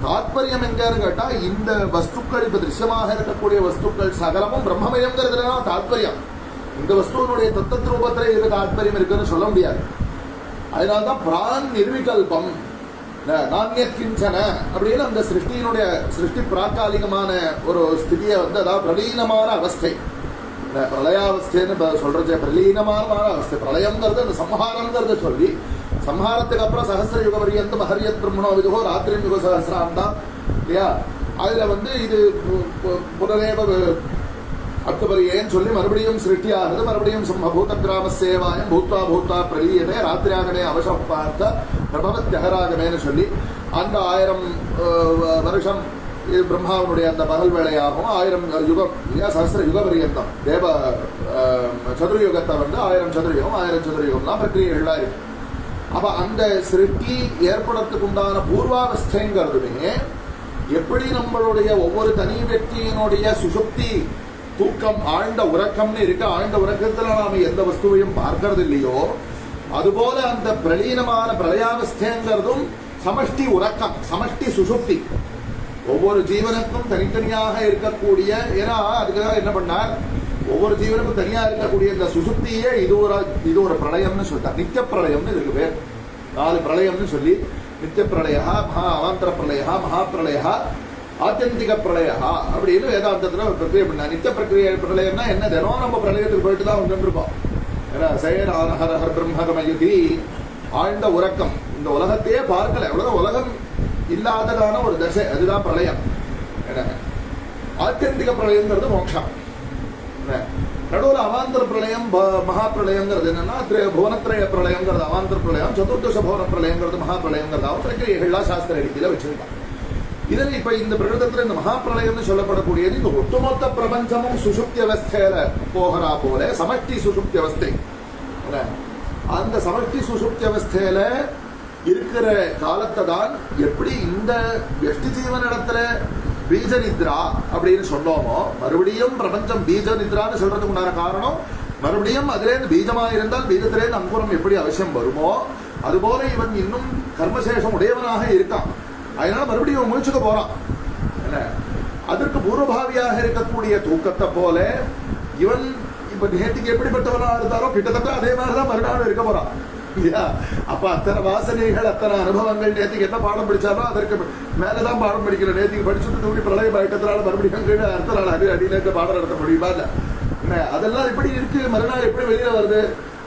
தாத்பரியம் எங்கன்னு கேட்டா இந்த வஸ்துக்கள் இப்ப திருஷ்யமாக இருக்கக்கூடிய வஸ்துக்கள் சகலமும் பிரம்மமயம்ங்கிறதுல தாத்பரியம். இந்த வஸ்துவனுடைய தத்தத் ரூபத்துல இதுக்கு தாத்பரியம் இருக்குன்னு சொல்ல முடியாது. அதனால்தான் பிரான் நிர்விகல்பம் நானியத்கிஞ்சன அப்படின்னு அந்த சிருஷ்டி பிராக்காலிகமான ஒரு ஸ்திதியை வந்து அதாவது பிரலீனமான அவஸ்தை, பிரளயாவஸ்தைன்னு சொல்றது பிரலீனமான அவஸ்தை. பிரளயம்ங்கிறது அந்த சம்ஹாரம்ங்கிறத சொல்லி சம்ஹாரத்துக்கு அப்புறம் சஹஸ்ர யுக பரியந்தம் ஹரியத் பிரம்மணோ விதுகோ ராத்திரி யுக சஹஸ்ராந்தான் இல்லையா, அதுல வந்து இது புனரேவ அக்டபரியேன்னு சொல்லி மறுபடியும் சிருஷ்டி ஆகுது. மறுபடியும் பூத கிராம சேவாயம் பூத்வா பூத்வா பிரலீயமே ராத்திரியாகமே அவசம் பார்த்த பிரபவத்யகராகமேன்னு சொல்லி அந்த 1000 வருஷம் இது பிரம்மாவனுடைய அந்த பகல் வேளையாகவும் 1000 யுகம் இல்லையா, சஹஸ்ர யுக பரியந்தம் தேவ சதுர்யுகத்தை வந்து 1000 சதுர்யுகம் 1000 சதுர்யுகம்லாம் பிரக்கிரியெல்லாம் இருக்கு. அப்ப அந்த சிருஷ்டி ஏற்படுறதுக்கு உண்டான பூர்வாவஸ்தைங்கிறதுமே எப்படி நம்மளுடைய ஒவ்வொரு தனி व्यक्तिயினுடைய சுசுப்தி தூக்கம் ஆழ்ந்த உறக்கம்னு இருக்கு, ஆழ்ந்த உறக்கத்துல நாம எந்த வஸ்துவையும் பார்க்கறது இல்லையோ அதுபோல அந்த பிரலீனமான பிரளயாவஸ்தைங்கிறதும் சமஷ்டி உறக்கம், சமஷ்டி சுசுப்தி. ஒவ்வொரு ஜீவனுக்கும் தனித்தனியாக இருக்கக்கூடிய, ஏன்னா அதுக்காக என்ன பண்ணார், ஒவ்வொரு ஜீவனுக்கும் தனியா இருக்கக்கூடிய இந்த சுசுப்தியே இது ஒரு பிரளயம்னு சொல்லிட்டார். நித்திய பிரளயம்னு இதுக்கு பேர். 4 பிரளயம்னு சொல்லி நித்திய பிரளயா, மகா அவாந்தர பிரளயா, மகா பிரளயா, ஆத்தியந்திக பிரளயா அப்படின்னு வேதாந்தத்துல ஒரு பிரக்கிரியை பண்ணா. நித்திய பிரக்கிரியை பிரளயம்னா என்ன, தினம் நம்ம பிரளயத்துக்கு போயிட்டு தான் வந்துருக்கோம். ஏன்னா செயல் பிரம்மகமயுதி ஆழ்ந்த உறக்கம், இந்த உலகத்தையே பார்க்கல, எவ்வளவு உலகம் இல்லாததான ஒரு தசை, அதுதான் பிரளயம். ஆத்தியந்திக பிரளயங்கிறது மோட்சம். நடுவில் அவாந்தர பிரளயம் மகா பிரளயங்கிறது என்னன்னா புவனத்திரய பிரளயங்கிறது அவாந்தர பிரளயம், சதுர்தச புவன பிரளயங்கிறது மகா பிரளயங்கிறதாவும் பிரக்கிரியெல்லாம் சாஸ்திர ரீதியில வச்சிருக்காங்க. இதுல இப்ப இந்த பிரகிருதத்துல இந்த மகாபிரளயம்னு சொல்லப்படக்கூடியது இந்த ஒட்டுமொத்த பிரபஞ்சமும் சுசுப்தி அவஸ்தையில போகிறா போல சமஷ்டி சுசுப்தி அவஸ்தை. அந்த சமஷ்டி சுசுப்தி அவஸ்தையில இருக்கிற காலத்தை தான் எப்படி இந்த வெஷ்டி ஜீவன் இடத்துல பீஜ நித்ரா அப்படின்னு சொன்னோமோ, மறுபடியும் பிரபஞ்சம் பீஜ நித்ரான்னு சொல்றதுக்கு உண்டான காரணம் மறுபடியும் அதுலேருந்து பீஜமா இருந்தால் பீஜத்திலேருந்து அங்குரம் எப்படி அவசியம் வருமோ அதுபோல இவன் இன்னும் கர்மசேஷம் உடையவனாக இருக்கான். அதனால மறுபடியும் முயற்சிக்க போறான். என்ன அதற்கு பூர்வபாவியாக இருக்கக்கூடிய தூக்கத்தை போல இவன் இப்ப நேற்றுக்கு எப்படிப்பட்டவனா இருந்தாரோ கிட்டத்தட்ட அதே மாதிரிதான் மறுநாள் இருக்க போறான் இல்லையா? அப்ப அத்தனை வாசனைகள் அத்தனை அனுபவங்கள் நேற்றுக்கு என்ன பாடம் படிச்சாரோ அதற்கு மேலதான் பாடம் படிக்கிற. நேற்றுக்கு படிச்சுட்டு தூக்கி பிரளய பயக்கத்தினால மறுபடியும் கீழே அடுத்த நாள் அடியில பாடம் நடத்த முடியுமா? இல்ல என்ன அதெல்லாம் எப்படி இருக்கு, மறுநாள் எப்படி வெளியில வருது?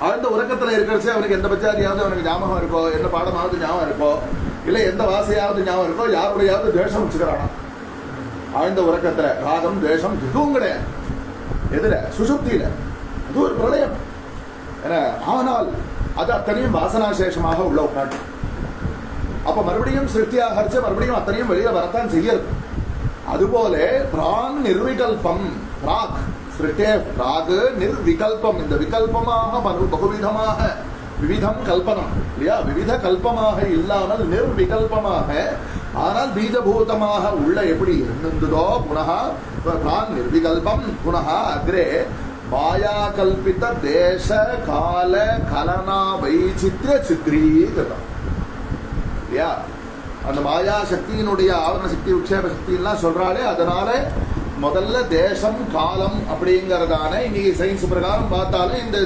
ஆழ்ந்த உறக்கத்துல இருக்கிறச்சே அவனுக்கு எந்த பச்சாரியாவது அவனுக்கு ஞாபகம் இருக்கோ, எந்த பாடமாவது ஞாபகம் இருக்கோ, இல்ல எந்த வாசையாவது ஞாபகம் இருக்கோ, யாருடையாவது துவேஷம் வச்சுக்கிறானா ஆழ்ந்த உறக்கத்துல? ராகம் துவேஷம் இதுவும் கிடையாது. எதுல? சுசுப்தியில. அது ஒரு பிரளயம். ஆனால் அது அத்தனையும் வாசனாசேஷமாக உள்ள உட்காந்து அப்ப மறுபடியும் சிருஷ்டியாக ஹரிச்ச மறுபடியும் அத்தனையும் வெளியில வரத்தான் செய்யறது. அதுபோல பிராங் நிர்விகல்பம், பிராக் சிருஷ்டே பிராக் நிர்விகல்பம், இந்த விகல்பமாக பகுவிதமாக விவிதம் கல்பனம் இல்லையா? விவித கல்பமாக இல்லாமல் நிர்விகல்பமாக ஆனால் பீஜபூதமாக உள்ள எப்படி இருந்ததோ புனः பிராங் நிர்விகல்பம் புனः அக்ரே மாயா கல்பித தேச கால கலனா வைச்சித்ய சித்ரீகிருதம் இல்லையா? அந்த மாயா சக்தியினுடைய ஆவரண சக்தி உட்சேப சக்தி எல்லாம் சொல்றாளே, அதனால முதல்ல தேசம் காலம் அப்படிங்கறதான இன்னைக்கு சயின்ஸ் பிரகாரம் பார்த்தாலும் இந்த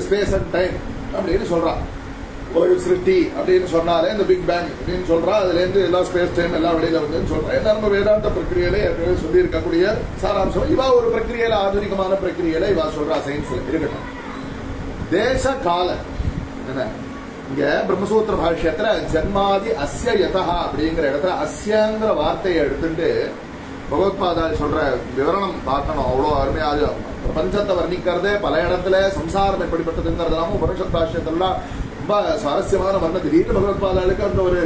ஸ்பேஸ் அண்ட் டைம் அப்படின்னு சொல்றான். ஒரு சிருஷ்டி அப்படின்னு சொன்னாலே இந்த பிக் பேங் அப்படின்னு சொல்றா, அதுல இருந்து எல்லா ஸ்பேஸ் டைம் எல்லாம் வெளியில வந்து சொல்றேன். நம்ம வேதாந்த பிரக்கிரியில ஏற்கனவே சொல்லி இருக்கக்கூடிய சாராம்சம் இவா ஒரு பிரக்கிரியில ஆధుனிகமான பிரக்கிரியில இவா சொல்றா சயின்ஸ்ல இருக்கட்டும். தேச கால என்ன இங்க பிரம்மசூத்திர பாஷ்யத்துல ஜன்மாதி அஸ்ய யதஹ அப்படிங்கிற இடத்துல அஸ்யங்கிற வார்த்தையை எடுத்துட்டு பகவத்பாதாரி சொல்ற விவரணம் பார்க்கணும். அவ்வளோ அருமையாக பிரபஞ்சத்தை வர்ணிக்கிறதே பல இடத்துல சம்சாரம் எப்படிப்பட்டதுங்கிறதுனால உபனிஷத் பாஷ்யத்தெல்லாம் ரொம்ப சுவாரஸ்யமான வர்ணம். திடீர்னு பகவத்பாதாளுக்கு அந்த ஒரு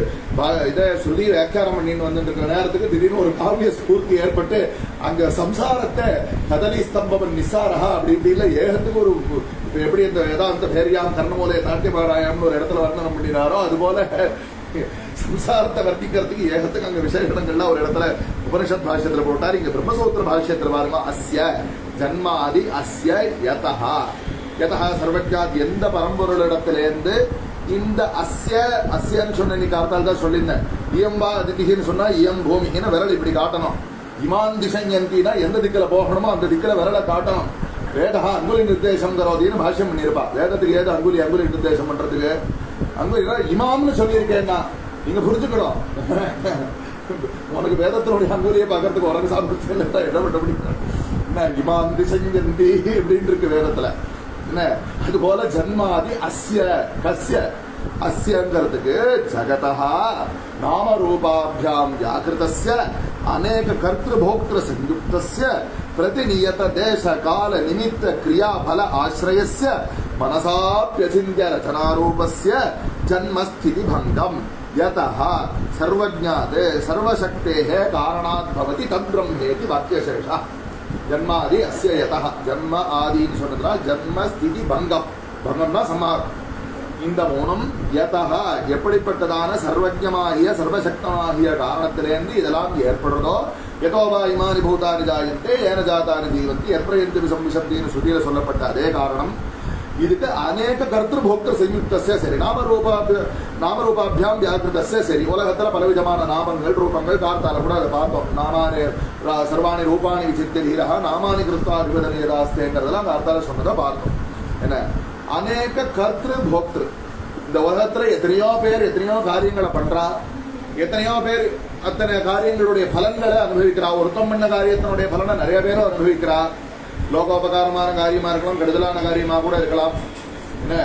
இதை சொல்லி வியாக்கியானம் பண்ணின்னு வந்துட்டு இருக்கிற நேரத்துக்கு திடீர்னு ஒரு காவிய ஸ்பூர்த்தி ஏற்பட்டு அங்க சம்சாரத்தை கதலி ஸ்தம்பவன் நிசாரஹா அப்படி இப்படி இல்லை ஏகத்துக்கு ஒரு எப்படி இந்த வேதாந்த பேரியாம் கர்ணமூலைய நாட்டியபாராயம்னு ஒரு இடத்துல வர்ணனம் பண்ணினாரோ அதுபோல சம்சாரத்தை வர்ணிக்கிறதுக்கு ஏகத்துக்கு அங்க விசேஷங்கள்லாம் ஒரு இடத்துல உபனிஷத் பாஷ்யத்துல போட்டார். இங்க பிரம்மசூத்திர பாஷ்யத்துல பாருங்க, அஸ்ய ஜன்மாதி அஸ்ய யதஹா, யதஹா சர்வஜாத் எந்த பரம்பொருளிடத்திலேருந்து இந்த அஸ்ய அஸ்யன்னு சொன்ன இன்னைக்கு அர்த்தால் தான் சொல்லியிருந்தேன். இயம்பா அதிதின்னு சொன்னா இயம் பூமின்னு விரல் இப்படி காட்டணும். இமான் திசையந்தினா எந்த திக்கில போகணுமோ அந்த திக்கில விரலை காட்டணும். வேதா அங்குலி நிர்தேசம் கரோதின்னு பாஷ்யம் பண்ணியிருப்பா. வேதத்துக்கு ஏது அங்குலி அங்குலி நிர்தேசம் பண்றதுக்கு? அங்குலி இமாம்னு சொல்லியிருக்கேன்னா நீங்க புரிஞ்சுக்கணும். உனக்கு வேதத்தினுடைய அங்குலியை பார்க்கறதுக்கு உனக்கு சாப்பிட்டு இடம் விட்ட முடியும். இமான் திசையந்தி அப்படின்னு இருக்கு வேதத்துல. என்ன அது போல ஜன்மாதி அஸ்ய கஸ்ய அஸ்யங்கிறதுக்கு ஜகதஹா நாம ரூபாபியாம் வியாகிருதஸ்ய அநேக கர்த்திரு போக்திரு சயுக்தஸ்ய பிரதிநியத தேச கால நிமித்த கிரியா பல ஆசிரயஸ்ய மனசாப்யசிந்திய ரச்சனாரூபஸ்ய ஜன்மஸ்திதி பங்கம் யதஹா சர்வஜ்ஞாதே சர்வசக்தேஹ காரணாத் பவதி தத்பிரம்மேதி வாக்கியசேஷா. ஜன்மாதி அஸ்ய யதஹ, ஜன்ம ஆதின்னு சொன்னதுனா ஜன்ம ஸ்திதி பங்கம், பங்கம்னா சம்ஹாரம். இந்த மூணும் யதஹ எப்படிப்பட்டதான சர்வஜமாகிய சர்வசக்தமாகிய காரணத்திலேருந்து இதெல்லாம் ஏற்படுறதோ, யதோவா இமானி பூதானி ஜாயந்தே ஏன ஜாதானி ஜீவந்தி எற்பிரயந்தி விசம்விசப்தின்னு ஸ்ருதியில சொல்லப்பட்ட அதே காரணம். இதுக்கு அநேக கர்த்திரு போக்திரு சயுக்தஸ்ய சரி, நாமரூபாபியாம் வியாகிருதஸ்ய சரி. உலகத்துல பலவிதமான நாமங்கள் ரூபங்கள் கார்த்தால கூட அதை பார்த்தோம். நாமானி சர்வாணி ரூபாணி விசித்திய தீரஹ நாமானி கிருத்வா விபதனேதாஸ்தேங்கிறதெல்லாம் கார்த்தால சொன்னதை பார்த்தோம். என்ன அநேக கர்த்திரு போக்திரு, இந்த உலகத்துல எத்தனையோ பேர் எத்தனையோ காரியங்களை பண்றா, எத்தனையோ பேர் அத்தனை காரியங்களுடைய பலன்களை அனுபவிக்கிறா. ஒருத்தம் பண்ண காரியத்தினுடைய பலனை நிறைய பேரும் அனுபவிக்கிறா. லோகோபகாரமான காரியமா இருக்கலாம், கெடுதலான காரியமா கூட இருக்கலாம். என்ன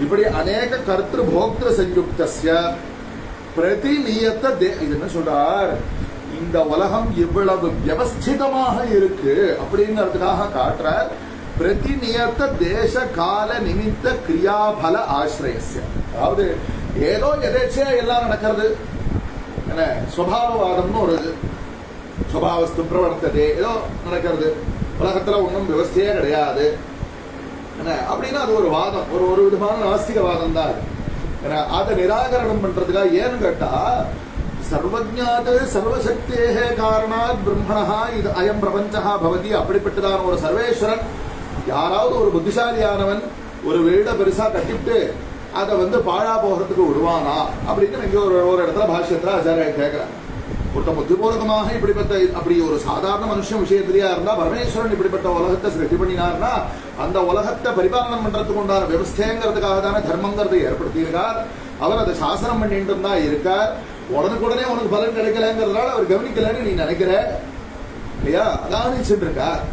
இப்படி அநேக கர்த்திரு போக்திரு சயுக்தஸ்ய பிரதிநியத இது என்ன சொல்றார், இந்த உலகம் இவ்வளவு வியவஸ்திதமாக இருக்கு அப்படிங்கிறதுக்காக காட்டுறார். பிரதிநியத்த தேச கால நிமித்த கிரியாபல ஆசிரயஸ்ய, அதாவது ஏதோ எதேச்சையா எல்லாம் நடக்கிறது. ஸ்வபாவவாதம்னு ஒரு ஸ்வபாவஸ்து பிரவர்த்ததே ஏதோ நடக்கிறது, உலகத்துல ஒன்றும் விவஸ்தையே கிடையாது அப்படின்னா அது ஒரு வாதம், ஒரு விதமான நாஸ்திகவாதம் தான். அதை நிராகரணம் பண்றதுக்காக ஏன்னு கேட்டா, சர்வஜாத் சர்வசக்தேக காரணாத் பிரம்மணா இது அயம் பிரபஞ்சா பவதி, அப்படிப்பட்டதான ஒரு சர்வேஸ்வரன் யாராவது ஒரு புத்திசாலியானவன் ஒரு வீட பெருசா கட்டிவிட்டு அதை பாழா போகிறதுக்கு விடுவானா அப்படின்னு இங்க ஒரு இடத்துல பாஷ்யத்துல ஆச்சாரிய கேட்கிறார். ஒருத்த புத்திபூர்வகமாக இப்படிப்பட்ட அப்படி ஒரு சாதாரண மனுஷன் விஷயத்திலேயா இருந்தா பரமேஸ்வரன் இப்படிப்பட்ட உலகத்தை சிருஷ்டி பண்ணினார்னா அந்த உலகத்தை பரிபாலனம் பண்றதுக்கு உண்டான விவஸ்தைங்கிறதுக்காக தானே தர்மங்கிறதை ஏற்படுத்தியிருக்கார். அவர் அதை சாசனம் பண்ணிட்டு தான் இருக்கார். உடனுக்குடனே உனக்கு பலன் கிடைக்கலங்கிறதுனால அவர் கவனிக்கலன்னு நீ நினைக்கிற இல்லையா? கவனிச்சுட்டு இருக்கார்.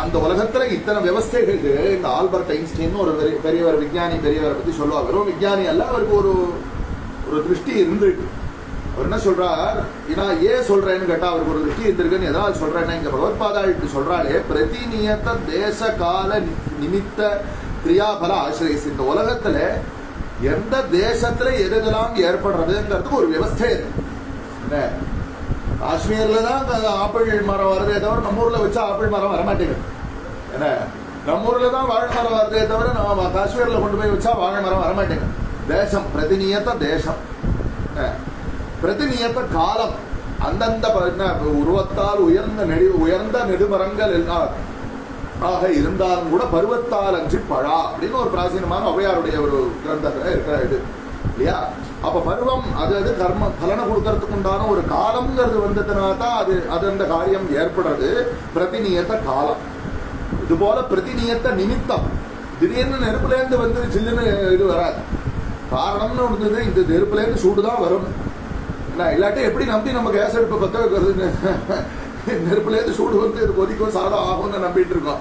அந்த உலகத்துல இத்தனை விவஸ்தைகள். இந்த ஆல்பர்ட் ஐன்ஸ்டீன் ஒரு பெரியவர் விஞ்ஞானி, பெரியவரை பத்தி சொல்லுவா. வெறும் விஞ்ஞானி அல்ல, அவருக்கு ஒரு திருஷ்டி இருந்துருக்கு. அவர் என்ன சொல்றார், நான் ஏன் சொல்றேன்னு கேட்டா, அவருக்கு ஒரு திருஷ்டி இருந்திருக்குன்னு எதாவது சொல்றேன்னா, இங்க பகவத்பாதாளுக்கு சொல்றாளே பிரதிநியத்த தேச கால நிமித்த கிரியாபல ஆசிரியஸ். இந்த உலகத்துல எந்த தேசத்துல எதெல்லாம் ஏற்படுறதுங்கிறதுக்கு ஒரு விவஸ்தை. காஷ்மீர்ல தான் ஆப்பிள் மரம் வருதே தவிர நம்ம ஊர்ல வச்சா ஆப்பிள் மரம் வரமாட்டேங்குது. நம்ம ஊர்ல தான் வாழை மரம் வருதே தவிர நம்ம காஷ்மீர்ல கொண்டு போய் வச்சா வாழை மரம் வரமாட்டேங்குது. தேசம் பிரதிநியத்த தேசம், பிரதிநியத்த காலம். அந்தந்த உருவத்தால் உயர்ந்த நெடுமரங்கள் ஆக இருந்தாலும் கூட பருவத்தால் அஞ்சு பழா அப்படின்னு ஒரு பிராச்சீனமான ஔவையாருடைய ஒரு கிரந்தத்துல இருக்கிற இது இல்லையா? அப்ப பருவம் அது கர்ம பலனை கொடுக்கறதுக்கு உண்டான ஒரு காலம்ங்கிறது வந்ததுனால தான் அது அந்த காரியம் ஏற்படுறது. பிரதிநியத்த காலம். இது போல பிரதிநியத்த நிமித்தம். திடீர்னு நெருப்புல இருந்து சில்லுன்னு இது வராது. காரணம்னு இருந்தது, இந்த நெருப்புல இருந்து சூடுதான் வரும். இல்லாட்டி எப்படி நம்பி நம்ம கேஸ் அடுப்பை பத்த வைக்கிறதுன்னு, நெருப்புல இருந்து சூடு இது கொதிக்கும் சாதம் ஆகும்னு நம்பிட்டு இருக்கோம்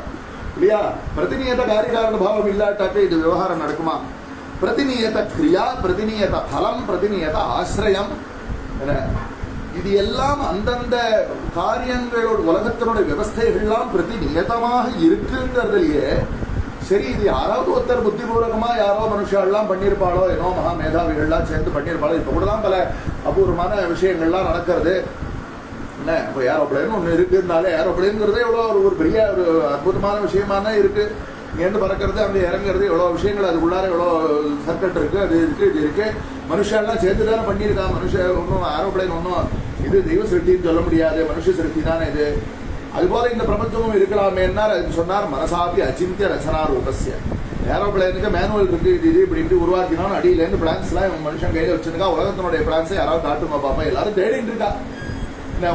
இல்லையா? பிரதிநியத காரிகாரண பாவம் இல்லாட்டாக்க இது விவகாரம் நடக்குமா? பிரதிநியத கிரியா, பிரதிநியத பலம், பிரதிநியத ஆசிரியம், இது எல்லாம் அந்தந்த காரியங்களோட உலகத்தினுடைய விவஸ்தைகள்லாம் பிரதிநியதமாக இருக்குங்கிறதுலயே சரி, இது யாராவது ஒருத்தர் புத்திபூர்வகமா யாரோ மனுஷாலாம் பண்ணியிருப்பாளோ, ஏனோ மகா மேதாவிகள்லாம் சேர்ந்து பண்ணியிருப்பாளோ. இப்ப கூட தான் பல அபூர்வமான விஷயங்கள்லாம் நடக்கிறது. என்ன இப்போ ஏரோப்ளேன் ஒன்று இருக்குனாலே, ஏரோப்ளேனுங்கிறதே எவ்வளோ ஒரு பெரிய ஒரு அற்புதமான விஷயமான இருக்கு. இங்கேருந்து பறக்கிறது, அங்கே இறங்குறது, எவ்வளோ விஷயங்கள் அதுக்குள்ளார எவ்வளோ சர்க்கட் இருக்கு, அது இருக்கு, இது இருக்கு. மனுஷாலாம் சேர்ந்து தானே பண்ணியிருக்காங்க. மனுஷன் ஒன்றும் ஏரோப்ளேன் ஒன்றும் இது தெய்வ சிருஷ்டின்னு சொல்ல முடியாது, மனுஷ சிருஷ்டி தானே இது. அதுபோல இந்த பிரபஞ்சமும் இருக்கலாமே சொன்னார். மனசாபி அச்சிந்திய ரச்சனா ரூபஸ்ய. ஏரோப்ளேனுக்கு மேனுவல் இருக்கு, இது இப்படி உருவாக்கினாலும் அடியிலேருந்து பிளான்ஸ் எல்லாம் மனுஷன் கையில வச்சிருக்கா. உலகத்தினுடைய பிளான்ஸை யாராவது காட்டுமா பாப்பா? எல்லாரும் தேடிட்டு இருக்கா.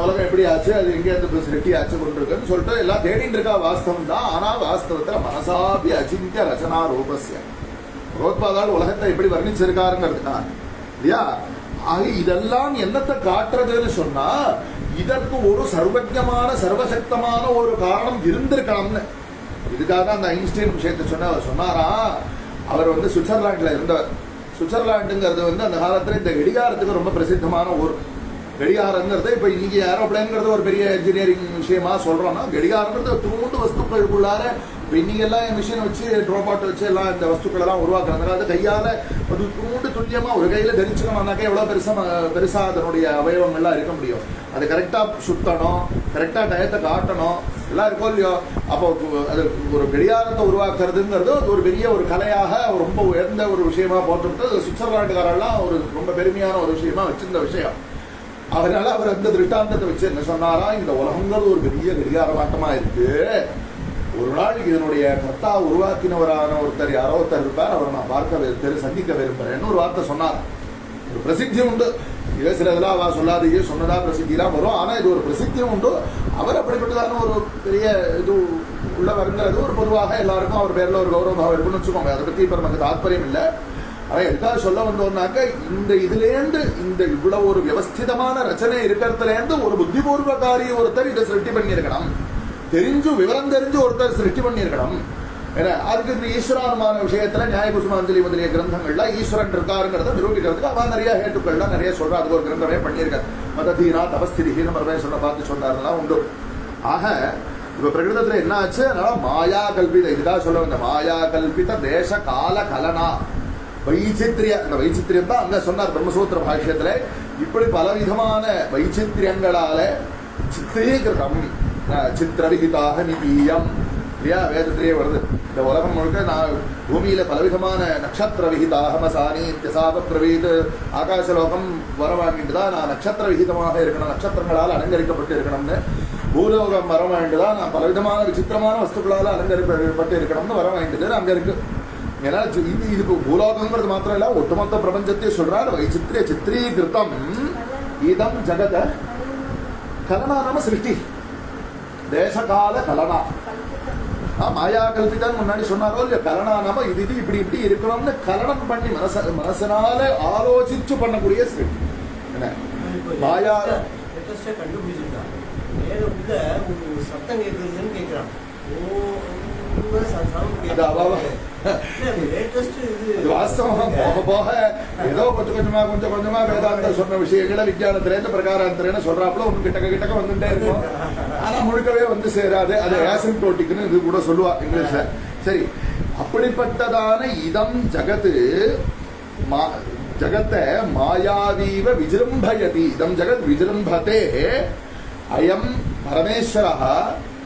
உலகம் எப்படி ஆச்சு, அது எங்க இருந்து சிருஷ்டி ஆச்சு கொண்டிருக்குன்னு சொல்லிட்டு எல்லாம் தேடிட்டு இருக்கா. வாஸ்தவம் தான். ஆனா வாஸ்தவத்துல மனசாபி அச்சிந்திய ரச்சனா ரூபஸ்ய. பகவத்பாதால் உலகத்தை எப்படி வர்ணிச்சிருக்காருங்கிறதுக்கா இல்லையா? ஆக இதெல்லாம் என்னத்தை காட்டுறதுன்னு சொன்னா, இதற்கு ஒரு சர்வஜமான சர்வசக்தமான ஒரு காரணம் இருந்திருக்கணும்னு. இதுக்காக அந்த ஐன்ஸ்டைன் விஷயத்தை சொன்னாரா. அவர் சுவிட்சர்லாந்துல இருந்தவர். சுவிட்சர்லாண்டுங்கிறது அந்த காலத்துல இந்த கடிகாரத்துக்கு ரொம்ப பிரசித்தமான ஊர். கடிகாரங்கிறது இப்ப இன்னைக்கு ஏரோப்ளேன்ங்கிறது ஒரு பெரிய இன்ஜினியரிங் விஷயமா சொல்றோம்னா, கடிகாரங்கிறது தூண்டு வஸ்துக்களுக்குள்ளார இன்னைக்கு எல்லாம் மிஷின் வச்சு ரோபாட் வச்சு எல்லாம் இந்த வஸ்துக்கள் எல்லாம் உருவாக்குறாங்க. அது கையால அது தூண்டு துல்லியமா ஒரு கையில தரிச்சுக்கணும்னாக்கா எவ்வளவு பெருசா அதனுடைய அவயவங்கள்லாம் இருக்க முடியும். அது கரெக்டா சுத்தணும், கரெக்டா டயத்தை காட்டணும், எல்லாம் இருக்கும் இல்லையோ. அப்போ அது ஒரு கடிகாரத்தை உருவாக்குறதுங்கிறது ஒரு பெரிய ஒரு கலையாக ரொம்ப உயர்ந்த ஒரு விஷயமா போட்டுவிட்டு சுவிட்சர்லாண்டுக்காரெல்லாம் ஒரு ரொம்ப பெருமையான ஒரு விஷயமா வச்சிருந்த விஷயம். அதனால அவர் அந்த திருஷ்டாந்தத்தை வச்சு என்ன சொன்னாரா, இந்த உலகங்கிறது ஒரு பெரிய கடிகாரமாட்டமா இருக்கு. ஒரு நாள் இதனுடைய கர்த்தா உருவாக்கினவரான ஒருத்தர் யாரோ ஒருத்தர் இருப்பார், அவரை நான் பார்க்க சந்திக்க விரும்புறேன்னு ஒரு வார்த்தை சொன்னார். ஒரு பிரசித்தி உண்டு. இதே சில இதெல்லாம் அவ சொல்லாதீங்க சொன்னதா பிரசித்திலாம் வரும். ஆனா இது ஒரு பிரசித்தியும் உண்டு. அவர் அப்படிப்பட்டதான ஒரு பெரிய இது உள்ள வருங்கிறது ஒரு பொதுவாக எல்லாருக்கும் அவர் பேர்ல ஒரு கௌரவம் இருக்குன்னு வச்சுக்கோங்க. அதை பத்தி இப்ப நமக்கு தாற்பயம் இல்லை. ஆனா எதுக்காக சொல்ல வந்தோம்னாக்க, இந்த இதுலேருந்து இந்த இவ்வளவு ஒரு வியவஸ்திதமான ரச்சனை இருக்கிறதுலேருந்து ஒரு புத்திபூர்வகாரி ஒருத்தர் இதை சிருஷ்டி பண்ணியிருக்கணும். தெரிஞ்சு விவரம் தெரிஞ்சு ஒருத்தர் சிருஷ்டி பண்ணியிருக்கணும். அதுக்கு இந்த ஈஸ்வரானுமான விஷயத்துல நியாயகுசுமாஞ்சலி முதலிய கிரந்தங்கள்ல ஈஸ்வரன் இருக்காருங்கிறத நிரூபிக்கிறதுக்கு அவன் நிறைய ஹேட்டுக்கள்லாம் நிறைய சொல்றா. அதுக்கு ஒரு கிரந்தமே பண்ணியிருக்காரு. மததீனா தபஸ்திரிஹீன பரமேஸ்வரனை பார்த்து சொன்னாருலாம் உண்டு. ஆக இப்ப பிரகிருதத்துல என்ன ஆச்சு, மாயா கல்பித, இதுதான் சொல்ல வந்த மாயா கல்பித தேச கால கலனா வைச்சித்ரிய. அந்த வைச்சித்ரியம் தான் அங்க சொன்னார் பிரம்மசூத்திர பாஷ்யத்துல. இப்படி பலவிதமான வைச்சித்ரியங்களால சித்திரீகிருதம் சித்திரவிகிதாக நிதியம் இல்லையா, வேதத்திலேயே வருது. இந்த உலகம் முழுக்க நான் பூமியில பலவிதமான நட்சத்திர விகிதாக மசானி தியசாப பிரவீத் ஆகாசலோகம் வர வாங்கிட்டு தான் நான் நட்சத்திர விகிதமாக இருக்கணும், நட்சத்திரங்களால் அலங்கரிக்கப்பட்டு இருக்கணும்னு. பூலோகம் வர வேண்டுதான் நான் பலவிதமான விசித்திரமான வஸ்துக்களால் அலங்கரிக்கப்பட்டு இருக்கணும்னு வர வேண்டியது அங்க இருக்கு. ஏன்னா இது பூலோகங்கிறது மாத்திரம் இல்ல, ஒட்டுமொத்த பிரபஞ்சத்தையும் சொல்றாரு. வைச்சித்ரிய சித்திரீகிருத்தம் இதம் ஜகத கலனா நாம சிருஷ்டி தேசகால கலனா. மாயா கல்பிதான் முன்னாடி சொன்னாரோ இல்லையா, கலனா நாம இது இப்படி இப்படி இருக்கணும்னு கலனம் பண்ணி மனசனால ஆலோசிச்சு பண்ணக்கூடிய சிருஷ்டி. என்ன மாயா சத்தம் கேட்குறதுன்னு கேட்கிறான். வாஸ்தவமா போக போக ஏதோ கொஞ்சம் கொஞ்சமா வேதாந்த சொன்ன விஷயங்களை விஞ்ஞானத்திலேருந்து பிரகாராந்திரேன்னு சொல்றாப்புல ஒண்ணு கிட்டக்க வந்துட்டே இருக்கும். ஆனா முழுக்கவே வந்து சேராது. அது ஆசிம்டோட்டிக்னு இது கூட சொல்லுவா இங்கிலீஷ்ல. சரி, அப்படிப்பட்டதான இதம் ஜகத்து ஜகத்தை மாயாவீவ விஜிரும்பயதி. இதம் ஜகத் விஜிரும்பதே அயம் பரமேஸ்வரः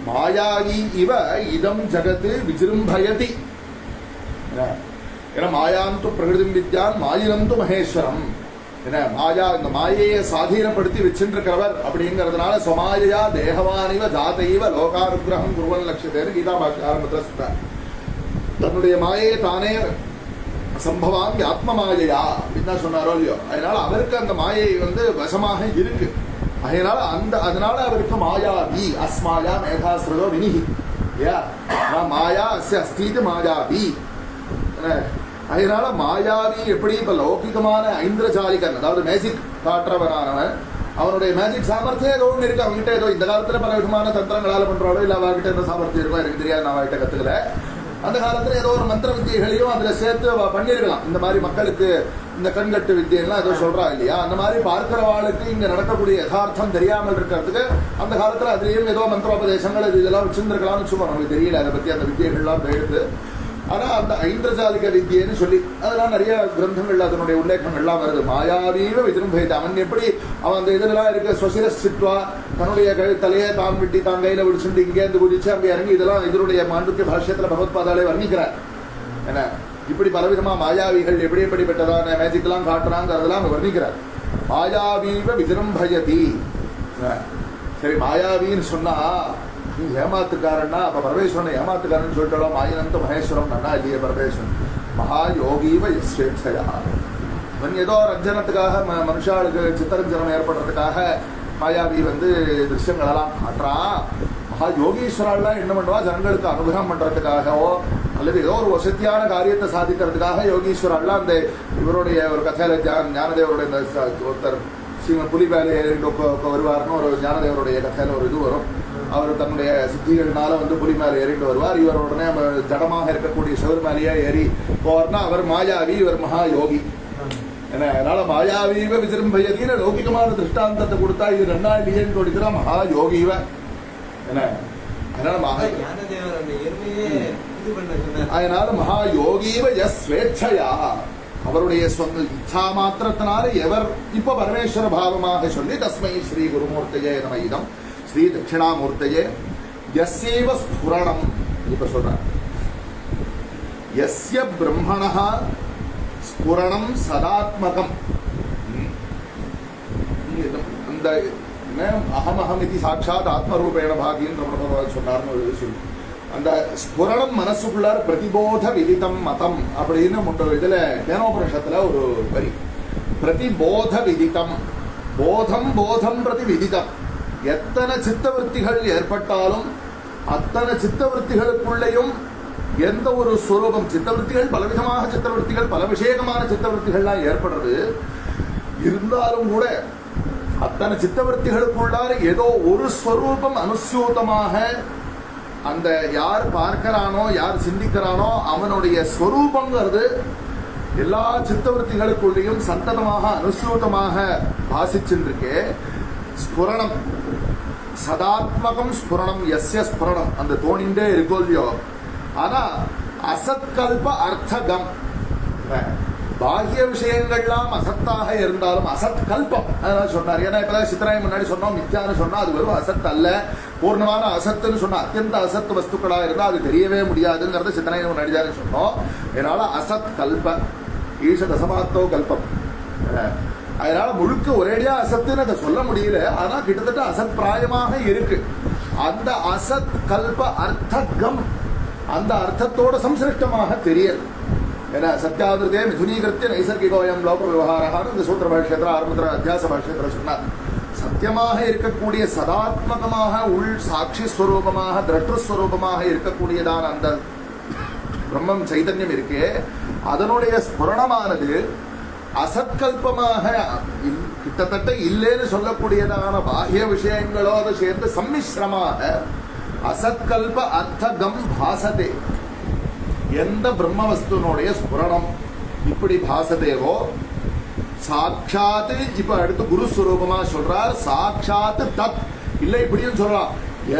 மாயாவி இவ இதம் ஜகத் விஜிரும்பயதி. ஏன்னா மாயாந்து பிரகிருதி வித்யான் மாயினந்து மகேஸ்வரம். என்ன மாயா, இந்த மாயையை சாதீனப்படுத்தி வச்சுருக்கிறவர் அப்படிங்கிறதுனால சமாயா தேகவானிவ ஜாதைவ லோகானுகிரகம் குருவன் லட்சத்தேன்னு கீதா பாஷ்ய ஆரம்பத்தில் சொல்றார். தன்னுடைய மாயையை தானே சம்பவாங்கி ஆத்ம மாயையா அப்படின்னு சொன்னாரோ இல்லையோ, அதனால அவருக்கு அந்த மாயை வந்து வசமாக இருக்கு. அதனால அவருக்கு மாயாவி அஸ்மாயா மேகாஸ்ரதோ வினிஹி மாயா அஸ்ய அஸ்தீது மாயாவி. அதனால மாயாவி எப்படி இப்ப லௌகிகமான ஐந்திரஜாலிகன், அதாவது மேஜிக் காட்டுறவனானவன், அவனுடைய மேஜிக் சாமர்த்தியம் ஏதோ ஒன்று இருக்கு அவங்ககிட்ட. ஏதோ இந்த காலத்துல பல விதமான தந்திரங்களால பண்றாளோ இல்ல அவர்கிட்ட என்ன சாமர்த்தியம் இருக்கோ எனக்கு தெரியாது, நான் அவர்கிட்ட கத்துக்கல. அந்த காலத்துல ஏதோ ஒரு மந்திர வித்தியைகளையும் அதுல சேர்த்து பண்ணிருக்கலாம். இந்த மாதிரி மக்களுக்கு இந்த கண்கட்டு வித்தியெல்லாம் ஏதோ சொல்றா இல்லையா, அந்த மாதிரி பார்க்கிறவாளுக்கு இங்க நடக்கக்கூடிய யதார்த்தம் தெரியாமல் இருக்கிறதுக்கு அந்த காலத்துல அதுலயும் ஏதோ மந்திரோபதேசங்கள் இதெல்லாம் வச்சிருந்திருக்கலாம்னு சும்மா நமக்கு தெரியல அதை பத்தி அந்த வித்தியைகள்லாம் எடுத்து. ஆனா அந்த ஐந்திரஜாலிக வித்தியன்னு சொல்லி அதெல்லாம் நிறைய கிரந்தங்கள்ல அதனுடைய உல்லேகங்கள்லாம் வருது. மாயாவீவ விஜிரும்பயதி. அவன் எப்படி அவன் அந்த இதெல்லாம் இருக்கு ஸ்வசிரஸ்தித்வா, தன்னுடைய தலையை தான் விட்டி தான் கையில விடிச்சுட்டு இங்கே இருந்து குதிச்சு அங்கே இறங்கி இதெல்லாம் இதனுடைய மாண்டுக்கிய பாஷ்யத்துல பகவத்பாதாலே வர்ணிக்கிறார். என்ன இப்படி பலவிதமா மாயாவிகள் எப்படி எப்படிப்பட்டதான மேஜிக் எல்லாம் காட்டுறாங்க அதெல்லாம் வர்ணிக்கிறார். மாயாவீவ விஜிரும்பயதி. சரி, மாயாவின்னு சொன்னா நீ ஏமாத்துக்காரன்னா அப்ப பரமேஸ்வரனை ஏமாத்துக்காரன்னு சொல்லிட்டோம். மாயினந்த மகேஸ்வரம் நன்னா இல்லையே பரமேஸ்வரன். மகாயோகீவ யஸ்வேட்சயா. அவன் ஏதோ ரஞ்சனத்துக்காக மனுஷாளுக்கு சித்தரஞ்சனம் ஏற்படுறதுக்காக மாயாவி வந்து திருஷ்யங்களெல்லாம் காட்டுறான். மகா யோகீஸ்வராலாம் என்ன பண்ணுவா, ஜனங்களுக்கு அனுகிரகம் பண்றதுக்காகவோ அல்லது ஏதோ ஒரு வசதியான காரியத்தை சாதிக்கிறதுக்காக யோகீஸ்வராலாம் அந்த இவருடைய ஒரு கதையில ஞானதேவருடைய இந்த ஒருத்தர் ஸ்ரீமன் புலி மேலே ஏறிட்டு வருவார்னு ஒரு ஞானதேவருடைய கதையில ஒரு இது வரும். அவர் தன்னுடைய சித்திகள்னால வந்து புலி மேலே ஏறிட்டு வருவார். இவர் உடனே ஜடமாக இருக்கக்கூடிய சிவர் மேலேயே ஏறி போவார்னா அவர் மாயாவி, இவர் மகா யோகி. என்ன அதனால மாயாவீவ விஜிரும்பயதின்னு லௌகிகமான திருஷ்டாந்தத்தை கொடுத்தா இது ரெண்டா இல்லையேன்னு கொடுக்கிறா மகா யோகிவ. என்ன அதனால மகா யோகீவ எஸ் ஸ்வேட்சையா, அவருடைய சொந்த இச்சா மாத்திரத்தினால எவர் இப்ப பரமேஸ்வர பாவமாக சொல்லி தஸ்மை ஸ்ரீ குருமூர்த்தையே நம இதம் ஸ்ரீ தட்சிணாமூர்த்தையே யஸ்யைவ ஸ்புரணம். இப்ப சொல்றார் யஸ்ய பிரம்மணः ஸ்புரணம் சதாத்மகம். அந்த அகமகம் இது சாட்சாத் ஆத்மரூபேண பாகின்னு ரமண சொன்னார்னு சொல்லி அந்த ஸ்புரணம் மனசுக்குள்ளார் பிரதிபோத விதித்தம் மதம் அப்படின்னு இதுல கேனோபனிஷத்துல ஒரு வரி. பிரதிபோத விதித்தம், போதம் போதம் பிரதி விதித்தம். எத்தனை சித்தவருத்திகள் ஏற்பட்டாலும் அத்தனை சித்தவருத்திகளுக்குள்ளேயும் எந்த ஒரு ஸ்வரூபம், சித்தவருத்திகள் பலவிதமாக சித்தவருத்திகள் பல விஷயமான சித்தவருத்திகள்லாம் ஏற்படுறது இருந்தாலும் கூட அத்தனை சித்தவருத்திகளுக்குள்ளார ஏதோ ஒரு ஸ்வரூபம் அனுசூதமாக அந்த யார் பார்க்கிறானோ யார் சிந்திக்கிறானோ அவனுடைய ஸ்வரூபங்கிறது எல்லா சித்தவருத்திகளுக்குள்ளேயும் சந்ததமாக அனுசூதமாக பாசிச்சுருக்கே. ஸ்புரணம் சதாத்மகம் ஸ்புரணம் எஸ்ய ஸ்புரணம் அந்த தோணிண்டே இருக்கோ இல்லையோ. ஆனா அசத்கல்ப அர்த்தகம் பாஹ்ய விஷயங்கள்லாம் அசத்தாக இருந்தாலும் அசத் கல்பம் அதான் சொன்னார். ஏன்னா இப்பதான் சித்தராய் முன்னாடி சொன்னோம், மித்யான்னு சொன்னா அது வெறும் அசத் அல்ல, பூர்ணமான அசத்துன்னு சொன்னா அத்தியந்த அசத்து வஸ்துக்களா இருந்தா அது தெரியவே முடியாதுங்கிறத சித்தராய் முன்னாடி சொன்னோம். அதனால அசத் கல்ப ஈஷ தசமாத்தோ கல்பம். அதனால முழுக்க ஒரேடியா அசத்துன்னு அதை சொல்ல முடியல. ஆனா கிட்டத்தட்ட அசத் பிராயமாக இருக்கு. அந்த அசத் கல்ப அர்த்தகம் அந்த அர்த்தத்தோட சம்சிருஷ்டமாக தெரியல. ஏன்னா சத்தியாவிரதே மிதுனீகிருத்திய நைசர்கிகோயம் லோக விவகாரம் இந்த சூத்திர பாஷ்யத்தில் ஆரம்பத்தில் அத்தியாச பாஷ்யத்தில் சொன்னார். சத்தியமாக இருக்கக்கூடிய சதாத்மகமாக உள் சாட்சி ஸ்வரூபமாக திரஷ்டஸ்வரூபமாக இருக்கக்கூடியதான அந்த பிரம்மம் சைதன்யம் இருக்கே, அதனுடைய ஸ்புரணமானது அசத்கல்பமாக கிட்டத்தட்ட இல்லைன்னு சொல்லக்கூடியதான பாஹ்ய விஷயங்களோடு சேர்ந்து சம்மிஸ்ரமாக அசத்கல்ப அர்த்தகம் பாசதே. எந்த பிரம்ம வஸ்துனுடைய ஸ்புரணம் இப்படி பாசதேவோ சாட்சாத், இப்ப அடுத்து குருஸ்வரூபமா சொல்றார், சாட்சாத் தத் இல்லை இப்படியும் சொல்றார்.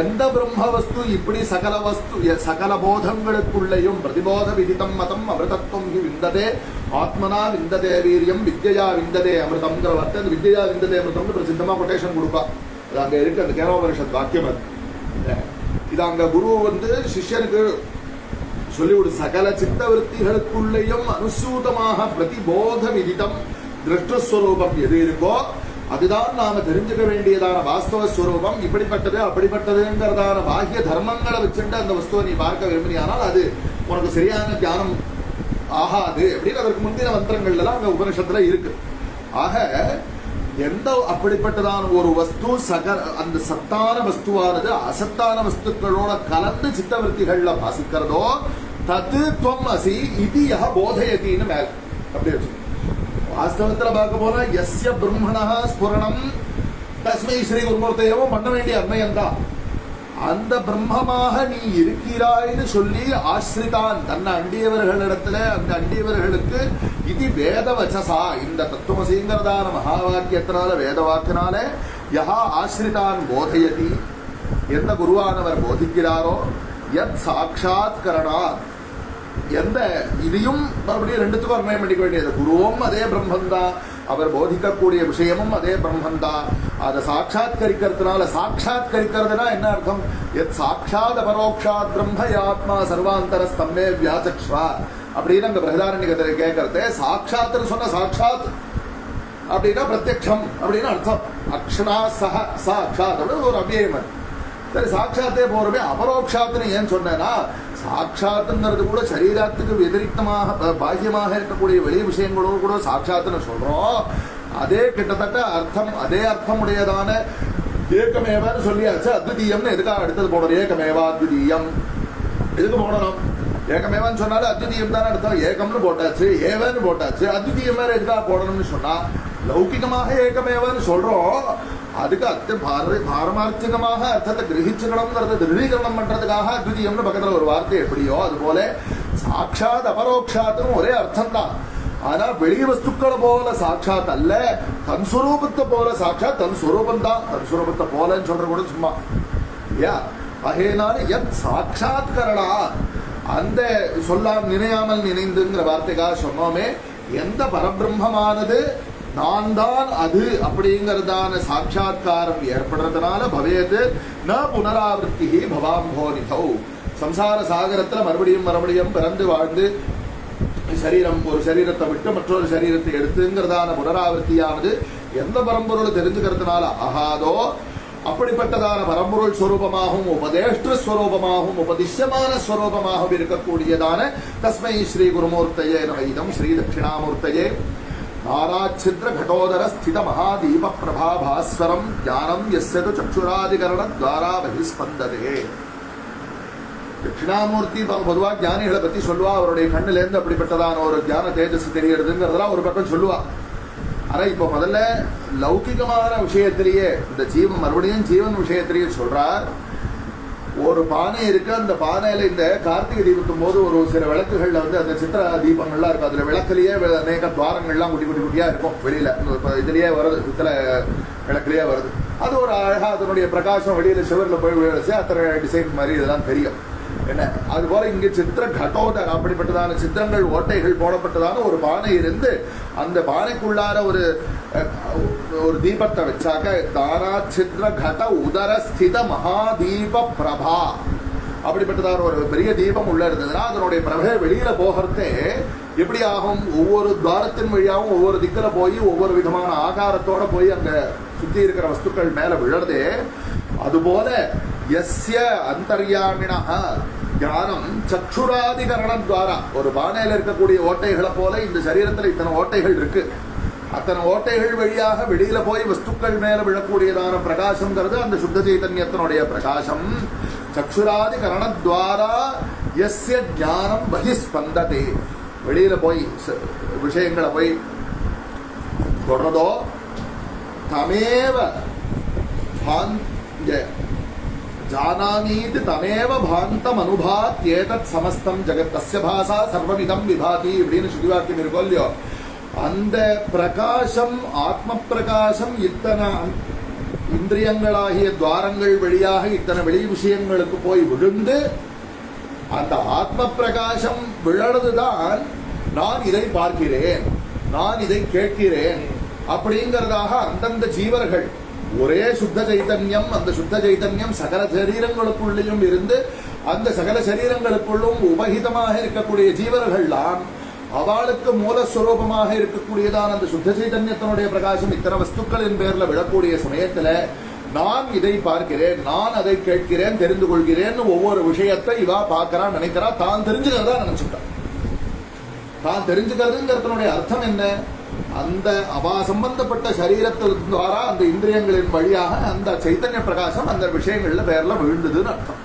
எந்த பிரம்ம வஸ்து இப்படி சகல வஸ்து சகல போதங்களுக்குள்ளேயும் பிரதிபோத விதிதம் மதம் அமிர்தத்துவம் விந்ததே ஆத்மனா விந்ததே வீரியம் வித்யா விந்ததே அமிர்தம்ங்கிற வார்த்தை அந்த வித்யா விந்ததே அமிர்தம்னு பிரசித்தமா கொட்டேஷன் கொடுப்பா. அது அங்க இருக்கு, அந்த கேனோபனிஷத் வாக்கியம். அது இது அங்க குரு சிஷ்யனுக்கு சொல்லிவிடு. சகல சித்தவருத்திகளுக்குள்ளேயும் அனுசூதமாக பிரதிபோத விதிதம் திருஷ்டஸ்வரூபம் எது இருக்கோ அதுதான் நாம தெரிஞ்சுக்க வேண்டியதான வாஸ்தவ ஸ்வரூபம். இப்படிப்பட்டது அப்படிப்பட்டதுங்கிறதான பாஹ்ய தர்மங்களை வச்சுட்டு அந்த வஸ்துவை நீ பார்க்க விரும்பினால் அது உனக்கு சரியான தியானம் ஆகாது அப்படின்னு அதற்கு முந்தின மந்திரங்கள்லாம் அங்க உபனிஷத்துல இருக்கு. ஆக எந்த அப்படிப்பட்டதான ஒரு வஸ்து அந்த சத்தான வஸ்துவானது அசத்தான வஸ்துக்களோட கலந்து சித்தவருத்திகள்ல வாசிக்கிறதோ தத்து துவம் அசி இது யஹ போதயத்தின்னு மேல் அப்படி வச்சு வாஸ்தவத்துல பார்க்க போனா யஸ்ய பிரம்மணா ஸ்புரணம் தஸ்மை ஸ்ரீ குருமூர்த்தையவும் பண்ண வேண்டிய அன்மயம் தான். அந்த பிரம்மமாக நீ இருக்கிறாய்னு சொல்லி ஆசிரிதான் தன்னை அண்டியவர்களிடத்துல அந்த அண்டியவர்களுக்கு இது வேத வச்சசா இந்த தத்துவமசிங்கிறதான மகா வாக்கியத்தினால வேத வாக்கினால யஹா ஆசிரிதான் போதயதி எந்த குருவானவர் போதிக்கிறாரோ யத் சாட்சாத் கரணாத் எந்த இதையும் மறுபடியும் ரெண்டுத்துக்கும் அன்மயம் பண்ணிக்க வேண்டியது. குருவும் அதே பிரம்மந்தான், அவர் போதிக்கக்கூடிய விஷயமும் அதே பிரம்மந்தான். அதை சாட்சாத்கரிக்கிறதுனால சாட்சாத்கரிக்கிறதுனா என்ன அர்த்தம்? எத் சாட்சாத் அபரோக்ஷாத் பிரம்ம ஆத்மா சர்வாந்தர ஸ்தம்பே வியாச்சக்ஷ்வா அப்படின்னு அந்த பிரகதாரண்யத்தை கேட்கறது. சாட்சாத்னு சொன்ன சாட்சாத் அப்படின்னா பிரத்யக்ஷம் அப்படின்னு அர்த்தம். அக்ஷனா சஹ சாட்சாத் அப்படின்னு ஒரு அவ்வியம். சரி, சாட்சாத்தே போறவே அபரோக்ஷாத்துன்னு ஏன் சொன்னா சாட்சாத்துங்கிறது கூட சரீரத்துக்கு வெதிரிக்தமாக பாக்கியமாக இருக்கக்கூடிய வெளி விஷயங்களோடு கூட சாட்சாத்துன்னு சொல்றோம். அதே கிட்டத்தட்ட அர்த்தம் அதே அர்த்தம் உடையதான ஏகமேவான்னு சொல்லியாச்சு. அத்விதீயம்னு எதுக்காக அடுத்தது போடணும்? ஏகமேவா அத்விதீயம் எதுக்கு போடணும்? ஏகமேவான்னு சொன்னாலும் அத்விதீயம் தானே அர்த்தம். ஏகம்னு போட்டாச்சு, ஏவன்னு போட்டாச்சு, அத்விதீயம் வேற எதுக்காக போடணும்னு சொன்னா லௌகிகமாக ஏகமேவான்னு சொல்றோம். அதுக்கு பாரமார்த்திகமாக அர்த்தத்தை கிரகிச்சுக்கணும்ங்கிறத திருடீகரணம் பண்றதுக்காக அத்விதீயம்னு பக்கத்துல ஒரு வார்த்தை எப்படியோ அது போல சாட்சாத் அபரோக்ஷாத்தும் ஒரே அர்த்தம் தான். ஆனா வெளி வஸ்துக்களை போல சாட்சாத் அல்ல, தன் சுரூபத்தை போல சாட்சாத் தன் சுரூபம் தான். தன் சுரூபத்தை போலன்னு சொல்ற கூட சும்மா இல்லையா? அகேனால எத் சாட்சாத்கரணா அந்த சொல்லாம் நினையாமல் நினைந்துங்கிற வார்த்தைக்காக சொன்னோமே. எந்த பரபிரம்மமானது நான் தான் அது அப்படிங்கறதான சாட்சாத்காரம் ஏற்படுறதுனால பவேது ந புனராவர்த்தி பவாம்போனிதௌ. சம்சார சாகரத்துல மறுபடியும் மறுபடியும் பிறந்து வாழ்ந்து சரீரம் ஒரு சரீரத்தை விட்டு மற்றொரு சரீரத்தை எடுத்துங்கிறதான புனராவர்த்தியானது எந்த பரம்பொருளை தெரிஞ்சுக்கிறதுனால ஆகாதோ அப்படிப்பட்டதான பரம்பொருள் ஸ்வரூபமாகவும் உபதேஷ்ட ஸ்வரூபமாகவும் உபதிஷ்யமான ஸ்வரூபமாகவும் இருக்கக்கூடியதான தஸ்மை ஸ்ரீ குருமூர்த்தையே நம ஸ்ரீ தட்சிணாமூர்த்தையே நாராச்சித்ர கடோதர ஸ்தித மகாதீப பிரபா பாஸ்வரம் ஞானம் யஸ்யது சக்ஷுராதிகரண துவாரா பகிஸ்பந்ததே. தட்சிணாமூர்த்தி பொதுவாக ஞானிகளை பத்தி சொல்லுவா. அவருடைய கண்ணுல இருந்து அப்படிப்பட்டதான ஒரு ஞான தேஜஸ் தெரிகிறதுங்கிறதெல்லாம் ஒரு பக்கம் சொல்லுவா. ஆனா இப்ப முதல்ல லௌகிகமான விஷயத்திலேயே இந்த ஜீவன் மறுபடியும் ஜீவன் விஷயத்திலேயே சொல்றார். ஒரு பானை இருக்கு, அந்த பானையில இந்த கார்த்திகை தீபத்தும் போது ஒரு சில விளக்குகள்ல அந்த சித்திர தீபங்கள்லாம் இருக்கும். அதுல விளக்குலயே அநேக துவாரங்கள்லாம் குட்டி குட்டி குட்டியா இருக்கும். வெளியில இதுலயே வருது, பித்தளை விளக்குலயே வருது. அது ஒரு அழகா அதனுடைய பிரகாசம் வெளியில சிவர்ல போய் விழுச்சு அத்தனை டிசைன் மாதிரி இதெல்லாம் தெரியும். என்ன அதுபோல இங்க சித்திர கடோதர் அப்படிப்பட்டதான சித்திரங்கள் ஓட்டைகள் போடப்பட்டதான ஒரு பானை இருந்து அந்த பானைக்குள்ளார ஒரு தீபத்தை வச்சாக்க தாரா சித்திர கட உதர ஸ்தித மகாதீப பிரபா அப்படிப்பட்டதான ஒரு பெரிய தீபம் உள்ள இருந்ததுன்னா அதனுடைய பிரபை வெளியில போகிறதே எப்படி ஆகும்? ஒவ்வொரு துவாரத்தின் வழியாகவும் ஒவ்வொரு திக்கில போய் ஒவ்வொரு விதமான ஆகாரத்தோட போய் அங்க சுத்தி இருக்கிற வஸ்துக்கள் மேல விழறதே. அதுபோல யஸ்ய அந்தர்யாமினா ஞானம் சக்ஷுராதிகரண துவாரா, ஒரு பானையில இருக்கக்கூடிய ஓட்டைகளை போல இந்த சரீரத்துல இத்தனை ஓட்டைகள் இருக்கு. அத்தனை ஓட்டைகள் வழியாக வெளியில போய் வஸ்துக்கள் மேல விழக்கூடியதான பிரகாசம்ங்கிறது அந்த சுத்த சைதன்யத்தினுடைய பிரகாசம். சக்ஷுராதி கரணத்வாரா யஸ்ய ஞானம் பகிஸ்பந்ததே, வெளியில போய் விஷயங்களை போய் தொடர்றதோ தமேவ ஜானாமீதி தமேவ பாந்தம் அனுபாத்யேதத் சமஸ்தம் ஜெகத் தஸ்ய பாசா சர்வமிதம் விபாதி அப்படின்னு ஸ்ருதிவாக்கியம் இருக்கோ இல்லையோ, அந்த பிரகாசம் ஆத்ம பிரகாசம் இத்தனை இந்திரியங்களாகிய துவாரங்கள் வழியாக இத்தனை வெளி விஷயங்களுக்கு போய் விழுந்து அந்த ஆத்ம பிரகாசம் விழறதுதான் நான் இதை பார்க்கிறேன், நான் இதை கேட்கிறேன் அப்படிங்கிறதாக அந்தந்த ஜீவர்கள் ஒரே சுத்த சைத்தன்யம், அந்த சுத்த சைத்தன்யம் சகல சரீரங்களுக்குள்ளேயும் இருந்து அந்த சகல சரீரங்களுக்குள்ளும் உபகிதமாக இருக்கக்கூடிய ஜீவர்கள்லாம் அவளுக்கு மூலஸ்வரூபமாக இருக்கக்கூடியதான் அந்த சுத்த சைதன்யத்தினுடைய பிரகாசம் இத்தனை வஸ்துக்களின் பேர்ல விழக்கூடிய சமயத்துல நான் இதை பார்க்கிறேன், நான் அதை கேட்கிறேன், தெரிந்து கொள்கிறேன். ஒவ்வொரு விஷயத்தை இவா பார்க்கறான், நினைக்கிறா, தான் தெரிஞ்சுக்கிறதா நினைச்சுட்டான். தான் தெரிஞ்சுக்கிறதுங்கிறதுனுடைய அர்த்தம் என்ன? அந்த அவா சம்பந்தப்பட்ட சரீரத்தின் துவாரா அந்த இந்திரியங்களின் வழியாக அந்த சைத்தன்ய பிரகாசம் அந்த விஷயங்கள்ல பேர்ல விழுந்ததுன்னு அர்த்தம்.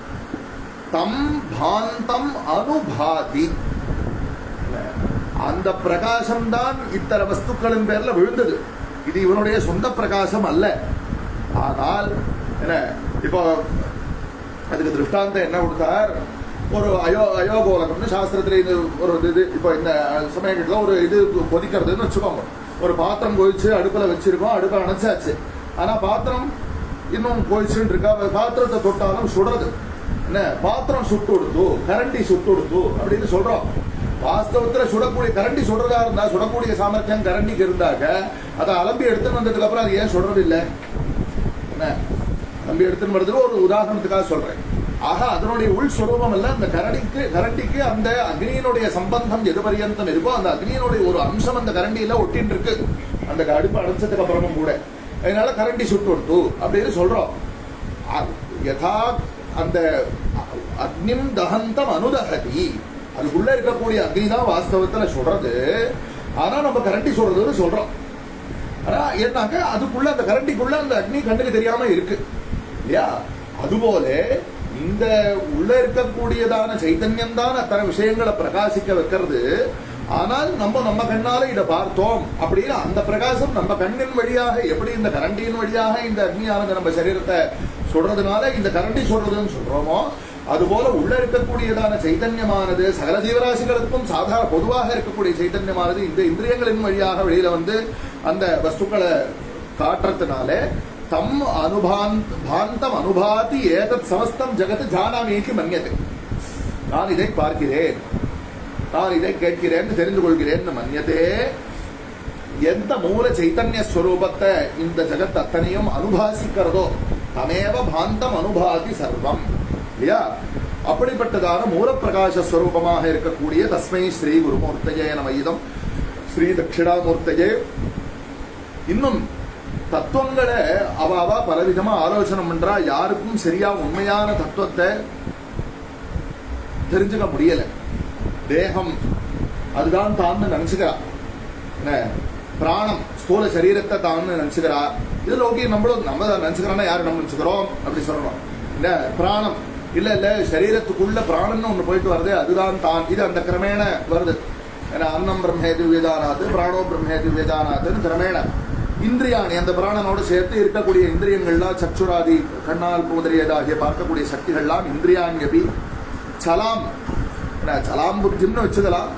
தம் பாந்தம் அனுபாதி, அந்த பிரகாசம் தான் இத்தனை வஸ்துக்களின் பேர்ல விழுந்தது. இது இவனுடைய சொந்த பிரகாசம் அல்ல. ஆனால் என்ன, இப்போ அதுக்கு திருஷ்டாந்தம் என்ன கொடுத்தார்? ஒரு அயோகோலகம்னு சாஸ்திரத்துல இது ஒரு இது, இப்போ இந்த சமயத்துல ஒரு இது கொதிக்கிறதுன்னு வச்சுக்கோங்க. ஒரு பாத்திரம் கொதிச்சு அடுப்புல வச்சிருக்கோம், அடுப்பை அணைச்சாச்சு, ஆனா பாத்திரம் இன்னும் கொதிச்சுட்டு இருக்கா. பாத்திரத்தை தொட்டாலும் சுடுறது என்ன, பாத்திரம் சுட்டு கொடுத்து கரண்டி சுட்டு கொடுத்து அப்படின்னு சொல்றோம். வாஸ்தவத்துல சுடக்கூடிய கரண்டி சுடுறதா இருந்தா சுடக்கூடிய சாமர்த்தியம் கரண்டிக்கு இருந்தாக்க அதை அலம்பி எடுத்துன்னு வந்ததுக்கு அப்புறம் அது ஏன் சுடுறது இல்லை? என்ன அலம்பி எடுத்துன்னு வருது ஒரு உதாரணத்துக்காக சொல்றேன். ஆக அதனுடைய உள் சுரூபம் அல்ல, அந்த கரண்டிக்கு அந்த அக்னியினுடைய சம்பந்தம் எது பரியந்தம் இருக்கோ அந்த அக்னியினுடைய ஒரு அம்சம் அந்த கரண்டியில ஒட்டின்னு இருக்கு அந்த அடுப்பு அடைச்சதுக்கு அப்புறமும் கூட. அதனால கரண்டி சுட்டு கொடுத்து அப்படின்னு சொல்றோம். யதா அந்த அக்னிம் தகந்தம் அனுதகதி, அதுக்குள்ள இருக்கக்கூடிய அக்னி தான் வாஸ்தவத்துல சொல்றது. ஆனா நம்ம கரண்டி சொல்றதுன்னு சொல்றோம். ஆனா ஏன்னாக்க அதுக்குள்ள அந்த கரண்டிக்குள்ள அந்த அக்னி கண்ணுக்கு தெரியாம இருக்கு இல்லையா? அதுபோல இந்த உள்ள இருக்கக்கூடியதான சைத்தன்யம் தான் அத்தனை விஷயங்களை பிரகாசிக்க வைக்கிறது. ஆனால் நம்ம கண்ணால இதை பார்த்தோம் அப்படின்னு அந்த பிரகாசம் நம்ம கண்ணின் வழியாக எப்படி இந்த கரண்டியின் வழியாக இந்த அக்னியானது நம்ம சரீரத்தை சொல்றதுனால இந்த கரண்டி சொல்றதுன்னு சொல்றோமோ, அதுபோல உள்ள இருக்கக்கூடியதான சைத்தன்யமானது சகல ஜீவராசிகளுக்கும் சாதாரண பொதுவாக இருக்கக்கூடிய சைத்தன்யமானது இந்த இந்திரியங்களின் வழியாக வெளியில வந்து அந்த வஸ்துக்களை காட்டுறதுனால தம் பாந்தம் அனுபாதி ஏதத் சமஸ்தம் ஜகத் ஜானாமீதி மன்யது, நான் இதை பார்க்கிறேன், நான் இதை கேட்கிறேன், தெரிந்து கொள்கிறேன் மன்யதே. எந்த மூல சைத்தன்ய ஸ்வரூபத்தை இந்த ஜகத் அத்தனையும் அனுபாசிக்கிறதோ தமேவ பாந்தம் அனுபாதி சர்வம் இல்லையா? அப்படிப்பட்டதான மூல பிரகாச ஸ்வரூபமாக இருக்கக்கூடிய தஸ்மை ஸ்ரீ குருமூர்த்தஜே நம இதம் ஸ்ரீ தட்சிணாமூர்த்தஜே. இன்னும் தத்துவங்களை அவாவா பலவிதமா ஆலோசனை பண்றா, யாருக்கும் சரியா உண்மையான தத்துவத்தை தெரிஞ்சுக்க முடியல. தேகம் அதுதான் தான் நினைச்சுக்கிறா, பிராணம் ஸ்தூல சரீரத்தை தான் நினைச்சுக்கிறா. இது லோகி நம்மளும் நம்ம நினைச்சுக்கிறோம்னா யாரு நம்ம நினைச்சுக்கிறோம் அப்படி சொல்றோம் இல்ல. பிராணம் இல்ல சரீரத்துக்குள்ள பிராணம்னு ஒண்ணு போயிட்டு வருது, அதுதான் தான். இது அந்த கிரமேண வருது. ஏன்னா அன்னம் பிரம்மேதி வேதானாத்து பிராணோ பிரம்மேதி வேதானாத்துன்னு கிரமேண இந்திரியாணி அந்த பிராணனோடு சேர்த்து இருக்கக்கூடிய இந்திரியங்கள்லாம் சக்ஷுராதி கண்ணால் முதலியதாகிய பார்க்கக்கூடிய சக்திகள்லாம் இந்திரியாண்யபி சலாம் சலாம் புத்தின்னு வச்சுக்கலாம்.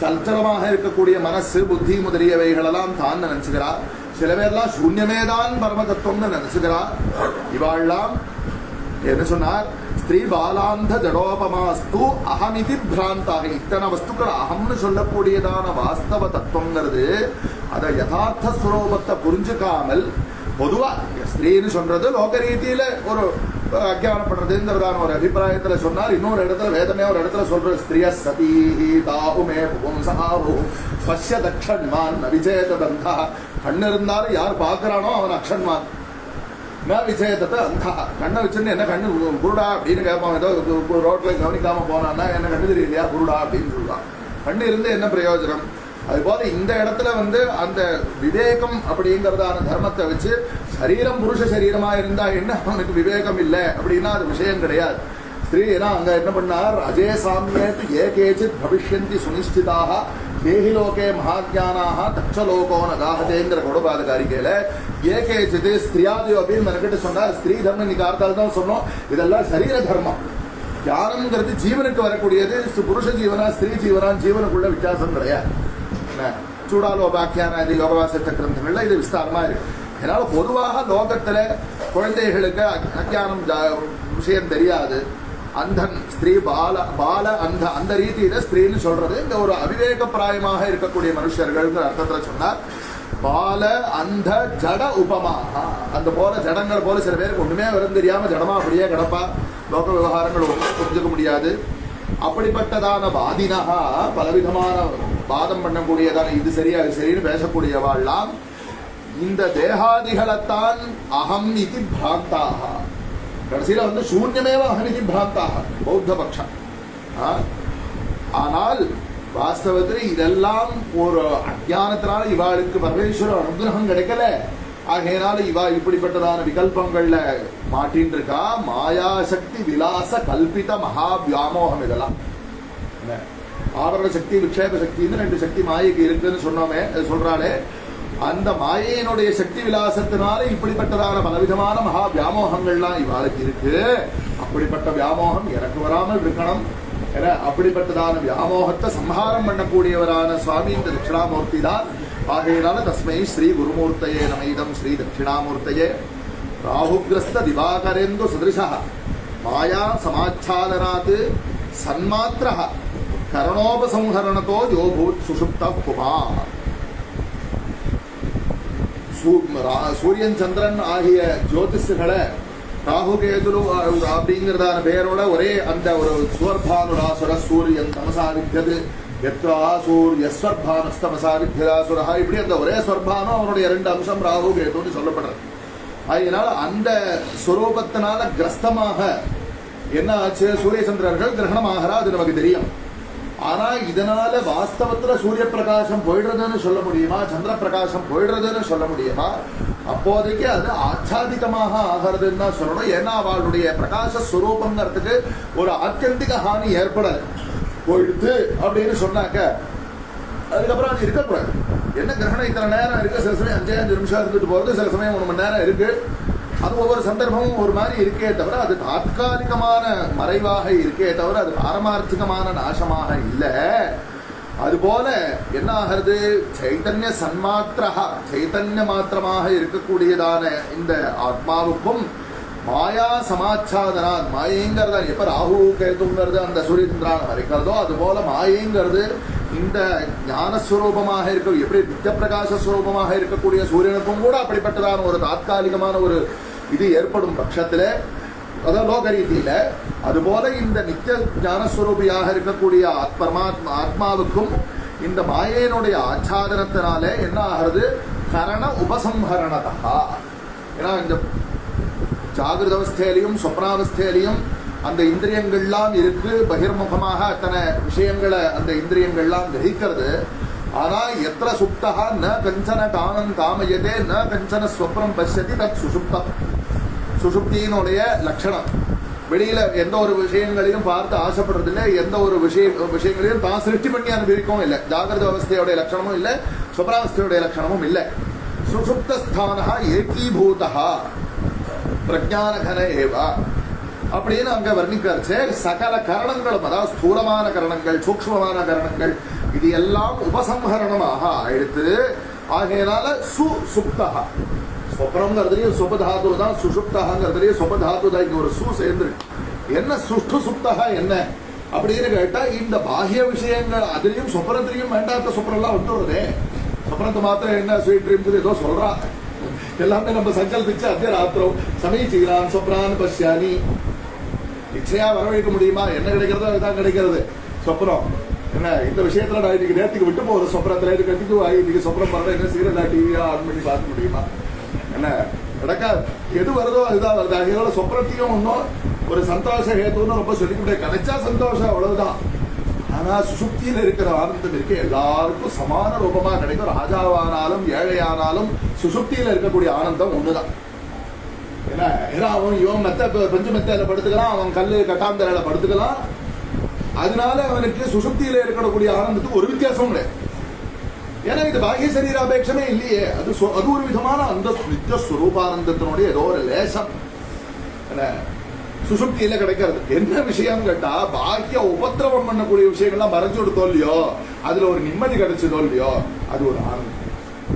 சலச்சலமாக இருக்கக்கூடிய மனசு புத்தி முதலியவைகளெல்லாம் தான் நினைச்சுக்கிறார். சில பேர்லாம் சூன்யமேதான் பரம தத்துவம்னு நினைச்சுக்கிறார். இவாள்லாம் என்ன சொன்னார்? ஸ்திரீ பாலாந்த ஜடோபமாஸ்து அகமிதி பிராந்தாக. இத்தனை வஸ்துக்கள் அகம்னு சொல்லக்கூடியதான வாஸ்தவ தத்துவங்கிறது அதை யதார்த்த ஸ்வரூபத்தை புரிஞ்சுக்காமல் பொதுவா ஸ்திரீன்னு சொல்றது லோக ரீதியில ஒரு அஜானப்படுறதுங்கிறதான ஒரு அபிப்பிராயத்துல சொன்னார். இன்னொரு இடத்துல வேதமே ஒரு இடத்துல சொல்ற ஸ்திரிய சதீ தாவுமே பும்சாவு பஷ்ய தக்ஷன்மான் விஜயதந்தா. கண்ணு இருந்தாலும் யார் பார்க்கறானோ அவன் அக்ஷன்மான். விஜயத்தை அந்தா கண்ணை வச்சுன்னு என்ன கண்ணு குருடா அப்படின்னு கேட்பான். ஏதோ ரோட்ல கவனிக்காம போனான்னா என்ன கண்ணு தெரியலையா குருடா அப்படின்னு சொல்லுவான். கண்ணு இருந்து என்ன பிரயோஜனம்? அது போல இந்த இடத்துல அந்த விவேகம் அப்படிங்கறதான தர்மத்தை வச்சு சரீரம் புருஷ சரீரமா இருந்தா என்ன அவனுக்கு விவேகம் இல்லை அப்படின்னா அது விஷயம் கிடையாது. ஸ்திரீ ஏன்னா அங்க என்ன பண்ணார்? அஜய சாமியேத்து ஏகேச்சித் பவிஷ்யந்தி சுனிஷ்டிதாக தேஹி லோகே மகாஜானாக தட்சலோகோ நகாஹதேங்கிற கொடுபாத காரிக்கையில ஏகேச்சித் ஸ்திரியாதியோ அப்படின்னு மெனக்கிட்டு சொன்னார். ஸ்திரீ தர்மம் இன்னைக்கு ஆர்த்தால் தான் சொன்னோம். இதெல்லாம் சரீர தர்மம். தியானம்ங்கிறது ஜீவனுக்கு வரக்கூடியது. புருஷ ஜீவனா ஸ்திரீ ஜீவனா ஜீவனுக்குள்ள வித்தியாசம் கிடையாது. சூடாலோபாக்கியானாதி யோகவாச கிரந்தங்கள்ல இது விஸ்தாரமா இருக்கு. அதனால பொதுவாக லோகத்துல குழந்தைகளுக்கு அஜானம் விஷயம் தெரியாது. அந்தன் ஸ்திரீ பால அந்த ரீதியில ஸ்திரீன்னு சொல்றது இந்த ஒரு அவிவேக பிராயமாக இருக்கக்கூடிய மனுஷர்கள் அர்த்தத்துல சொன்னார். பால அந்த ஜட உபமாக அந்த போல ஜடங்கள் போல சில பேருக்கு ஒண்ணுமே வரும் தெரியாம ஜடமா அப்படியே கிடப்பா. லோக விவகாரங்கள் ஒன்றும் புரிஞ்சுக்க முடியாது. அப்படிப்பட்டதான வாதினகா பலவிதமான வாதம் பண்ணக்கூடியதான இது சரியா சரின்னு பேசக்கூடியவாள்லாம் இந்த தேகாதிகளைத்தான் அகம் இது பிராந்தாக. கடைசியில சூன்யமேவ அகம் இது பிராந்தாக பௌத்த பட்சம். ஆனால் வாஸ்தவத்தில் இதெல்லாம் ஒரு அஜானத்தினால இவாளுக்கு பரமேஸ்வர அனுகிரகம் கிடைக்கல. ஆகையினால இவா இப்படிப்பட்டதான விகல்பங்கள்ல மாட்டின் இருக்கா. மாயாசக்தி விலாச கல்பித மகா வியாமோகம். இதெல்லாம் ஆவரண சக்தி விக்ஷேப சக்தின்னு ரெண்டு சக்தி மாயைக்கு இருக்குன்னு சொன்னோமே, சொல்றாளே அந்த மாயையினுடைய சக்தி விலாசத்தினால இப்படிப்பட்டதான பலவிதமான மகா வியாமோகங்கள்லாம் இவாளுக்கு இருக்கு. அப்படிப்பட்ட வியாமோகம் எனக்கு வராமல் இருக்கணும். அப்படிப்பட்டதான வியாமோகத்தை சம்ஹாரம் பண்ணக்கூடியவரான சுவாமி இந்த தட்சிணாமூர்த்தி தான். ஆகையினால தஸ்மை ஸ்ரீ குருமூர்த்தயே நமயிதம் ஸ்ரீ தட்சிணாமூர்த்தயே ராகுகிரஸ்த திவாகரேந்து சதிருஷா மாயா சமாச்சாதனாத் சன்மாத்திரஹ கரணோபசம்ஹரணத்தோ யோபூத் சுஷுப்தः புமார். சூரியன் சந்திரன் ஆகிய ஜோதிஷுகளை ராகுகேதுரு அப்படிங்கிறதான பெயரோட ஒரே அந்த ஒரு சுவர்பானுராசுர சூரியன் தமசா வித்தியது யஸ்வர்பானஸ்தமசா வித்தியதாசுரா. இப்படி அந்த ஒரே ஸ்வர்பானும் அவனுடைய ரெண்டு அம்சம் ராகு கேதுன்னு சொல்லப்படுறது. அதனால அந்த ஸ்வரூபத்தினால கிரஸ்தமாக என்ன ஆச்சு? சூரிய சந்திரர்கள் கிரகணமாகிறா, அது நமக்கு தெரியும். ஆனா இதனால வாஸ்தவத்துல சூரிய பிரகாசம் போயிடுறதுன்னு சொல்ல முடியுமா? சந்திர பிரகாசம் போயிடுறதுன்னு சொல்ல முடியுமா? அப்போதைக்கு அது ஆச்சாதிகமாக ஆகிறதுன்னு தான் சொல்லணும். ஏன்னா அவளுடைய பிரகாச ஸ்வரூபங்கிறதுக்கு ஒரு ஆத்தியந்திக ஹானி ஏற்படல. போயிடுத்து அப்படின்னு சொன்னாக்க அதுக்கப்புறம் அது இருக்கக்கூடாது. என்ன கிரகணம் இத்தனை நேரம் இருக்கு, சில சமயம் 5 நிமிஷம் இருந்துட்டு போறது, சில சமயம் 1 மணி நேரம் இருக்கு. அது ஒவ்வொரு சந்தர்ப்பமும் ஒரு மாதிரி இருக்கே தவிர அது தாத்காலிகமான மறைவாக இருக்கே தவிர அது பாரமார்த்திகமான நாசமாக இல்லை. அதுபோல என்ன ஆகிறது? சைத்தன்ய சன்மாத்திரா சைத்தன்ய மாத்திரமாக இருக்கக்கூடியதான இந்த ஆத்மாவுக்கும் மாயா சமாச்சாதனா மாயைங்கிறத எப்ப ராகு கேதுங்கிறது அந்த சூரியசந்திரான மறைக்கிறதோ அதுபோல மாயைங்கிறது இந்த ஞானஸ்வரூபமாக இருக்க எப்படி நித்திய பிரகாச ஸ்வரூபமாக இருக்கக்கூடிய சூரியனுக்கும் கூட அப்படிப்பட்டதான ஒரு தாத்காலிகமான ஒரு இது ஏற்படும் பட்சத்துல அதாவது லோக ரீதியில அதுபோல இந்த நித்திய ஞானஸ்வரூபியாக இருக்கக்கூடிய ஆத்மாவுக்கும் இந்த மாயையினுடைய ஆச்சாதனத்தினால என்ன ஆகிறது? கரண உபசம்ஹரணதா. ஏன்னா இந்த ஜாகிரத அவஸ்தையிலையும் சொப்னாவஸ்தையிலையும் அந்த இந்திரியங்கள்லாம் இருக்கு. பகிர்முகமாக அத்தனை விஷயங்களை அந்த இந்திரியங்கள்லாம் கிரகிக்கிறது. ஆனா எத்திர சுப்தா ந கஞ்சன காமம் காமயதே ந கஞ்சன ஸ்வப்னம் பஷ்யதி தத் சுசுப்தம். சுசுப்தியினுடைய லட்சணம் வெளியில எந்த ஒரு விஷயங்களையும் பார்த்து ஆசைப்படுறது இல்லை, எந்த ஒரு விஷயங்களையும் தான் சிருஷ்டி பண்ணி அனுபவிக்கவும் இல்லை. ஜாகிரத அவஸ்தையோடைய லட்சணமும் இல்லை, சொப்னாவஸ்தையோடைய லட்சணமும் இல்லை. சுசுப்தஸ்தான ஏகீபூதா பிரஜானகன ஏவா அப்படின்னு அங்க வர்ணிக்கிறச்சு. சகல கரணங்களும் அதாவது ஸ்தூலமான கரணங்கள் சூக்ஷ்மமான கரணங்கள் இது எல்லாம் உபசம்ஹரணமாக ஆயிடுத்து. ஆகையினால சுசுப்தா சொப்னம்ங்கிறதுலயும் சொபதாது தான், சுஷுப்தகாங்கிறதுலயும் சொபதாது தான். இங்க ஒரு சு சேர்ந்துருக்கு. என்ன சுஷ்டு சுப்தகா என்ன அப்படின்னு கேட்டா, இந்த பாஹ்ய விஷயங்கள் அதுலயும் சொப்னத்திலையும் வேண்டாத்த சொப்னம் எல்லாம் வந்து வருதே. சொப்னத்தை மாத்திரம் என்ன ஸ்வீட் ட்ரீம்ஸ் ஏதோ சொல்றா, எல்லாமே நம்ம சங்கல்பிச்சு அதே ராத்திரம் சமீச்சீரான் சொப்னான் பஷ்யானி. இச்சையா வரவழைக்க முடியுமா? என்ன கிடைக்கிறதோ அதுதான் கிடைக்கிறது. சொப்னம் என்ன இந்த விஷயத்துல நான் இன்னைக்கு நேரத்துக்கு விட்டு போகிற சொப்னத்துல கட்டிட்டு இன்னைக்கு சொப்னம் வர என்ன சீரியலா டிவியா ஆன் பண்ணி பார்க்க முடியுமா? என்ன நடக்காது. எது வருதோ அதுதான் வருது. அதனால சொப்னத்தையும் ஒன்றும் ஒரு சந்தோஷ ஹேத்துன்னு ரொம்ப சொல்லிக்கிட்டே கிடைச்சா சந்தோஷம், அவ்வளவுதான். ஆனா சுசுப்தியில இருக்கிற ஆனந்தம் இருக்கு எல்லாருக்கும் சமான ரூபமா கிடைக்கும். ராஜாவானாலும் ஏழையானாலும் சுசுப்தியில இருக்கக்கூடிய ஆனந்தம் ஒண்ணுதான். ஏன்னா அவன் இவன் பஞ்சு மெத்தையில படுத்துக்கலாம், அவன் கல்லு கட்டாந்தரையில படுத்துக்கலாம். அதனால அவனுக்கு சுசுப்தியில இருக்கக்கூடிய ஆனந்தத்துக்கு ஒரு வித்தியாசம் கிடையாது. ஏன்னா இது பாகிய சரீராபேட்சமே இல்லையே. அது ஒரு விதமான அந்த நித்திய ஸ்வரூபானந்தத்தினுடைய ஏதோ ஒரு லேசம் சுசுப்தியில கிடைக்கிறது. என்ன விஷயம் கேட்டா, பாக்கிய உபத்திரவம் பண்ணக்கூடிய விஷயங்கள்லாம் மறைஞ்சு கொடுத்தோ இல்லையோ, அதுல ஒரு நிம்மதி கிடைச்சதோ இல்லையோ, அது ஒரு ஆனந்தம்.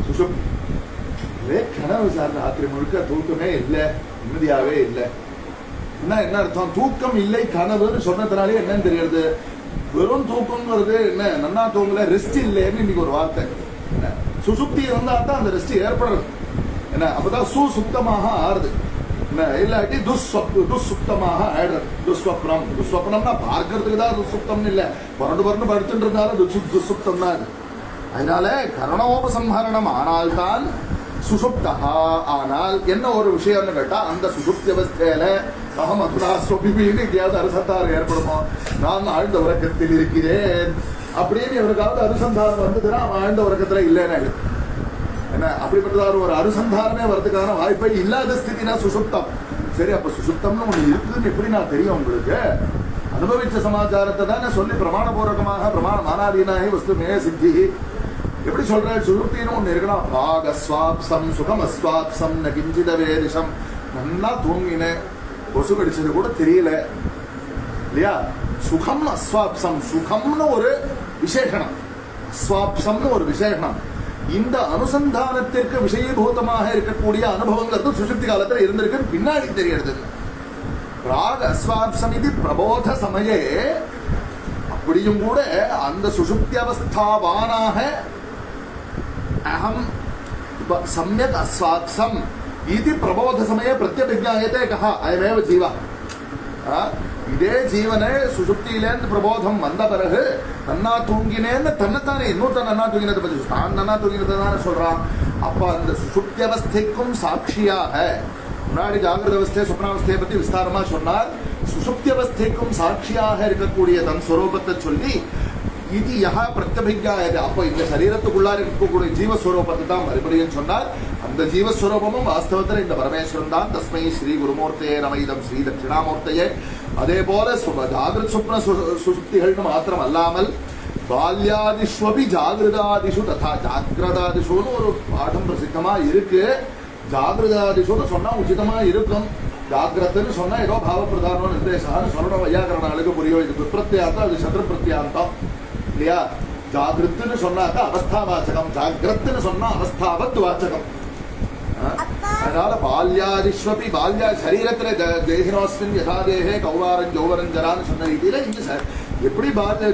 சுசுப்தி கனவு சார், ராத்திரி முழுக்க தூக்கமே இல்லை, நிம்மதியாவே இல்லை. என்ன அர்த்தம்? தூக்கம் இல்லை கனவுன்னு சொன்னதுனாலே என்னன்னு தெரியுது, வெறும் தூக்கம்ங்கிறது என்ன, நன்னா தூங்கல, ரெஸ்ட் இல்லைன்னு இன்னைக்கு ஒரு வார்த்தை. என்ன சுசுப்தி இருந்தா தான் அந்த ரெஸ்ட் ஏற்படுறது. என்ன அப்பதான் சுசுப்தமாக ஆறுது. இல்லாட்டி துஸ்சுப்தமாக ஆயிடுறது. துஸ்வப்னம்னா பார்க்கறதுக்கு தான் துசுப்தம் இல்ல, புரண்டு படுத்துட்டு இருந்தாலும் துசுப்தம் தான். அதனால கரணோபசம்ஹரணம் ஆனால்தான் சுசுப்தா. ஆனால் என்ன ஒரு விஷயம்னு கேட்டா, அந்த சுசுப்தி அவஸ்தையில மகமதுராஸ்வபின்னு எங்கேயாவது அனுசந்தானம் ஏற்படுமோ, நான் ஆழ்ந்த உறக்கத்தில் இருக்கிறேன் அப்படின்னு எவருக்காவது அனுசந்தானம் வந்ததுன்னா அவன் ஆழ்ந்த உறக்கத்துல இல்லைன்னு என்ன, அப்படிப்பட்டதான ஒரு அனுசந்தானமே வரதுக்கான வாய்ப்பை இல்லாத ஸ்திதினா சுசுப்தம். சரி, அப்ப சுசுப்தம்னு ஒண்ணு இருக்குதுன்னு எப்படி நான் தெரியும் உங்களுக்கு? அனுபவிச்ச சமாச்சாரத்தை தானே சொல்லி பிரமாணபூர்வகமாக பிரமாண மானாதீனாகி வஸ்துமே சித்தி எப்படி சொல்ற? சுசுப்தின்னு ஒண்ணு இருக்குன்னா, பாகஸ்வாப்சம் சுகம் அஸ்வாப்சம் ந கிஞ்சித வேதிஷம். நல்லா தூங்கினேன், கொசு கடிச்சது கூட தெரியல இல்லையா? சுகம் அஸ்வாப்சம், சுகம்னு ஒரு விசேஷனம், அஸ்வாப்சம்னு ஒரு விசேஷனம். இந்த அனுசந்தானத்திற்கு விஷயபூதமாக இருக்கக்கூடிய அனுபவங்கிறது சுசுப்தி காலத்தில் இருந்திருக்கு, பின்னாடி தெரியறது. ராக அஸ்வாப்சம் இது பிரபோத சமயே. அப்படியும் கூட அந்த சுசுப்தி அவஸ்தாவானாக அகம் சம்யக் அஸ்வாப்சம் இது பிரபோத சமயே பிரத்யபிஜாயத்தே கஹா அயமேவ ஜீவா. இதே ஜீவனே சுசுப்தியிலேருந்து பிரபோதம் வந்த பிறகு நன்னா தூங்கினேன்னு தன்னைத்தானே இன்னொருத்தன் நன்னா தூங்கினதை பற்றி தான் நன்னா தூங்கினதை தானே சொல்றான். அப்ப அந்த சுசுப்தி அவஸ்தைக்கும் சாட்சியாக, முன்னாடி ஜாகிரத அவஸ்தை சொப்னாவஸ்தையை பத்தி விஸ்தாரமா சொன்னார். சுசுப்தி அவஸ்தைக்கும் சாட்சியாக இருக்கக்கூடிய தன் ஸ்வரூபத்தை சொல்லி இது யஹா பிரத்யபிஜாயது. அப்போ இந்த சரீரத்துக்குள்ளார இருக்கக்கூடிய ஜீவஸ்வரூபத்தை தான் மறுபடியும் சொன்னார். அந்த ஜீவஸ்வரூபமும் வாஸ்தவத்தில் இந்த பரமேஸ்வரன் தான். தஸ்மை ஸ்ரீ குருமூர்த்தையே நமயிதம் ஸ்ரீ தட்சிணாமூர்த்தையே. அதே போல ஜாகிரத் சொப்ன சுசுப்திகள்னு மாத்திரம் அல்லாமல் பால்யாதிஷ்வபி ஜாகிரதாதிஷு ததா. ஜாகிரதாதிஷுன்னு ஒரு பாடம் பிரசித்தமா இருக்கு. ஜாகிரதாதிஷுன்னு சொன்னா உச்சிதமா இருக்கும். ஜாகிரத்துன்னு சொன்னா ஏதோ பாவப்பிரதானம் நிர்தேசான்னு சொல்லணும். வையாகரணாளுக்கு புரியும். இது விப்ரத்தியாந்தம், அது சத்ரு பிரத்யாந்தம் இல்லையா? ஜாகிரத்துன்னு சொன்னாக்கா அவஸ்தாவாச்சகம், ஜாகிரத்துன்னு சொன்னா அவஸ்தாவத் வாச்சகம். அதனால பால்யாதிஷ்வபி, பால்யா சரீரத்துல தேகினோஸ்மின் யதாதேகே கௌவாரம் ஜௌவரம் ஜரான்னு சொன்ன ரீதியில இங்க எப்படி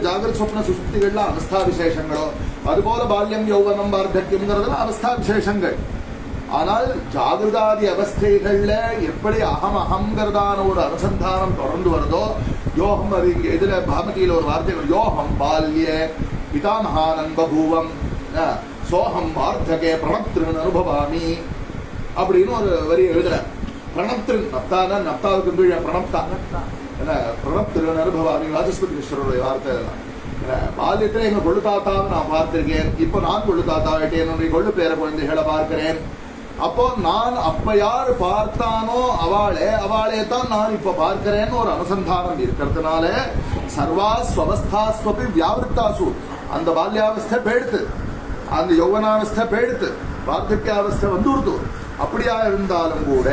ஜாகிரத் சொப்ன சுசுப்திகள்ல அவஸ்தா விசேஷங்களோ அதுபோல பால்யம் யௌவனம் வார்த்தக்யம்ங்கிறதுல அவஸ்தா விசேஷங்கள். ஆனால் ஜாகிரதாதி அவஸ்தைகள்ல எப்படி அகம் அகங்கிறதான ஒரு அனுசந்தானம் தொடர்ந்து வருதோ, யோகம் அது இங்க இதுல பாமதியில ஒரு வார்த்தைகள், யோகம் பால்யே பிதாமகானன் பபூவம் சோகம் வார்த்தகே பிரணப்திருன் அனுபவாமி அப்படின்னு ஒரு வரி எழுதுற. பிரணப்திருன் நப்தான நப்தாவுக்கு கீழே பிரணப்தா என்ன, பிரணப்திருன் அனுபவாமி வாசஸ்பதி மிஸ்வருடைய வார்த்தை. பால்யத்தில் எங்க கொள்ளு தாத்தாவை நான் பார்த்திருக்கேன், இப்போ நான் கொள்ளு தாத்தாவிட்டேன், என்னுடைய கொள்ளு பேர குழந்தைகளை பார்க்கிறேன். அப்போ நான் அப்ப யாரு பார்த்தானோ அவளே தான் நான் இப்ப பார்க்கிறேன்னு ஒரு அனுசந்தானம் இருக்கிறதுனால சர்வாஸ்வஸ்தாஸ்வபி வியாவிருத்தாசு. அந்த பால்யாவஸ்தை போயிடுத்து, அந்த யௌவனாவஸ்தை போயிடுத்து, வார்த்தக்யாவஸ்தை வந்துடுது. அப்படியா இருந்தாலும் கூட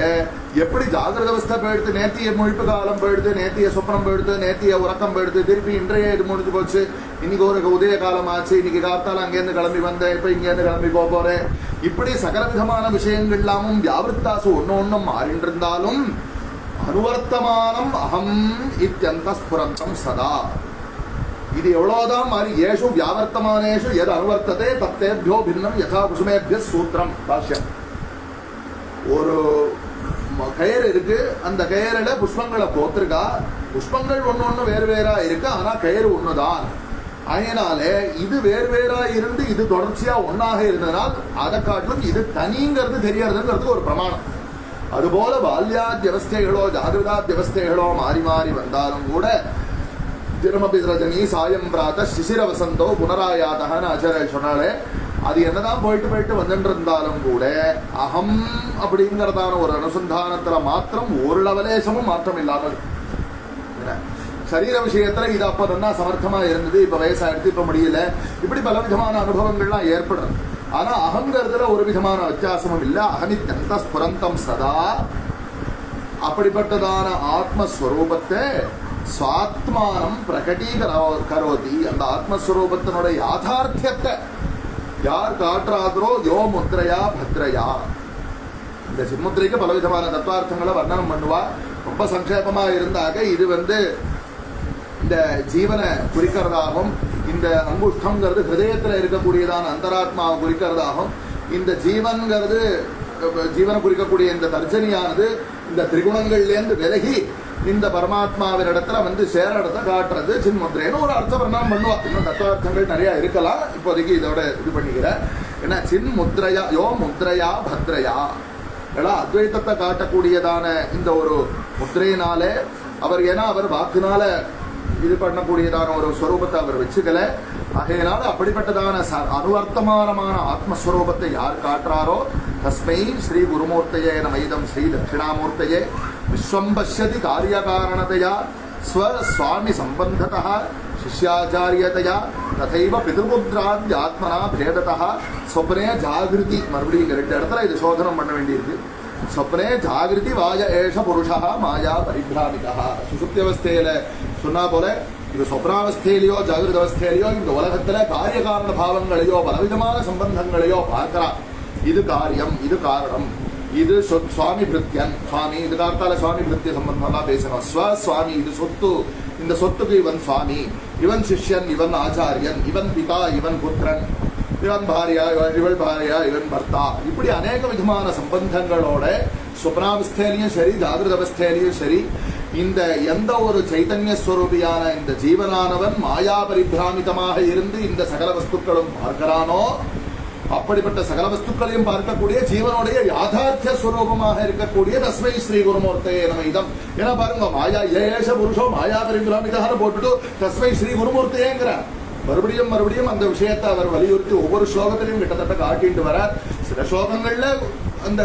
எப்படி ஜாகிரத அவஸ்தை போயிடுத்து, நேத்திய முழிப்பு காலம் போயிடுது, நேத்திய சொப்னம் போயிடுது, நேத்திய உறக்கம் போயிடுது, திருப்பி இன்றைய இது முடிஞ்சு போச்சு, இன்னைக்கு ஒரு உதய காலம் ஆச்சு, இன்னைக்கு காத்தால அங்கேருந்து கிளம்பி வந்தேன், இப்ப இங்கேருந்து கிளம்பி போறேன். இப்படி சகல விதமான விஷயங்கள் எல்லாமும் வியாவிருத்தாசு ஒன்னும் மாறிட்டு இருந்தாலும் அனுவர்த்தமானம் அகம் இத்தியந்த ஸ்புரந்தம் சதா. இது எவ்வளவுதான் மாறி ஏஷு வியாவர்த்தமானேஷு எது அனுவர்த்ததே தத்தேபியோ பின்னம் யதா குசுமேபிய சூத்திரம் பாஷ்யம். ஒரு கயிறு இருக்கு, அந்த கயிறுல புஷ்பங்களை போத்திருக்கா, புஷ்பங்கள் ஒண்ணு வேறு வேறா இருக்கு, ஆனா கயிறு ஒண்ணுதான். அதனாலே இது வேறு வேறா இருந்து இது தொடர்ச்சியா ஒன்னாக இருந்தனால் அதை காட்டிலும் இது தனிங்கிறது தெரியறதுங்கிறது ஒரு பிரமாணம். அதுபோல பால்யாத்யவஸ்தைகளோ ஜாகிரதாத்யவஸ்தைகளோ மாறி மாறி வந்தாலும் கூட திருமபி ரஜனி சாயம் பிராத்த சிசிர வசந்தோ புனராயாதகன்னு ஆச்சாரிய சொன்னாலே அது என்னதான் போயிட்டு வந்துட்டு இருந்தாலும் கூட அகம் அப்படிங்கிறதான ஒரு அனுசந்தானத்துல மாத்திரம் ஒரு லவலேசமும் மாற்றம் இல்லாமல். சரீர விஷயத்துல இது அப்ப நல்லா சமர்த்தமா இருந்தது, இப்ப வயசாயிடுச்சு, இப்ப முடியல, இப்படி பல விதமான அனுபவங்கள்லாம் ஏற்படுறது. ஆனா அகங்கிறதுல ஒரு விதமான வித்தியாசமும் இல்ல. அகமித்யந்த ஸ்புரந்தம் சதா. அப்படிப்பட்டதான ஆத்மஸ்வரூபத்தை சுவாத்மானம் பிரகடீகரோதி. அந்த ஆத்மஸ்வரூபத்தினுடைய யாதார்த்தியத்தை யார் காட்டுறாதோ யோ முத்ரையா பத்ரையா. இந்த சின்முத்திரைக்கு பல விதமான தத்துவார்த்தங்களை வர்ணனம் பண்ணுவா. ரொம்ப சங்கேபமா இருந்தாக இது இந்த ஜீவனை குறிக்கிறதாகவும், இந்த அங்குஷ்டம்ங்கிறது ஹிருதயத்துல இருக்கக்கூடியதான அந்தராத்மாவை குறிக்கிறதாகவும், இந்த ஜீவன்கிறது ஜீவனை குறிக்கக்கூடிய இந்த தர்ஜனியானது இந்த திரிகுணங்கள்லேருந்து விலகி இந்த பரமாத்மாவின் இடத்துல சேர இடத்தை காட்டுறது சின்முத்திரைன்னு ஒரு அர்த்த வர்ணனம் பண்ணுவா. இன்னும் தத்துவார்த்தங்கள் நிறைய இருக்கலாம், இப்போதைக்கு இதோட இது பண்ணிக்கிறேன். ஏன்னா சின்முத்ரையா யோ முத்ரையா பத்ரையா, அத்வைத்தத்தை காட்டக்கூடியதான இந்த ஒரு முத்திரையினாலே அவர், ஏன்னா அவர் வாக்குனால இது பண்ணக்கூடியதான ஒரு ஸ்வரூபத்தை அவர் வச்சுக்கல. ஆகையினால அப்படிப்பட்டதான அனுவர்த்தமானமான ஆத்மஸ்வரூபத்தை யார் காட்டுறாரோ தஸ்மை ஸ்ரீ குருமூர்த்தையே நமயிதம் ஸ்ரீ தட்சிணாமூர்த்தையே விஸ்வம் பஷ்யதி காரியகாரணதையா ஸ்வஸ்வாமி சம்பந்ததா சிஷ்யாச்சாரியதையா ததைவ பிதுர்புத்ராத்யாத்மனா பேததா ஸ்வப்னே ஜாகிருதி. மறுபடியும் 2 இடத்துல இது சோதனம் பண்ண வேண்டியிருக்கு. ஸ்வப்னே ஜாகிருதி வாய ஏஷ புருஷா மாயா பரிபிராமிகா. சுசுப்தி அவஸ்தையில சொன்னா போல இது சொப்னாவஸ்தையிலையோ ஜாகிரத அவஸ்தையிலையோ இந்த உலகத்துல காரியகாரண பாவங்களையோ பலவிதமான சம்பந்தங்களையோ பார்க்கிறார். இது காரியம், இது காரணம், இது சுவாமி பிருத்தியன், சுவாமி இது கார்த்தால சுவாமி பிருத்திய சம்பந்தம் பேசணும். ஸ்வஸ்வாமி இது சொத்து, இந்த சொத்துக்கு இவன் சுவாமி, இவன் சிஷ்யன், இவன் ஆச்சாரியன், இவன் பிதா, இவன் புத்திரன், இவன் பாரியா, இவள் பாரியா, இவன் பர்த்தா, இப்படி அநேக விதமான சம்பந்தங்களோட சுப்னாவஸ்தையிலையும் சரி ஜாகிரத அவஸ்தையிலையும் சரி இந்த எந்த ஒரு சைத்தன்ய ஸ்வரூபியான இந்த ஜீவனானவன் மாயா பரிபிராமிதமாக இருந்து இந்த சகல வஸ்துக்களும் பார்க்கிறானோ அப்படிப்பட்ட சகல வஸ்துக்களையும் பார்க்கக்கூடிய ஜீவனுடைய யாதார்த்திய ஸ்வரூபமாக இருக்கக்கூடிய தஸ்மை ஸ்ரீ குருமூர்த்தையே நமயிதம். ஏன்னா பாருங்க, மாயா ஏஷ புருஷோ மாயா பரிபிராமிதான்னு போட்டுட்டு தஸ்மை ஸ்ரீ குருமூர்த்தையேங்கிறார். மறுபடியும் மறுபடியும் அந்த விஷயத்தை அவர் வலியுறுத்தி ஒவ்வொரு ஸ்லோகத்திலையும் கிட்டத்தட்ட காட்டிட்டு வரார். சில ஸ்லோகங்கள்ல அந்த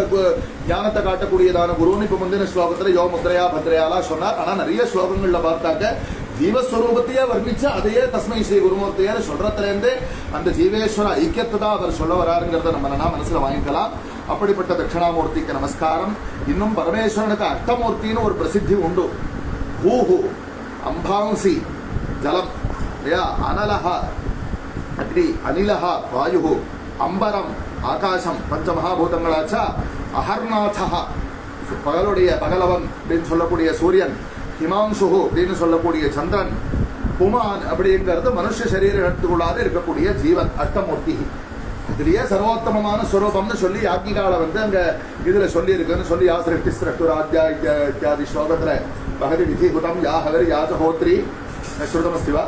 ஞானத்தை காட்டக்கூடியதான குருன்னு இப்ப முந்தின ஸ்லோகத்துல யோ முத்ரையா பத்ரையாலாம் சொன்னார். ஆனா நிறைய ஸ்லோகங்கள்ல பார்த்தாக்க ஜீவஸ்வரூபத்தையே வர்ணிச்சு அதையே தஸ்மை ஸ்ரீ குருமூர்த்தியே சொல்றதுல இருந்தே அந்த ஜீவேஸ்வர ஐக்கியத்தை தான் அவர் சொல்ல வராருங்கிறத நம்ம மனசுல வாங்கிக்கலாம். அப்படிப்பட்ட தட்சிணாமூர்த்திக்கு நமஸ்காரம். இன்னும் பரமேஸ்வரனுக்கு அஷ்டமூர்த்தின்னு ஒரு பிரசித்தி உண்டு. பூஹு அம்பாம்சி ஜலம், அனலஹ அக்னி, அனிலஹ வாயு, அம்பரம் ஆகாசம், பஞ்ச மகாபூதங்களாச்சா. அஹர்நாதஹ பகலுடைய பகலவன் அப்படின்னு சொல்லக்கூடிய சூரியன், ஹிமாம்சு அப்படின்னு சொல்லக்கூடிய சந்திரன், புமான் அப்படிங்கிறது மனுஷ சரீரத்துக்குள்ளாக இருக்கக்கூடிய ஜீவன் அஷ்டமூர்த்தி. இதுலயே சர்வோத்தமமான ஸ்வரூபம்னு சொல்லி யாக்கிகால அங்க இதுல சொல்லி இருக்குன்னு சொல்லி யா சிருஷ்டி சிரஷ்டுராத்யா இத்தியாதி ஸ்லோகத்துல பகதி விதிகுதம் யா ஹவரி யா ஹோத்ரி ஸ்ருதமஸ்தி வா.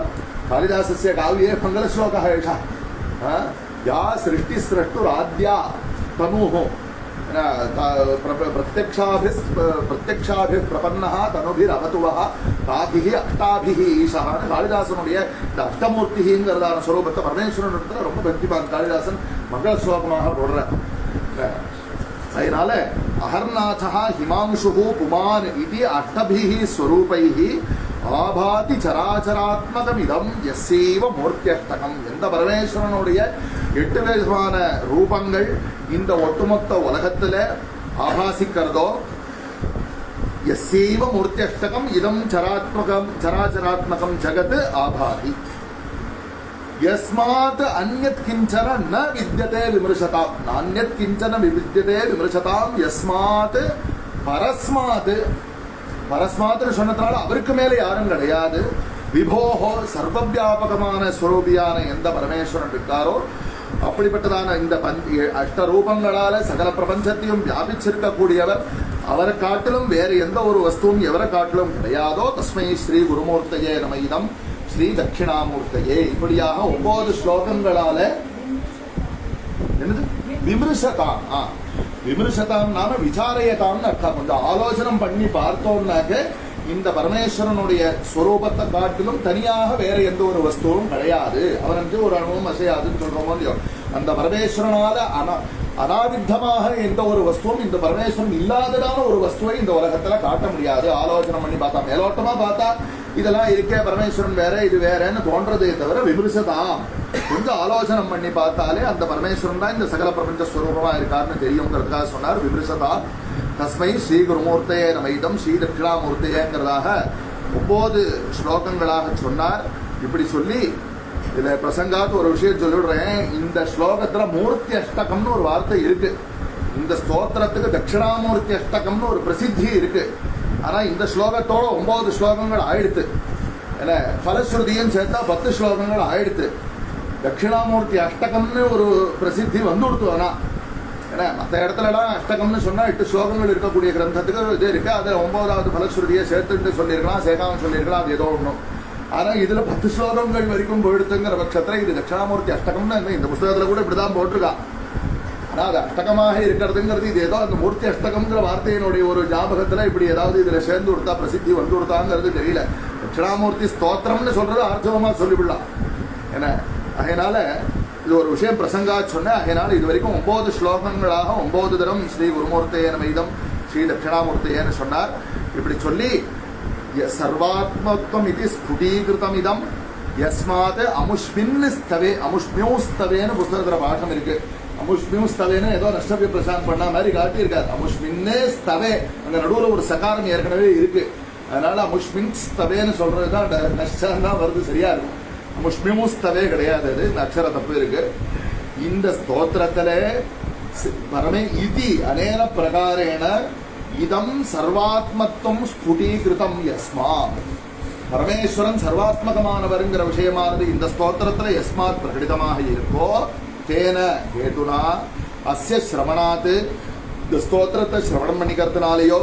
காளிதாசஸ்ய காவ்யே மங்கள ஸ்லோகः एषः. या सृष्टि स्रष्टुराद्या तनुः प्रत्यक्षाभिः प्रपन्नः तनुभिरवतु वः ताभिः अष्टाभिः ईशः. காளிதாசனுடைய இந்த அஷ்டமூர்த்திங்கிறதான ஸ்வரூபத்தை பரமேஸ்வரன் ரொம்ப பக்திமான் காளிதாசன் மங்கள ஸ்லோகமாக போடுற. அதனால அஹர்நாதः ஹிமாம்சுः புமான் இது அஷ்டபிः ஸ்வரூபைः ஆபாதி சராச்சராத்மகம் இதம் எஸ்ஸைவ மூர்த்தியஷ்டகம். எந்த பரமேஸ்வரனுடைய 8 விதமான ரூபங்கள் இந்த ஒட்டுமொத்த உலகத்துல ஆபாசிக்கிறதோ யஸ்யைவ மூர்த்தியஷ்டகம் இதம் சராத்மகம் சராச்சராத்மகம் ஜகத் ஆபாதி யஸ்மாத் அன்யத் கிஞ்சன ந வித்யதே விமர்சதாம் நான்யத் கிஞ்சன வித்யதே விமர்சதாம் யஸ்மாத் பரஸ்மாத் பரஸ்மாத்னு சொன்னதுனால அவருக்கு மேல யாரும் கிடையாது. விபோஹோ சர்வவியாபகமான ஸ்வரூபியான எந்த பரமேஸ்வரன் இருக்காரோ அப்படிப்பட்டதான இந்த அஷ்டரூபங்களால சகல பிரபஞ்சத்தையும் வியாபிச்சிருக்கக்கூடியவர். அவரை காட்டிலும் வேறு எந்த ஒரு வஸ்துவும் எவரை காட்டிலும் கிடையாதோ தஸ்மை ஸ்ரீ குருமூர்த்தையே நம இதம் ஸ்ரீ தட்சிணாமூர்த்தையே. இப்படியாக 9 ஸ்லோகங்களால என்னது விமர்சதாம் விமர்சதாம் நாம விசாரையதாம்னு அர்த்தம். கொஞ்சம் ஆலோசனம் பண்ணி பார்த்தோம்னாக்க இந்த பரமேஸ்வரனுடைய ஸ்வரூபத்தை காட்டிலும் தனியாக வேற எந்த ஒரு வஸ்துவும் கிடையாது. அவனுக்கு ஒரு அணுவும் அசையாதுன்னு சொல்றோமோ இல்லையோ, அந்த பரமேஸ்வரனால அனாவித்தமாக எந்த ஒரு வஸ்துவும் இந்த பரமேஸ்வரன் இல்லாததான ஒரு வஸ்துவை இந்த உலகத்துல காட்ட முடியாது. ஆலோசனை பண்ணி பார்த்தா மேலோட்டமா பார்த்தா இதெல்லாம் இருக்கே பரமேஸ்வரன் வேற இது வேறன்னு தோன்றதே தவிர விமர்சதாம் கொஞ்சம் ஆலோசனை பண்ணி பார்த்தாலே அந்த பரமேஸ்வரன் தான் இந்த சகல பிரபஞ்ச ஸ்வரூபமா இருக்காருன்னு தெரியுங்கிறதுக்காக சொன்னார் விமர்சதா. தஸ்மை ஸ்ரீ குருமூர்த்தையே நமயிதம் ஸ்ரீ தட்சிணாமூர்த்தையேங்கிறதாக 9 ஸ்லோகங்களாக சொன்னார். இப்படி சொல்லி இதுல பிரசங்காத்து ஒரு விஷயம் சொல்லிவிடுறேன். இந்த ஸ்லோகத்துல மூர்த்தி அஷ்டகம்னு ஒரு வார்த்தை இருக்கு. இந்த ஸ்தோத்திரத்துக்கு தட்சிணாமூர்த்தி அஷ்டகம்னு ஒரு பிரசித்தி இருக்கு. ஆனா இந்த ஸ்லோகத்தோட 9 ஸ்லோகங்கள் ஆயிடுத்து. பலஸ்ருதியும் சேர்த்தா 10 ஸ்லோகங்கள் ஆயிடுத்து. தட்சிணாமூர்த்தி அஷ்டகம்னு ஒரு பிரசித்தி வந்துடுத்து. ஆனா ஏன்னா மற்ற இடத்துலலாம் அஷ்டகம்னு சொன்னா 8 ஸ்லோகங்கள் இருக்கக்கூடிய கிரந்தத்துக்கு இது இருக்கு. அதுல 9வது பலஸ்ருதியை சேர்த்துட்டு சொல்லியிருக்கலாம், சேர்க்காம சொல்லியிருக்கலாம், அது ஏதோ ஒண்ணும். ஆனா இதுல 10 ஸ்லோகங்கள் வரைக்கும் போயிடுத்துங்கிற பட்சத்துல இது தட்சிணாமூர்த்தி அஷ்டகம்னு இந்த புத்தகத்துல கூட இப்படிதான் போட்டிருக்கா. ஆனா அது அஷ்டகமாக இருக்கிறதுங்கிறது இது ஏதோ அந்த மூர்த்தி அஷ்டகம்ங்கிற வார்த்தையினுடைய ஒரு ஞாபகத்துல இப்படி ஏதாவது இதுல சேர்ந்து கொடுத்தா பிரசித்தி வந்து கொடுத்தாங்கிறது தெரியல. தட்சிணாமூர்த்தி ஸ்தோத்திரம்னு சொல்றது ஆர்ஜவமா சொல்லிவிடலாம். ஏன்னா அதனால இது ஒரு விஷயம் பிரசங்கா சொன்னேன். அதனால இது வரைக்கும் 9 ஸ்லோகங்களாக 9 தரம் ஸ்ரீ குருமூர்த்தையே நமயிதம் ஸ்ரீ தட்சிணாமூர்த்தையேன்னு சொன்னார். இப்படி சொல்லி சர்வாத்மத்வம் இது ஸ்புடீகிருதம் இதம் யஸ்மாத் அமுஷ்மின் ஸ்தவே அமுஷ்மியூஸ்தவேன்னு புஸ்தகத்துல பாடம் இருக்கு. அமுஷ்மியூஸ்தவேன்னு ஏதோ நஷ்டபிய பிரசாந்த் பண்ண மாதிரி காட்டி இருக்காரு. அமுஷ்மின்னே ஸ்தவே அங்க நடுவுல ஒரு சகாரம் ஏற்கனவே இருக்கு. அதனால அமுஷ்மின் ஸ்தவேன்னு சொல்றதுதான் நஷ்டம் தான் வருது, சரியா இருக்கும். முஷ்மிமுஸ்தவே கிடையாது, அது அக்ஷர தப்பு இருக்கு. இந்த ஸ்தோத்திரத்துல பரமே இதி அனேன பிரகாரேண இதம் சர்வாத்மத்துவம் ஸ்புடீகிருதம் யஸ்மாத் பரமேஸ்வரன் சர்வாத்மகமானவருங்கிற விஷயமானது இந்த ஸ்தோத்திரத்துல யஸ்மாத் பிரகடிதமாக இருக்கோ தேன ஹேதுனா அஸ்ய ஸ்ரவணாத் இந்த ஸ்தோத்திரத்தை சிரவணம் பண்ணிக்கிறதுனாலேயோ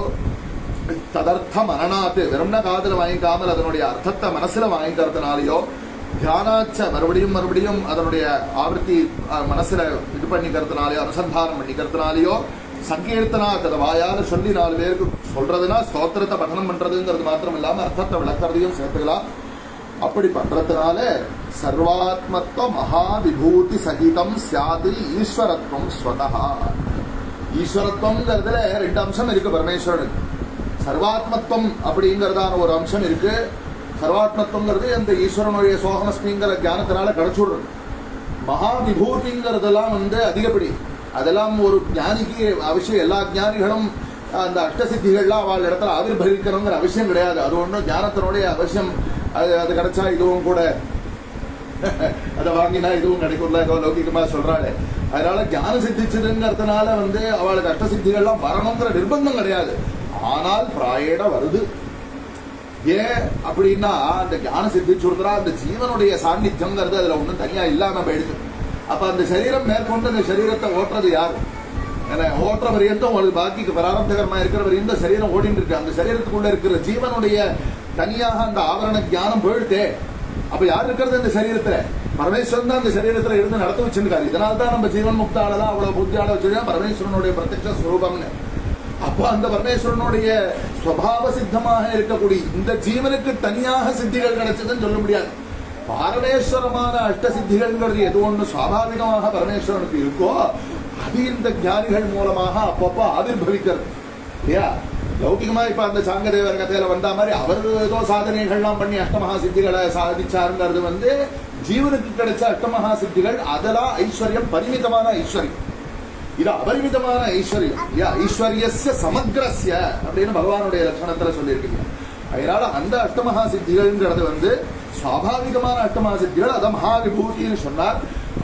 ததர்த்த மனநாத் வெறும்ன காதல வாங்கிக்காமல் அதனுடைய அர்த்தத்தை மனசுல வாங்கிக்கிறதுனாலேயோ தியானாச்ச மறுபடியும் அதனுடைய ஆவர்த்தி மனசுல இது பண்ணிக்கிறதுனாலயோ அனுசந்தானம் பண்ணிக்கிறதுனாலயோ சங்கீர்த்தனா அதை வாயால சொல்லி 4 பேருக்கு சொல்றதுன்னா ஸ்தோத்திரத்தை பఠனம் பண்றதுங்கிறது மாத்திரம் இல்லாம அர்த்தத்தை விளக்கறதையும் சேர்த்துக்கலாம். அப்படி பண்றதுனால சர்வாத்மத்துவ மகாவிபூதி சகிதம் சியாது ஈஸ்வரத்துவம் ஸ்வதஹா. ஈஸ்வரத்துவம்ங்கிறதுல 2 அம்சம் இருக்கு பரமேஸ்வரனுக்கு. சர்வாத்மத்துவம் அப்படிங்கறதான ஒரு அம்சம் இருக்கு. சர்வாத்மத்துவங்கிறது அந்த ஈஸ்வரனுடைய சோகமஸ்மிங்கிற ஞானத்தினால கிடைச்சுடுறது. மகா விபூதிங்கிறதெல்லாம் அதிகப்படி அதெல்லாம் ஒரு ஞானிக்கு அவசியம். எல்லா ஞானிகளும் அந்த அஷ்டசித்திகள்லாம் அவள் இடத்துல ஆவிர்வவிக்கணுங்கிற அவசியம் கிடையாது. அது ஒன்றும் ஞானத்தினுடைய அவசியம். அது கிடைச்சா இதுவும் கூட அதை வாங்கினா இதுவும் கிடைக்கும்ல ஏதோ லௌகிகமா சொல்றாள். அதனால ஞானம் சித்திச்சதுங்கிறதுனால அவளுக்கு அஷ்டசித்திகள்லாம் வரணுங்கிற நிர்பந்தம் கிடையாது. ஆனால் பிராயேட வருது. ஏன் அப்படின்னா அந்த ஞான சித்திச்சுடுறா அந்த ஜீவனுடைய சாநித்தியம்ங்கிறது அதுல ஒன்றும் தனியா இல்லாம போயிடுது. அப்ப அந்த சரீரம் மேற்கொண்டு அந்த சரீரத்தை ஓட்டுறது யாரு? ஓட்டுற வரையும் ஒரு பாக்கிக்கு பிராரப்தகரமா இருக்கிற வரையும் இந்த சரீரம் ஓடிட்டு இருக்கு. அந்த சரீரத்துக்குள்ள இருக்கிற ஜீவனுடைய தனியாக அந்த ஆவரண ஞானம் போயிடுதே. அப்ப யார் இருக்கிறது இந்த சரீரத்துல? பரமேஸ்வரன் தான் அந்த சரீரத்துல இருந்து நடத்த வச்சிருக்காரு. இதனால்தான் நம்ம ஜீவன் முக்தாளதான் அவ்வளவு புத்தியாள வச்சிருக்கா பரமேஸ்வரனுடைய பிரத்யட்ச ஸ்வரூபம்னு. அப்ப அந்த பரமேஸ்வரனுடைய ஸ்வபாவ சித்தமாக இருக்கக்கூடிய இந்த ஜீவனுக்கு தனியாக சித்திகள் கிடைச்சதுன்னு சொல்ல முடியாது. பரமேஸ்வரமான அஷ்ட சித்திகள்ங்கிறது எது ஒண்ணு சுவாபாவிகமாக பரமேஸ்வரனுக்கு இருக்கோ அது இந்த ஞானிகள் மூலமாக அப்பப்போ ஆவிர்வவிக்கிறது இல்லையா? லௌகிகமா இப்ப அந்த சாங்கதேவர் கதையில வந்த மாதிரி அவர் ஏதோ சாதனைகள்லாம் பண்ணி அஷ்டமகா சித்திகளை சாதிச்சாருங்கிறது ஜீவனுக்கு கிடைச்ச அஷ்டமகா சித்திகள். அதெல்லாம் ஐஸ்வர்யம், பரிமிதமான ஐஸ்வர்யம். இது அபரிமிதமான ஐஸ்வர்யம். ஐஸ்வர்யஸ்ய சமக்ரஸ்ய அப்படின்னு பகவானுடைய லட்சணத்துல சொல்லியிருக்கீங்க. அதனால அந்த அஷ்டமகா சித்திகள்ங்கிறது வந்து சுவாபாவிகமான அஷ்டமகா சித்திகள், அத மகாவிபூதின்னு சொன்னார்.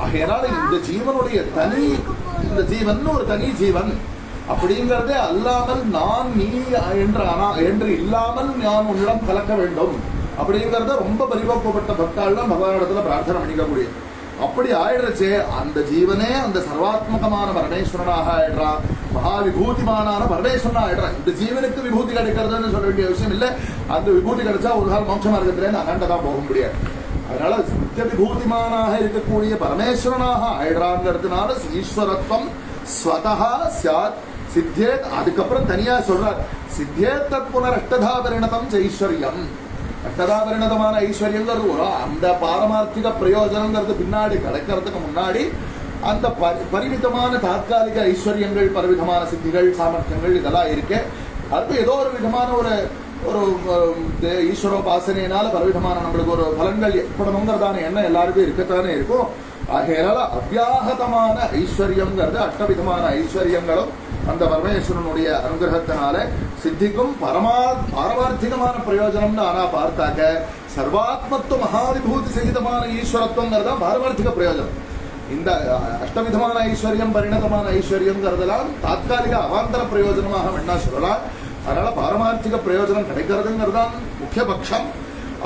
ஆகையினால இந்த ஜீவனுடைய தனி, இந்த ஜீவன் ஒரு தனி ஜீவன் அப்படிங்கறதே அல்லாமல் நான் நீ என்று இல்லாமல் நான் உன்னிடம் கலக்க வேண்டும் அப்படிங்கறத ரொம்ப பரிபக்குவப்பட்ட பக்தாள் தான் பகவானிடத்துல பிரார்த்தனை பண்ணிக்கக்கூடிய. அப்படி ஆயிடுச்சே அந்த ஜீவனே அந்த சர்வாத்மகமான பரமேஸ்வரனாக ஆயிடுறான், மகாவிபூதிமானான பரமேஸ்வரனா ஆயிடுறான். இந்த ஜீவனுக்கு விபூதி கிடைக்கிறதுன்னு சொல்ல வேண்டிய விஷயம் இல்லை. அந்த விபூதி கிடைச்சா ஒரு கால் மோட்ச மார்க்கத்திலேருந்து அகண்டதான் போக முடியாது. அதனால நித்திய விபூதிமானாக இருக்கக்கூடிய பரமேஸ்வரனாக ஆயிடுறாங்கிறதுனால ஈஸ்வரத்துவம் ஸ்வதஹா சியாத் சித்தேத். அதுக்கப்புறம் தனியா சொல்றார், சித்தேத் தத் புனர் அஷ்டதா பரிணதம் ஐஸ்வர்யம். அஷ்டதா பரிணதமான ஐஸ்வர்யங்கிறது ஒரு அந்த பாரமார்த்திக பிரயோஜனங்கிறது பின்னாடி கிடைக்கிறதுக்கு முன்னாடி அந்த பரிமிதமான தாத்காலிக ஐஸ்வர்யங்கள், பரிவிதமான சித்திகள், சாமர்த்தியங்கள் இதெல்லாம் இருக்கு. அது ஏதோ ஒரு விதமான ஒரு ஈஸ்வரோபாசனையினால பலவிதமான நம்மளுக்கு ஒரு பலன்கள் ஏற்படணுங்கிறதான எண்ணம் எல்லாருக்கும் இருக்கத்தானே இருக்கும். ஆகையால அவ்யாகதமான ஐஸ்வர்யம்ங்கிறது அஷ்டவிதமான ஐஸ்வர்யங்களும் அந்த பரமேஸ்வரனுடைய அனுகிரகத்தினால சித்திக்கும். பாரமார்த்திகமான பிரயோஜனம்னு ஆனா பார்த்தாக்க சர்வாத்மத்துவ மகாவிபூதி சகிதமான ஈஸ்வரத்துவங்கிறதா பாரமார்த்திக பிரயோஜனம். இந்த அஷ்டவிதமான ஐஸ்வர்யம், பரிணதமான ஐஸ்வர்யம்ங்கிறதெல்லாம் தாத்காலிக அவாந்தர பிரயோஜனமாக வேணா சொல்லலாம். அதனால பாரமார்த்திக பிரயோஜனம் கிடைக்கிறதுங்கிறதான் முக்கிய பட்சம்.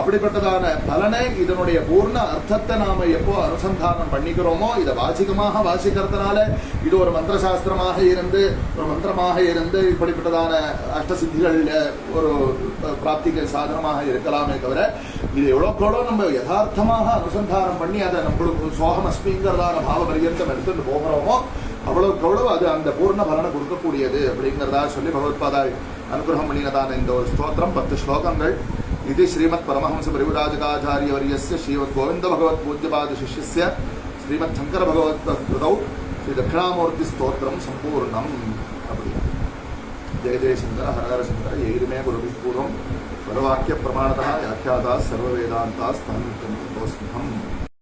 அப்படிப்பட்டதான பலனை, இதனுடைய பூர்ண அர்த்தத்தை நாம எப்போ அனுசந்தானம் பண்ணிக்கிறோமோ, இதை வாசிகமாக வாசிக்கிறதுனால இது ஒரு மந்திர சாஸ்திரமாக இருந்து, ஒரு மந்திரமாக இருந்து இப்படிப்பட்டதான அஷ்டசித்திகள் ஒரு பிராப்திக சாதனமாக இருக்கலாமே தவிர, இது எவ்வளோக்கெவ்வளோ நம்ம யதார்த்தமாக அனுசந்தானம் பண்ணி அதை நம்மளுக்கு சோகமஸ்மிங்கிறதான பாவ பரியந்தம் எடுத்துட்டு போகிறோமோ அவ்வளவுக்கு அது அந்த பூர்ண பலனை கொடுக்கக்கூடியது அப்படிங்கிறதா சொல்லி பகவத்பாதாய் அனுகிரகம் பண்ணினதான இந்த ஒரு ஸ்தோத்திரம் 10 ஸ்லோகங்கள். இது ஸ்ரீமத் பரமஹம்ச பரிவிராஜகாச்சாரிய வரியஸ்ய ஸ்ரீமத் கோவிந்த பகவத் பூஜ்யபாத சிஷ்யஸ்ய ஸ்ரீமத் சங்கர பகவத் கிருதௌ ஸ்ரீ தட்சிணாமூர்த்தி ஸ்தோத்திரம் சம்பூர்ணம். அப்படி ஜெய ஜெயசங்கர ஹரஹர சங்கர எயிலுமே குருவி பூர்வம் பரவாக்கிய பிரமாணதா வியாக்கியாதா சர்வ வேதாந்தா ஸ்தானித்தம்.